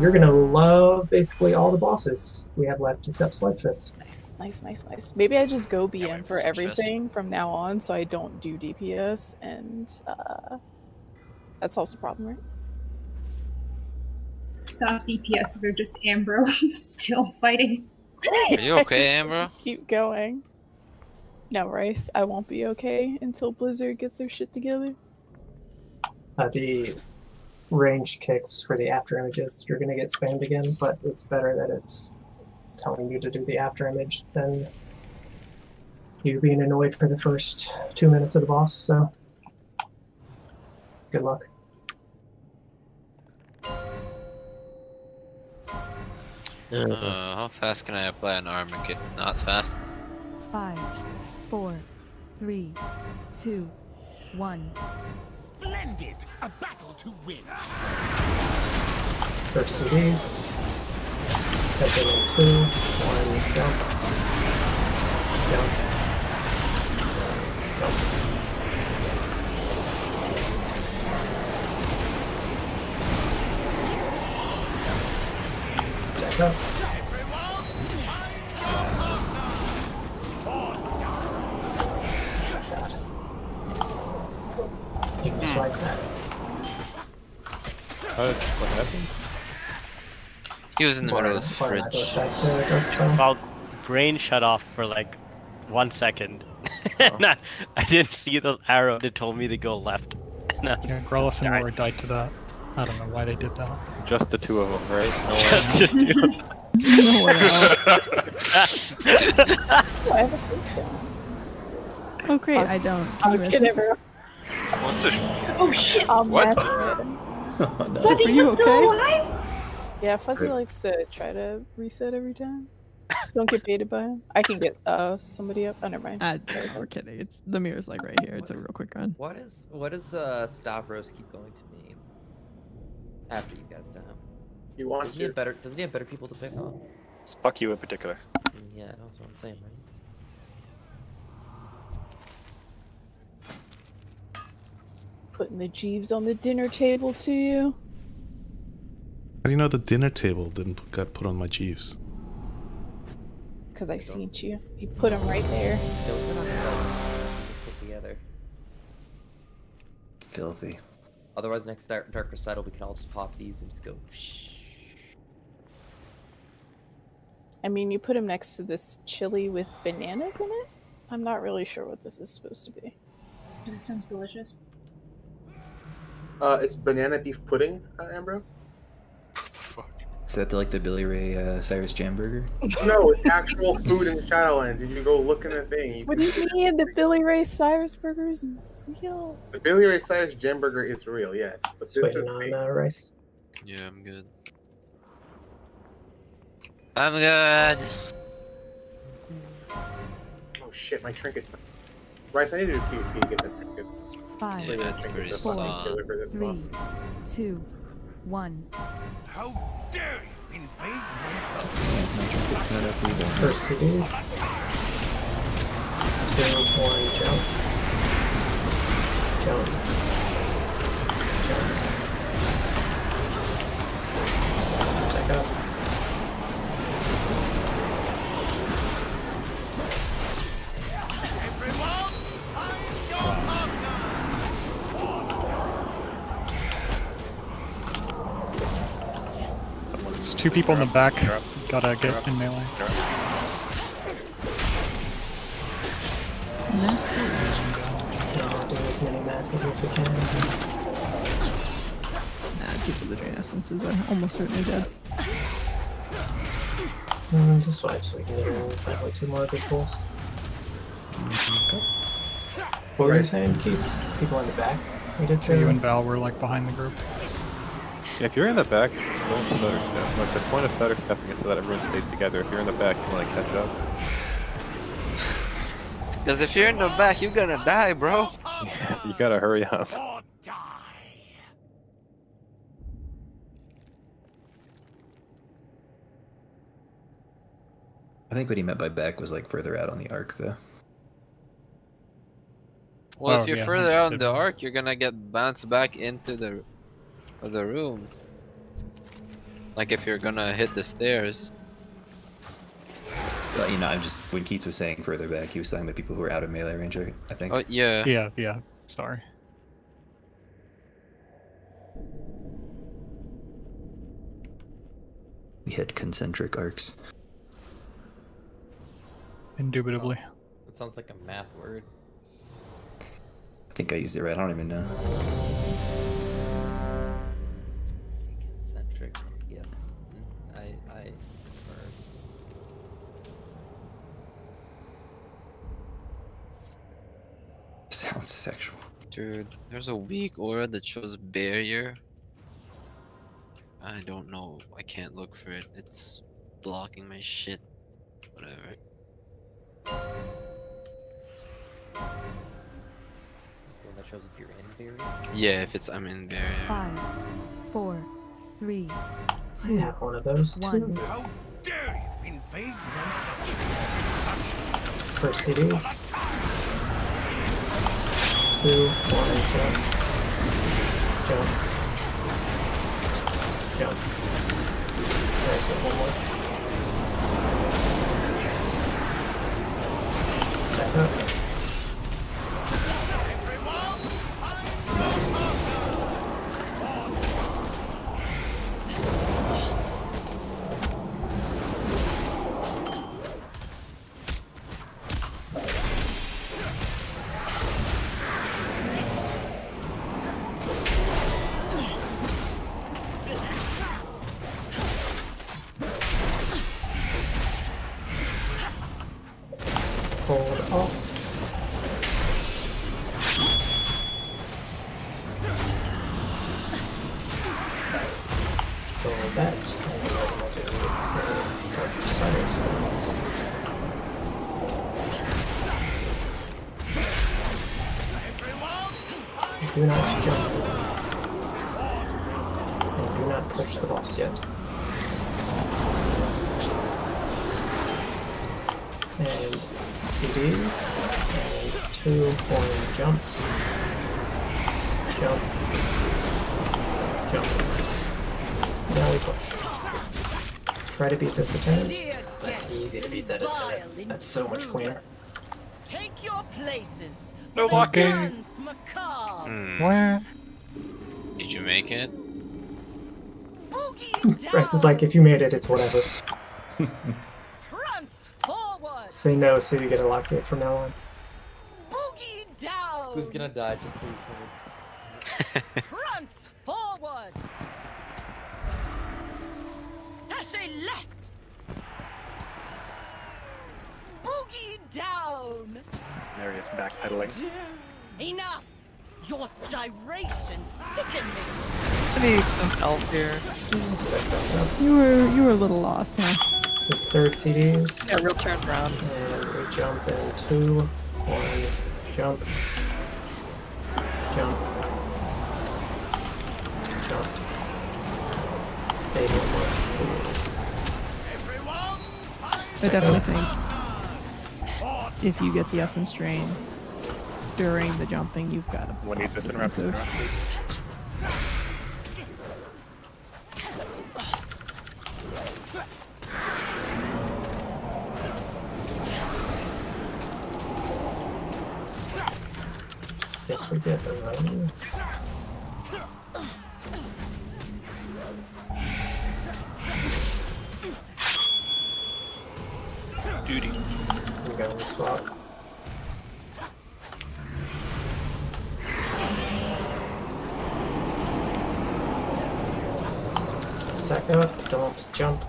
S20: you're going to love basically all the bosses we have left except Sledgefist.
S9: Nice. Maybe I just go BM for everything from now on, so I don't do DPS, and that solves the problem, right?
S14: Stop DPSs are just Ambro still fighting.
S6: Are you okay, Ambro?
S9: Just keep going. No, Rice, I won't be okay until Blizzard gets their shit together.
S20: The ranged kicks for the after images, you're going to get spammed again, but it's better that it's telling you to do the after image than you being annoyed for the first 2 minutes of the boss, so good luck.
S6: How fast can I apply an armor kit? Not fast.
S18: 5, 4, 3, 2, 1.
S11: Splendid! A battle to win!
S20: First CDs. Second and 2. 1, jump. Jump. Stack up. You can just like that.
S15: What happened?
S6: He was in the middle of the fridge.
S21: Well, brain shut off for like 1 second. And I didn't see the arrow that told me to go left.
S12: Yeah, Grellis and Laura died to that. I don't know why they did that.
S15: Just the 2 of them, right?
S21: Just the 2 of them.
S10: No one else.
S9: Oh, I have a stage down.
S10: Oh great, I don't.
S2: What the?
S14: Oh shit!
S2: What?
S14: Fuzzy
S10: Are you
S14: was still
S10: okay?
S14: alive?
S9: Yeah, Fuzzy
S1: Great.
S9: likes to try to reset every time. Don't get baited by him. I can get somebody up. Oh, never mind.
S10: We're kidding. It's the mirror's like right here. It's a real quick run.
S5: What does Stavros keep going to me after you guys die?
S3: He wants
S5: Doesn't he have better people to pick on?
S15: Fuck you in particular.
S5: Yeah, that's what I'm saying, right?
S9: Putting the Jeeves on the dinner table to you.
S4: How do you know the dinner table got put on my Jeeves?
S9: Because I seen you. You put him right there.
S5: They'll turn on the light. Put together.
S1: Filthy.
S5: Otherwise, next dark recital, we can all just pop these and just go.
S9: I mean, you put him next to this chili with bananas in it? I'm not really sure what this is supposed to be.
S14: That sounds delicious.
S3: It's banana beef pudding, Ambro.
S1: Is that like the Billy Ray Cyrus Jam Burger?
S3: No, it's actual food in Shadowlands. If you go look in the thing,
S9: What do you mean? The Billy Ray Cyrus burger is real?
S3: The Billy Ray Cyrus Jam Burger is real, yes. But this
S20: Waiting
S3: is
S20: on rice.
S6: Yeah, I'm good. I'm good.
S3: Oh shit, my trinkets. Rice, I need to do PvP to get that trinket.
S18: 5,
S3: Just like the trinkets are fucking killer for this
S18: 3,
S3: boss.
S18: 2, 1.
S11: How dare you invade my
S1: It's not up either.
S20: First cities. 2, 1, jump. Jump. Jump. Stack up.
S12: There's 2 people in the back. Gotta get in melee.
S20: Yeah, do as many masses as we can.
S10: Nah, people with the drain essences are almost certainly dead.
S20: Just swipe so we can get in probably 2 more big pulls. What were you saying, Keats? People in the back? We did
S12: So you and Val were like behind the group.
S15: Yeah, if you're in the back, don't stutter step. Like the point of stutter stepping is so that everyone stays together. If you're in the back, you want to catch up.
S6: Because if you're in the back, you're gonna die, bro.
S15: Yeah, you gotta hurry up.
S1: I think what he meant by back was like further out on the arc, though.
S6: Well,
S12: Oh,
S6: if you're
S12: yeah,
S6: further
S12: I
S6: out in
S12: did.
S6: the arc, you're gonna get bounced back into the room. Like if you're gonna hit the stairs.
S1: But, you know, I'm just when Keats was saying further back, he was talking about people who were out of melee range. I think.
S6: Oh yeah.
S12: Yeah. Sorry.
S1: We had concentric arcs.
S12: Indubitably.
S5: That sounds like a math word.
S1: I think I used it right. I don't even know.
S5: Concentric. Yes. I
S1: Sounds sexual.
S6: Dude, there's a weak aura that shows barrier. I don't know. I can't look for it. It's blocking my shit. Whatever.
S5: The one that shows if you're in barrier.
S6: Yeah, if it's I'm in barrier.
S18: 5, 4, 3,
S20: I
S18: 2,
S20: have one of those too.
S18: 1.
S11: How dare you invade my
S20: First cities. 2, 1, jump. Jump. Jump. There's one more. Stack up. Hold off. Go back. And then we'll do Dark Ciders. do not jump. And do not push the boss yet. And CDs. And 2, 1, jump. Jump. Jump. Now we push. Try to beat this attendant. That's easy to beat that attendant. That's so much cleaner.
S11: Take your places.
S12: No walking.
S6: Where? Did you make it?
S20: Bryce is like, if you made it, it's whatever. Say no so you get a lockgate from now on.
S5: Who's gonna die just so you can...
S11: Prance forward. Sashay left. Boogie down.
S17: Marius backpedaling.
S11: Enough. Your gyration sicken me.
S7: I need some help here.
S10: You were a little lost, huh?
S20: This is third CDs.
S7: Yeah, real turn around.
S20: And we jump in 2, 1, jump. Jump. Jump.
S10: I definitely think if you get the essence drain during the jumping, you've got to.
S17: One needs this interrupted.
S20: Yes, we get the run.
S2: Duty.
S20: We got a swap. Stack up, don't jump.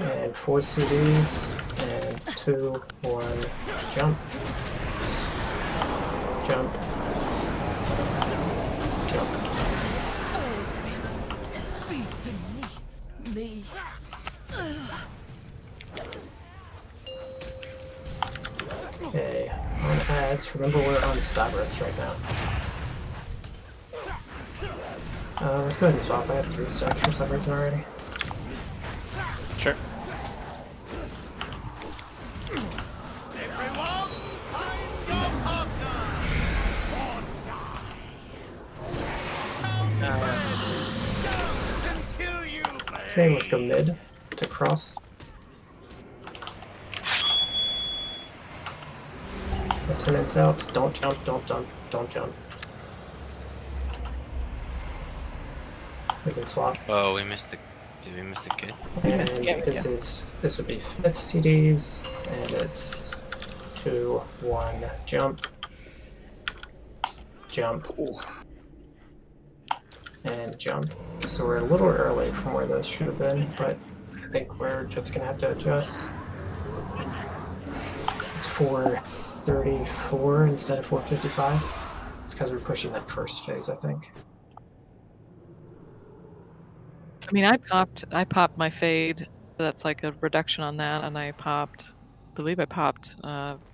S20: And 4 CDs, and 2, 1, jump. Jump. Jump.
S11: Me.
S20: Okay, on ads, remember we're on Stavros right now. Let's go ahead and swap. I have 3 stacks for some reason already.
S21: Sure.
S20: Okay, let's go mid to cross. Attendants out. Don't jump, don't jump, don't jump. We can swap.
S6: Oh, we missed the. Did we miss the kid?
S20: And this would be 5th CDs, and it's 2, 1, jump. Jump. And jump. So we're a little early from where those should have been, but I think we're just gonna have to adjust. It's 434 instead of 455. It's because we're pushing that first phase, I think.
S7: I mean, I popped my fade. That's like a reduction on that, and I believe I popped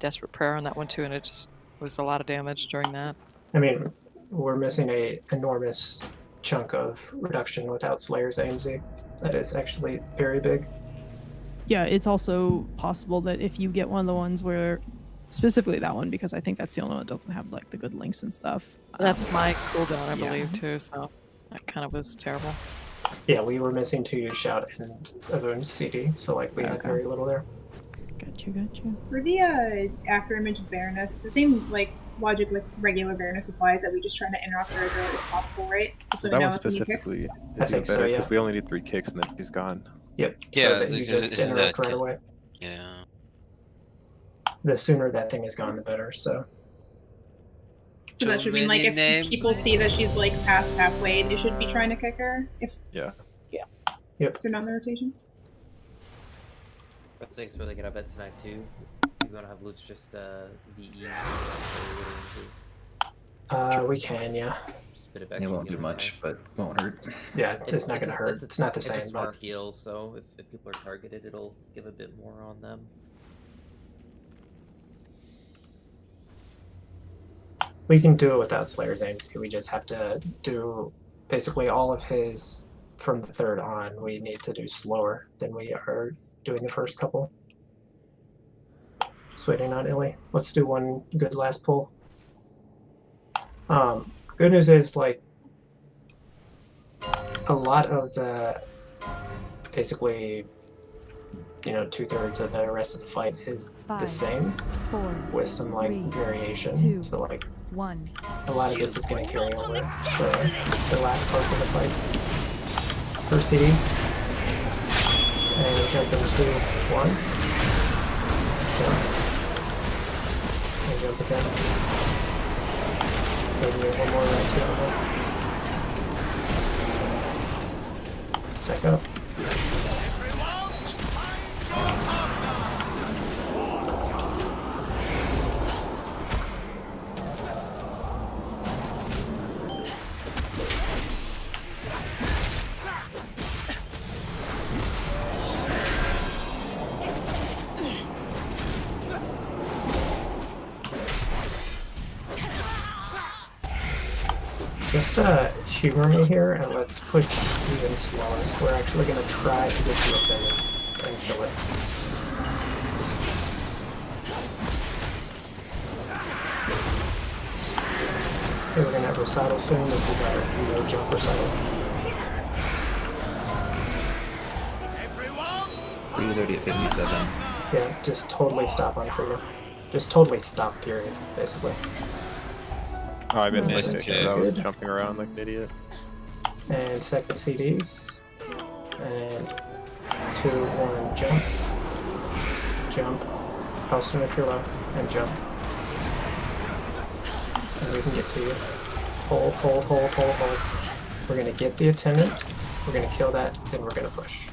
S7: Desperate Prayer on that one too, and it just was a lot of damage during that.
S20: I mean, we're missing a enormous chunk of reduction without Slayer's AMZ. That is actually very big.
S10: Yeah, it's also possible that if you get one of the ones where, specifically that one, because I think that's the only one that doesn't have like the good links and stuff.
S7: That's my cooldown, I believe, too. So that kind of was terrible.
S20: Yeah, we were missing 2 shout and Avon CD, so like we had very little there.
S10: Gotcha.
S14: For the after image of Baroness, the same like logic with regular Baroness applies, that we just try to interrupt her as early as possible, right? So
S15: that
S14: now
S15: one
S14: if we need kicks.
S15: specifically
S20: I
S15: is
S20: think
S15: even
S20: so,
S15: better
S20: yeah.
S15: because we only need 3 kicks and then she's gone.
S20: Yep.
S6: Yeah,
S20: So that you just interrupt right away.
S6: Yeah.
S20: The sooner that thing is gone, the better. So.
S14: So that should mean like if people see that she's like past halfway, they should be trying to kick her. If
S20: Yep.
S14: they're not in the rotation.
S5: That's thanks for get up at tonight too. You wanna have Lutz just DE?
S20: We can, yeah.
S5: Just bit of
S1: It
S5: extra
S1: won't do
S5: healing
S1: much,
S5: there.
S1: but won't hurt.
S20: Yeah, it's not gonna hurt. It's not the
S5: It's a
S20: same,
S5: smart
S20: but
S5: heal, so if people are targeted, it'll give a bit more on them.
S20: we can do it without Slayer's Aim. We just have to do basically all of his from the third on. We need to do slower than we are doing the first couple. Just waiting on Illy. Let's do one good last pull. Good news is, like, a lot of the basically, you know, 2/3 of the rest of the fight is the same, with some like variation. So like, a lot of this is going to carry over to the last parts of the fight. First CDs, and jump into 1, jump, and jump again. Maybe one more rest here. Stack up. Just humor me here and let's push even slower. We're actually going to try to get the attendant and kill it. Okay, we're going to have recital soon. This is our no jump recital.
S1: Free's already at 57.
S20: Yeah, just totally stop on freedom. Just totally stop, period, basically.
S15: Oh, I missed my
S20: That's
S15: kick. I was
S20: good.
S15: jumping around like an idiot.
S20: And second CDs. And 2, 1, jump. Jump. House if you're low. And jump. And we can get to you. Hold, hold, hold, hold, hold. We're gonna get the attendant. We're gonna kill that, then we're gonna push.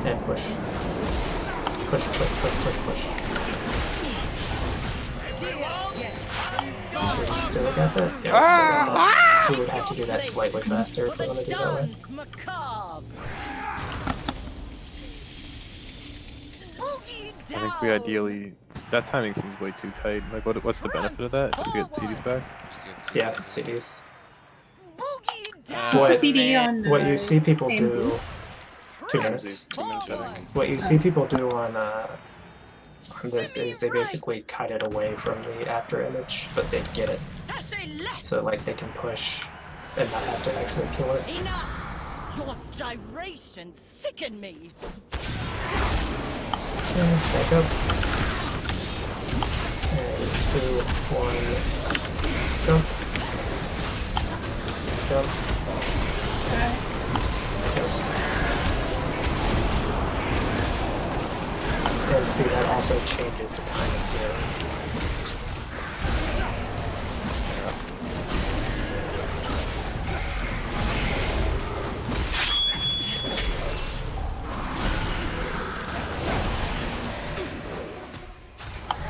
S20: And push. Push, push, push, push, push. So we still got that? Yeah, we still got that. So we would have to do that slightly faster if we want to do that way.
S15: I think we ideally... That timing seems way too tight. Like, what's the benefit of that? Just to get CDs back?
S20: Yeah, CDs.
S14: What's the CD on
S20: what you see people
S14: AMZ?
S20: do... 2 minutes. 2 minutes, I think. What you see people do on this is they basically cut it away from the after image, but they get it. So like they can push and not have to actually kill it.
S11: Your gyrations sicken me.
S20: And stack up. And 2, 1, jump. Jump. Jump. And see, that also changes the timing here.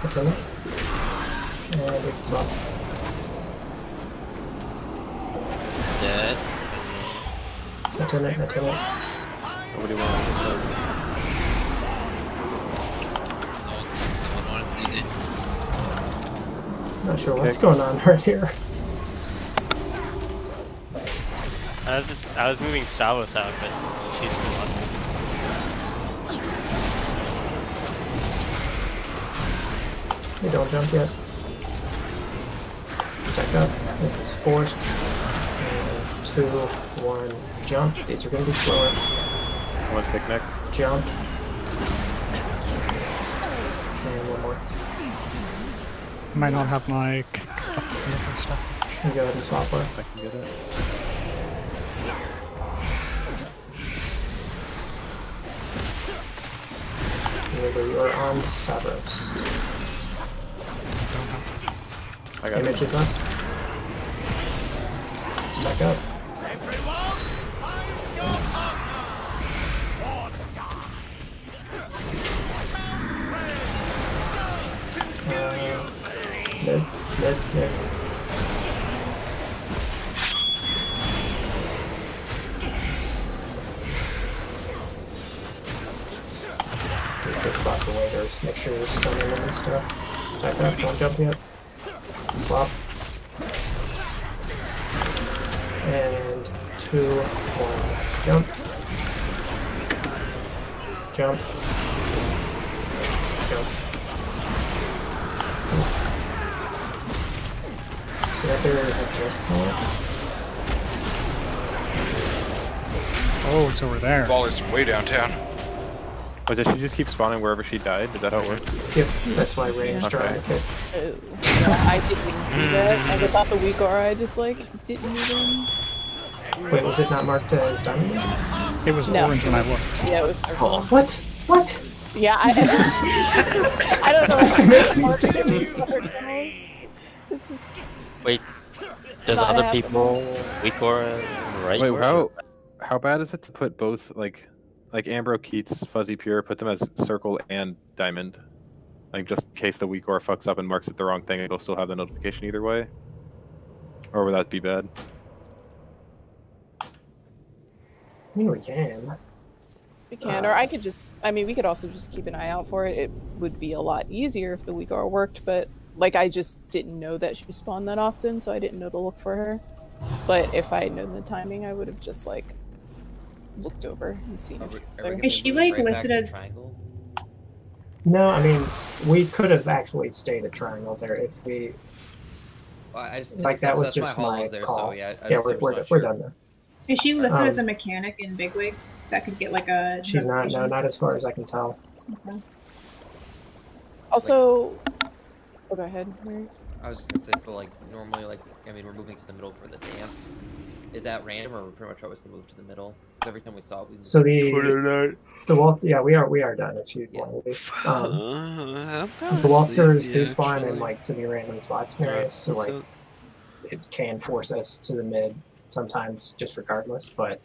S20: Continue. And we can swap.
S6: Dead.
S20: Attendant, attendant.
S15: Nobody wants
S20: Not sure what's going on right here.
S21: I was moving Stavros out, but she's still up.
S20: You don't jump yet. Stack up. This is 4. And 2, 1, jump. These are going to be slower.
S15: Someone pick next.
S20: Jump. And one more.
S12: Might not have my kick up here or stuff.
S20: You go ahead and swap her.
S15: I can get it.
S20: Remember, you are on Stavros.
S15: I got
S20: Image is up. Stack up. good spot for waiters. Make sure you're stunning them and stuff. Stack up, don't jump yet. Swap. And 2, 1, jump. Jump. Jump. So that there had just come up.
S12: Oh, it's over there.
S2: Baller's way downtown.
S15: Was it she just keeps spawning wherever she died? Is that how it works?
S20: Yep, that's why ranged
S15: Okay.
S20: drawing hits.
S9: Oh, yeah, I didn't even see that. Like, I thought the weak aura, I just like didn't even.
S20: Wait, was it not marked as diamond?
S12: It was
S9: No,
S12: orange
S9: it
S12: when I
S9: was-
S12: looked.
S9: Yeah, it was circle.
S20: What? What?
S9: Yeah, I don't know.
S20: That doesn't make any
S9: Mark
S20: sense.
S9: these circles. It's just.
S21: Wait, does
S9: not
S21: other
S9: happening.
S21: people weak aura right?
S15: Wait,
S21: or-
S15: how bad is it to put both like Ambro, Keats, Fuzzy Pure, put them as circle and diamond? Like just in case the weak aura fucks up and marks it the wrong thing, it'll still have the notification either way? Or would that be bad?
S20: I mean, we can.
S9: We can, or I could just. I mean, we could also just keep an eye out for it. It would be a lot easier if the weak aura worked, but like I just didn't know that she spawned that often, so I didn't know to look for her. But if I had known the timing, I would have just like looked over and seen if she was there.
S14: Is she like listed as?
S20: No, I mean, we could have actually stayed at triangle there if we.
S5: I just,
S20: Like that was
S5: that's
S20: just
S5: my
S20: my
S5: hollows there,
S20: call.
S5: so yeah, I
S20: Yeah,
S5: just was
S20: we're
S5: not sure.
S20: done there.
S14: Is she listed as a mechanic in Bigwigs that could get like a?
S20: She's not. No,
S14: notification?
S20: not as far as I can tell.
S14: Okay.
S9: Also, oh, go ahead, Marius.
S5: I was just gonna say, so like normally, like I mean, we're moving to the middle for the dance. Is that random, or we're pretty much always gonna move to the middle? Because every time we saw it, we.
S20: So the walk. Yeah, we are done. If you want to leave. The waltzers do spawn in like semi-random spots, Marius. So like, it can force us to the mid sometimes, just regardless. But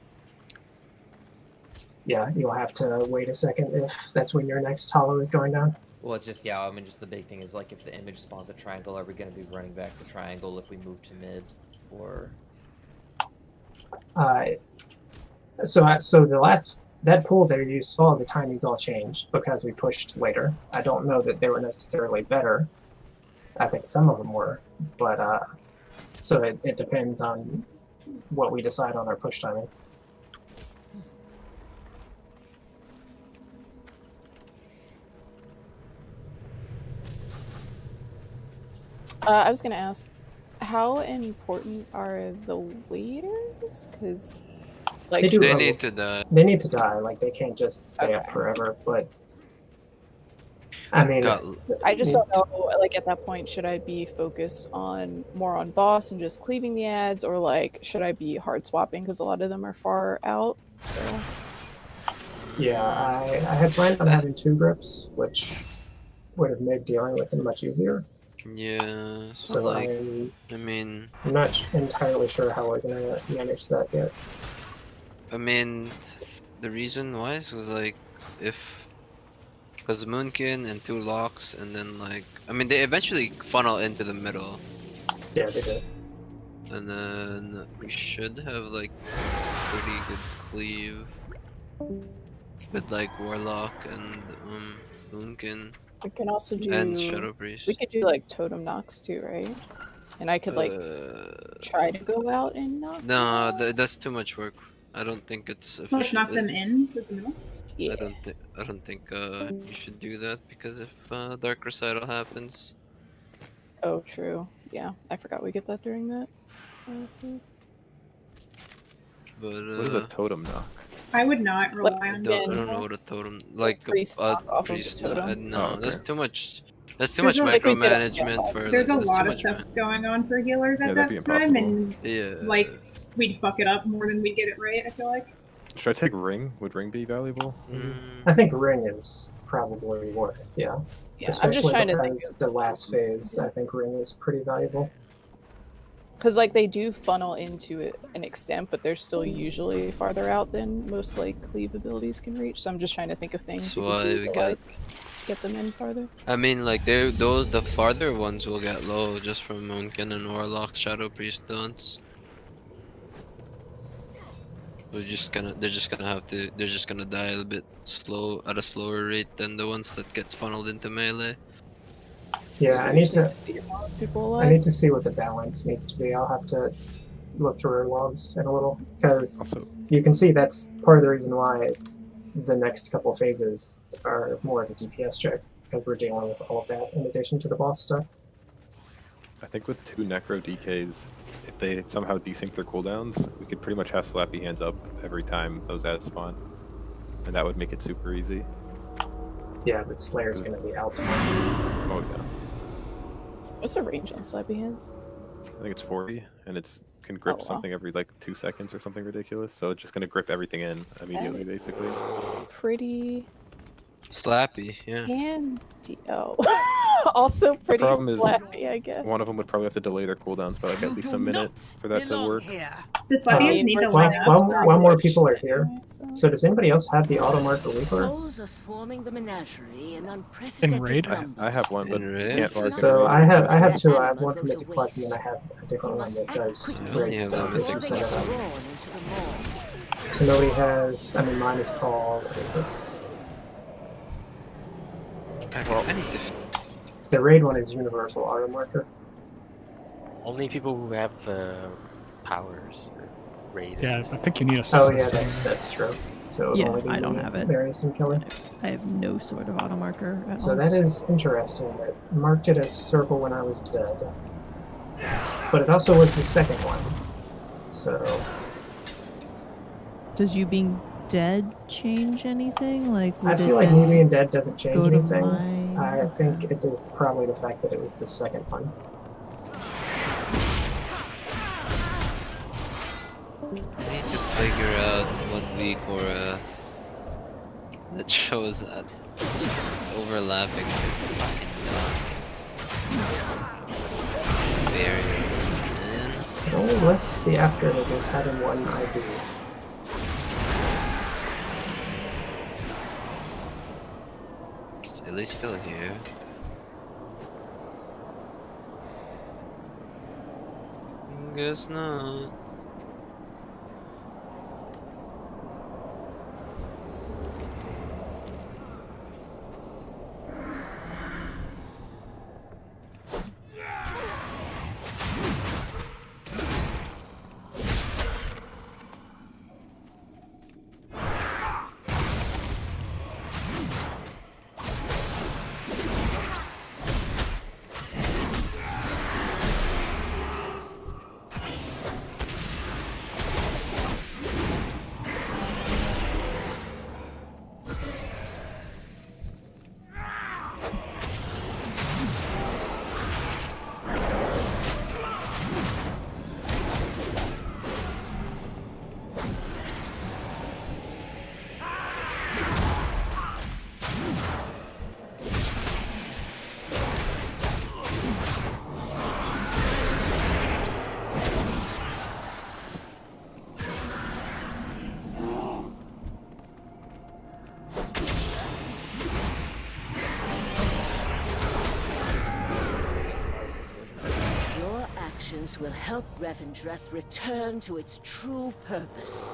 S20: yeah, you'll have to wait a second if that's when your next hollow is going down.
S5: Well, it's just yeah. I mean, just the big thing is like if the image spawns a triangle, are we gonna be running back to triangle if we move to mid, or?
S20: So the last that pool there you saw the timings all changed because we pushed later. I don't know that they were necessarily better. I think some of them were, but so it depends on what we decide on our push timings.
S9: I was gonna ask, how important are the waiters? Because, like,
S6: They need to die.
S20: They need to die. Like they can't just stay up forever. But I mean,
S9: I just don't know. Like at that point, should I be focused on more on boss and just cleaving the ads, or like should I be hard swapping because a lot of them are far out? So
S20: yeah, I had planned on having 2 grips, which would have made dealing with them much easier.
S6: Yeah, so
S20: So
S6: like,
S20: I'm
S6: I mean,
S20: not entirely sure how we're gonna manage that yet.
S6: I mean, the reason why is was like, because Moonkin and 2 locks, and then like, I mean, they eventually funnel into the middle.
S20: Yeah, they did.
S6: And then we should have like pretty good cleave with like Warlock and Moonkin.
S9: we can also do.
S6: And Shadow Priest.
S9: We could do like totem knocks too, right? And I could like try to go out and knock.
S6: No, that's too much work. I don't think it's
S14: Let's
S6: efficient.
S14: knock them in towards the middle.
S6: I don't think you should do that because if Dark Recital happens.
S9: Oh, true. Yeah, I forgot we get that during that. Phase.
S6: But
S15: What is a totem knock?
S14: I would not rely on
S6: I don't know what a totem like.
S9: priest knock off of the
S6: priest
S9: totem.
S6: no,
S15: Oh, okay.
S6: that's too much. That's too
S14: There's
S6: much
S14: no, like, we did it,
S6: micromanagement for.
S14: There's a
S6: that's too
S14: lot of
S6: much
S14: stuff going on for healers
S15: Yeah,
S14: at
S15: that'd
S14: that
S15: be
S14: time,
S15: impossible.
S14: and
S6: Yeah.
S14: like we'd fuck it up more than we'd get it right. I feel like.
S15: Should I take ring? Would ring be valuable?
S20: I think ring is probably worth, yeah.
S9: Yeah, I'm just
S20: Especially
S9: trying to think
S20: because the last phase, I think ring is pretty valuable.
S9: Because like they do funnel into it an extent, but they're still usually farther out than most like cleave abilities can reach. So I'm just trying to think of things
S6: That's
S9: we could
S6: why
S9: do
S6: we
S9: to,
S6: got.
S9: like, get them in farther.
S6: I mean, like the farther ones will get low just from Moonkin and Warlock, Shadow Priest dons. they're just gonna die a bit slow at a slower rate than the ones that gets funneled into melee.
S20: Yeah, I
S9: We
S20: need
S9: just need
S20: to.
S9: to see more people
S20: I
S9: alive.
S20: need to see what the balance needs to be. I'll have to look through our logs in a little because you can see that's part of the reason why the next couple phases are more of a DPS check because we're dealing with all of that in addition to the boss stuff.
S15: I think with 2 Necro DKs, if they somehow desync their cooldowns, we could pretty much have Slappy Hands up every time those ads spawn. And that would make it super easy.
S20: Yeah, but Slayer's going to be out.
S15: Oh, yeah.
S9: What's the range on Slappy Hands?
S15: I think it's 40, and it's can grip
S9: Oh, wow.
S15: something every like 2 seconds or something ridiculous. So it's just going to grip everything in immediately, basically.
S9: Pretty
S6: Slappy, yeah.
S9: handy. Oh. Also
S15: The
S9: pretty
S15: problem is,
S9: slappy, I guess.
S15: one of them would probably have to delay their cooldowns by like at least a minute for that to work.
S14: The Slavians need to line up.
S20: While more people are here, so does anybody else have the auto marker weaver?
S11: Foes are swarming the menagerie in unprecedented
S12: raid?
S11: numbers.
S15: I have one, but can't mark it.
S20: So I have two. I have one for Mythic Plus, and then I have a different one that does raid
S6: have
S20: stuff
S6: the
S20: if you
S6: Mythic
S20: set it
S6: Plus.
S20: up. So nobody has. I mean, mine is called. What is it?
S6: I need to.
S20: The raid one is universal auto marker.
S21: Only people who have powers or raid.
S12: Yeah, I think you need a
S20: Oh yeah,
S12: system.
S20: that's true. So
S10: Yeah,
S20: only
S10: I don't have it.
S20: Marius and Kelly.
S10: I have no sort of auto marker at
S20: So
S10: all.
S20: that is interesting. It marked it as circle when I was dead, but it also was the second one. So
S10: Does you being dead change anything? Like,
S20: I
S10: would
S20: feel
S10: it
S20: like me
S10: then
S20: being dead doesn't change
S10: go to
S20: anything.
S10: mine?
S20: I think it is probably the fact that it was the second one.
S6: I need to figure out what week or that shows that it's overlapping with fucking barrier. Man.
S20: It only lists the after images having one ID.
S6: It's at least still here. Guess not.
S11: Your actions will help Revendreth return to its true purpose.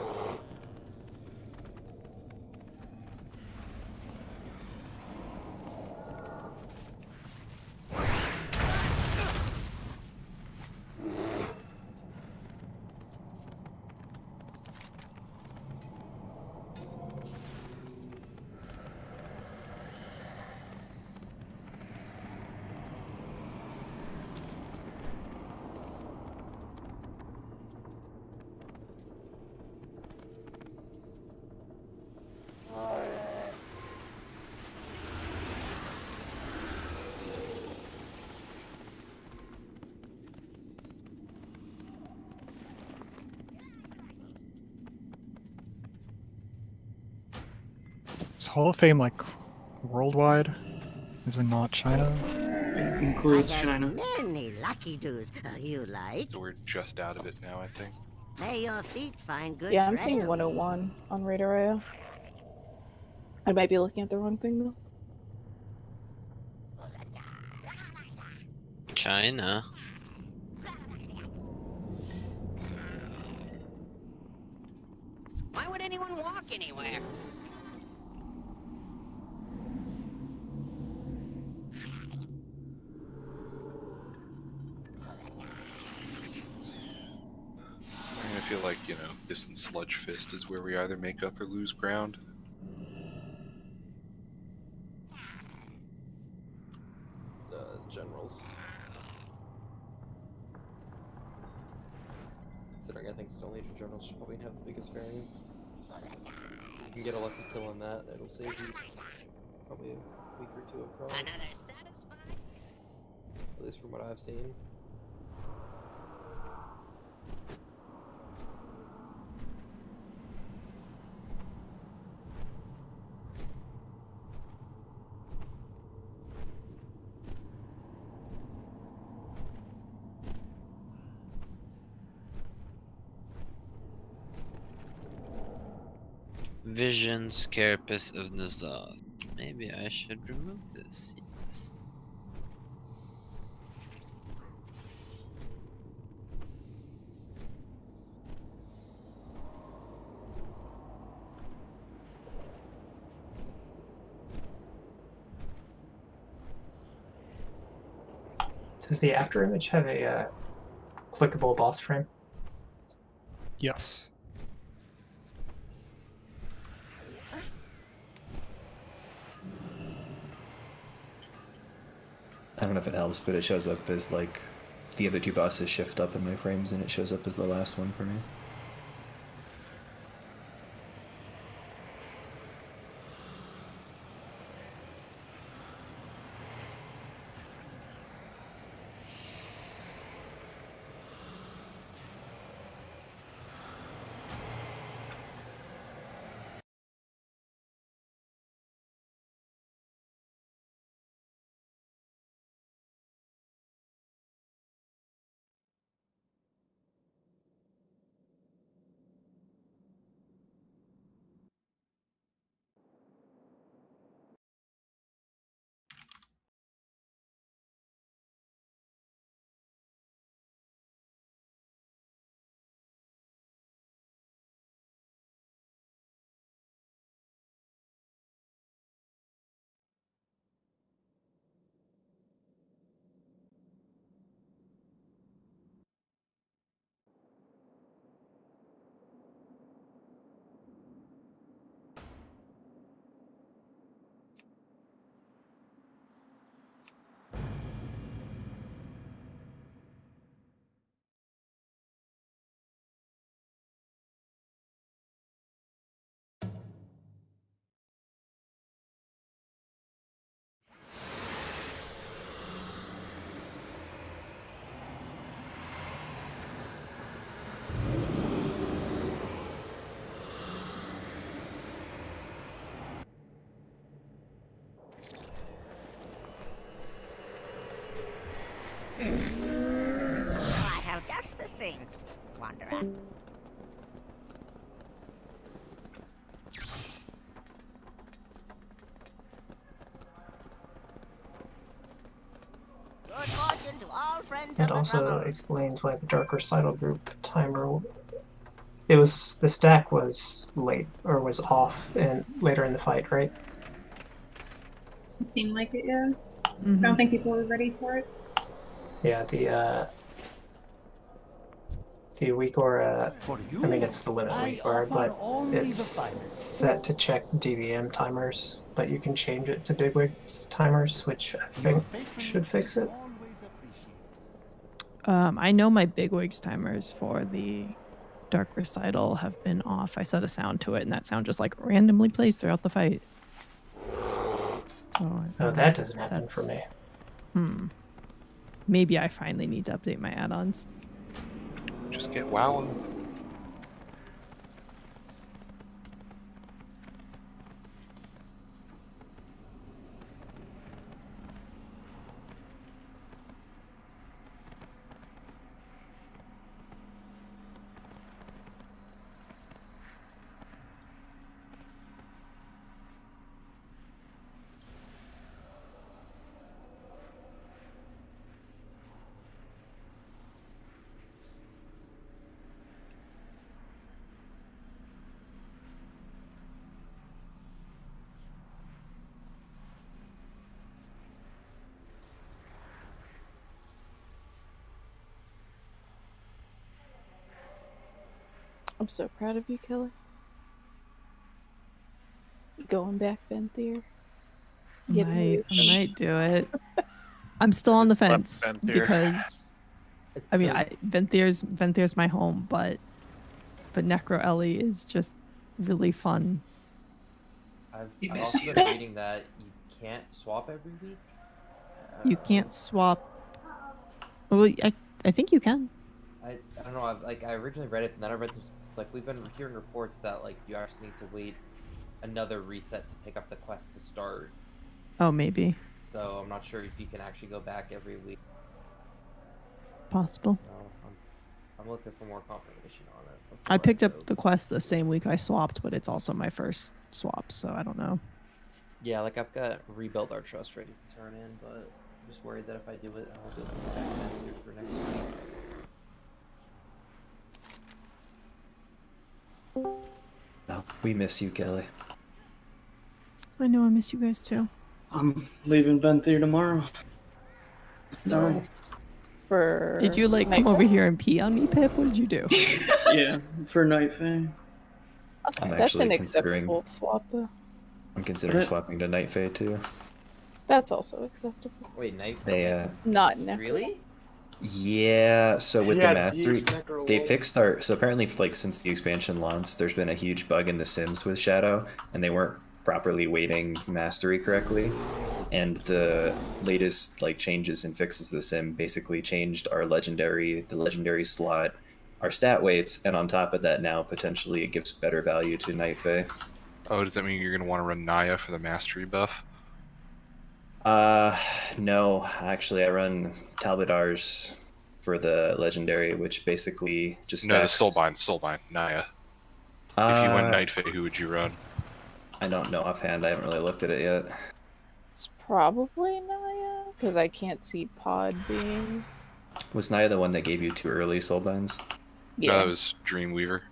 S12: Is Hall of Fame like worldwide? Is it not China?
S16: It includes
S11: I have
S16: China.
S11: many lucky doos you like.
S2: So we're just out of it now, I think.
S11: May your feet find good
S9: Yeah, I'm seeing
S11: trails.
S9: 101 on Radar. I might be looking at the wrong thing though.
S6: China.
S11: Why would anyone walk anywhere?
S2: I feel like, you know, this and Sludge Fist is where we either make up or lose ground.
S5: Generals. Considering I think Stone Legion generals should probably have the biggest variance. You can get a lucky kill on that, it'll save you probably a week or two of pro.
S11: Another satisfied?
S5: At least from what I've seen.
S6: Vision Carapace of Nazoth. Maybe I should remove this. Yes.
S20: Does the after image have a clickable boss frame?
S12: Yes.
S1: I don't know if it helps, but it shows up as like the other two bosses shift up in my frames, and it shows up as the last one for me.
S11: I have just the thing to wonder at. Good fortune to all friends
S20: That
S11: of the
S20: also
S11: drummers.
S20: explains why the Dark Recital Group timer. It was the stack was late or was off and later in the fight, right?
S14: It seemed like it, yeah. I don't think people were ready for it.
S20: Yeah, the weak aura. I mean, it's the limit weak aura, but it's set to check DVM timers, but you can change it to bigwigs timers, which I think should fix it.
S10: I know my bigwigs timers for the Dark Recital have been off. I set a sound to it, and that sound just like randomly plays throughout the fight. So
S20: Oh, that doesn't happen for me.
S10: Maybe I finally need to update my add-ons.
S2: Just get wowing.
S9: I'm so proud of you, Kelly. Going back, Venthyr.
S10: I might do it. I'm still on the fence
S17: Venthyr.
S10: because I mean, Venthyr's my home, but Necro Ellie is just really fun.
S5: I've also been reading that you can't swap every week.
S10: You can't swap. Well, I think you can.
S5: I don't know. I originally read it, and then I read some like we've been hearing reports that like you actually need to wait another reset to pick up the quest to start.
S10: Oh, maybe.
S5: So I'm not sure if you can actually go back every week.
S10: Possible.
S5: No, I'm looking for more confirmation on it.
S10: I picked up the quest the same week I swapped, but it's also my first swap, so I don't know.
S5: Yeah, like I've got Rebuild Our Trust ready to turn in, but I'm just worried that if I do it, I won't be able to go back here for next week.
S1: No, we miss you, Kelly.
S10: I know I miss you guys too.
S16: I'm leaving Venthyr tomorrow. It's time.
S9: For
S10: Did you like come over here and pee on me, Pip? What did you do?
S16: Yeah, for Night Fae.
S1: I'm
S9: That's an
S1: actually
S9: acceptable swap, though.
S1: I'm considering swapping to Night Fae too.
S9: That's also acceptable.
S5: Wait, nice.
S1: They
S9: Not Necro.
S5: Really?
S1: Yeah, so with
S3: Yeah,
S1: the mastery,
S3: Necro
S1: they
S3: lol.
S1: fixed our. So apparently, like since the expansion launched, there's been a huge bug in The Sims with Shadow, and they weren't properly weighting mastery correctly. And the latest like changes and fixes to The Sim basically changed the legendary slot, our stat weights, and on top of that, now potentially it gives better value to Night Fae.
S2: Oh, does that mean you're gonna want to run Naya for the mastery buff?
S1: No, actually, I run Talbotars for the legendary, which basically just
S2: No, the
S1: stacks.
S2: Soulbind, Naya. If you went Night Fae, who would you run?
S1: I don't know offhand. I haven't really looked at it yet.
S9: It's probably Naya, because I can't see Pod being.
S1: Was Naya the one that gave you too early soulbinds?
S9: Yeah.
S2: No, that was Dreamweaver.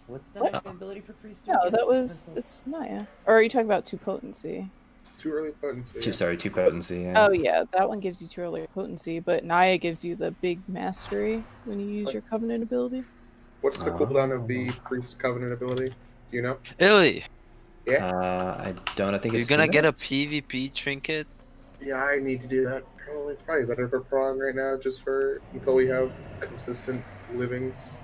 S5: What's the
S9: What?
S5: ability for priest?
S9: No, that was. It's Naya. Or are you talking about Too Potency?
S3: Too early potency.
S1: Too potency. Yeah.
S9: Oh, yeah, that one gives you too early potency, but Naya gives you the big mastery when you use your Covenant ability.
S3: What's the cooldown of the Priest Covenant ability? Do you know?
S6: Illy,
S3: Yeah.
S1: I don't. I think
S6: you're
S1: it's
S6: gonna
S1: 2
S6: get a
S1: minutes.
S6: PvP trinket.
S3: Yeah, I need to do that. Probably it's probably better for Prong right now, just for until we have consistent livings.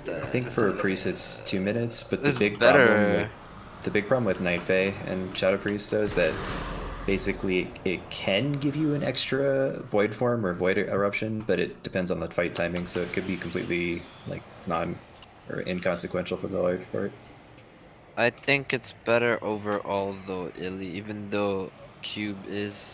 S1: I think for a priest it's 2 minutes, but the
S6: It's
S1: big
S6: better.
S1: problem with Night Fae and Shadow Priest though is that basically it can give you an extra void form or void eruption, but it depends on the fight timing, so it could be completely like or inconsequential for the large part.
S6: I think it's better overall though, Illy, even though Cube is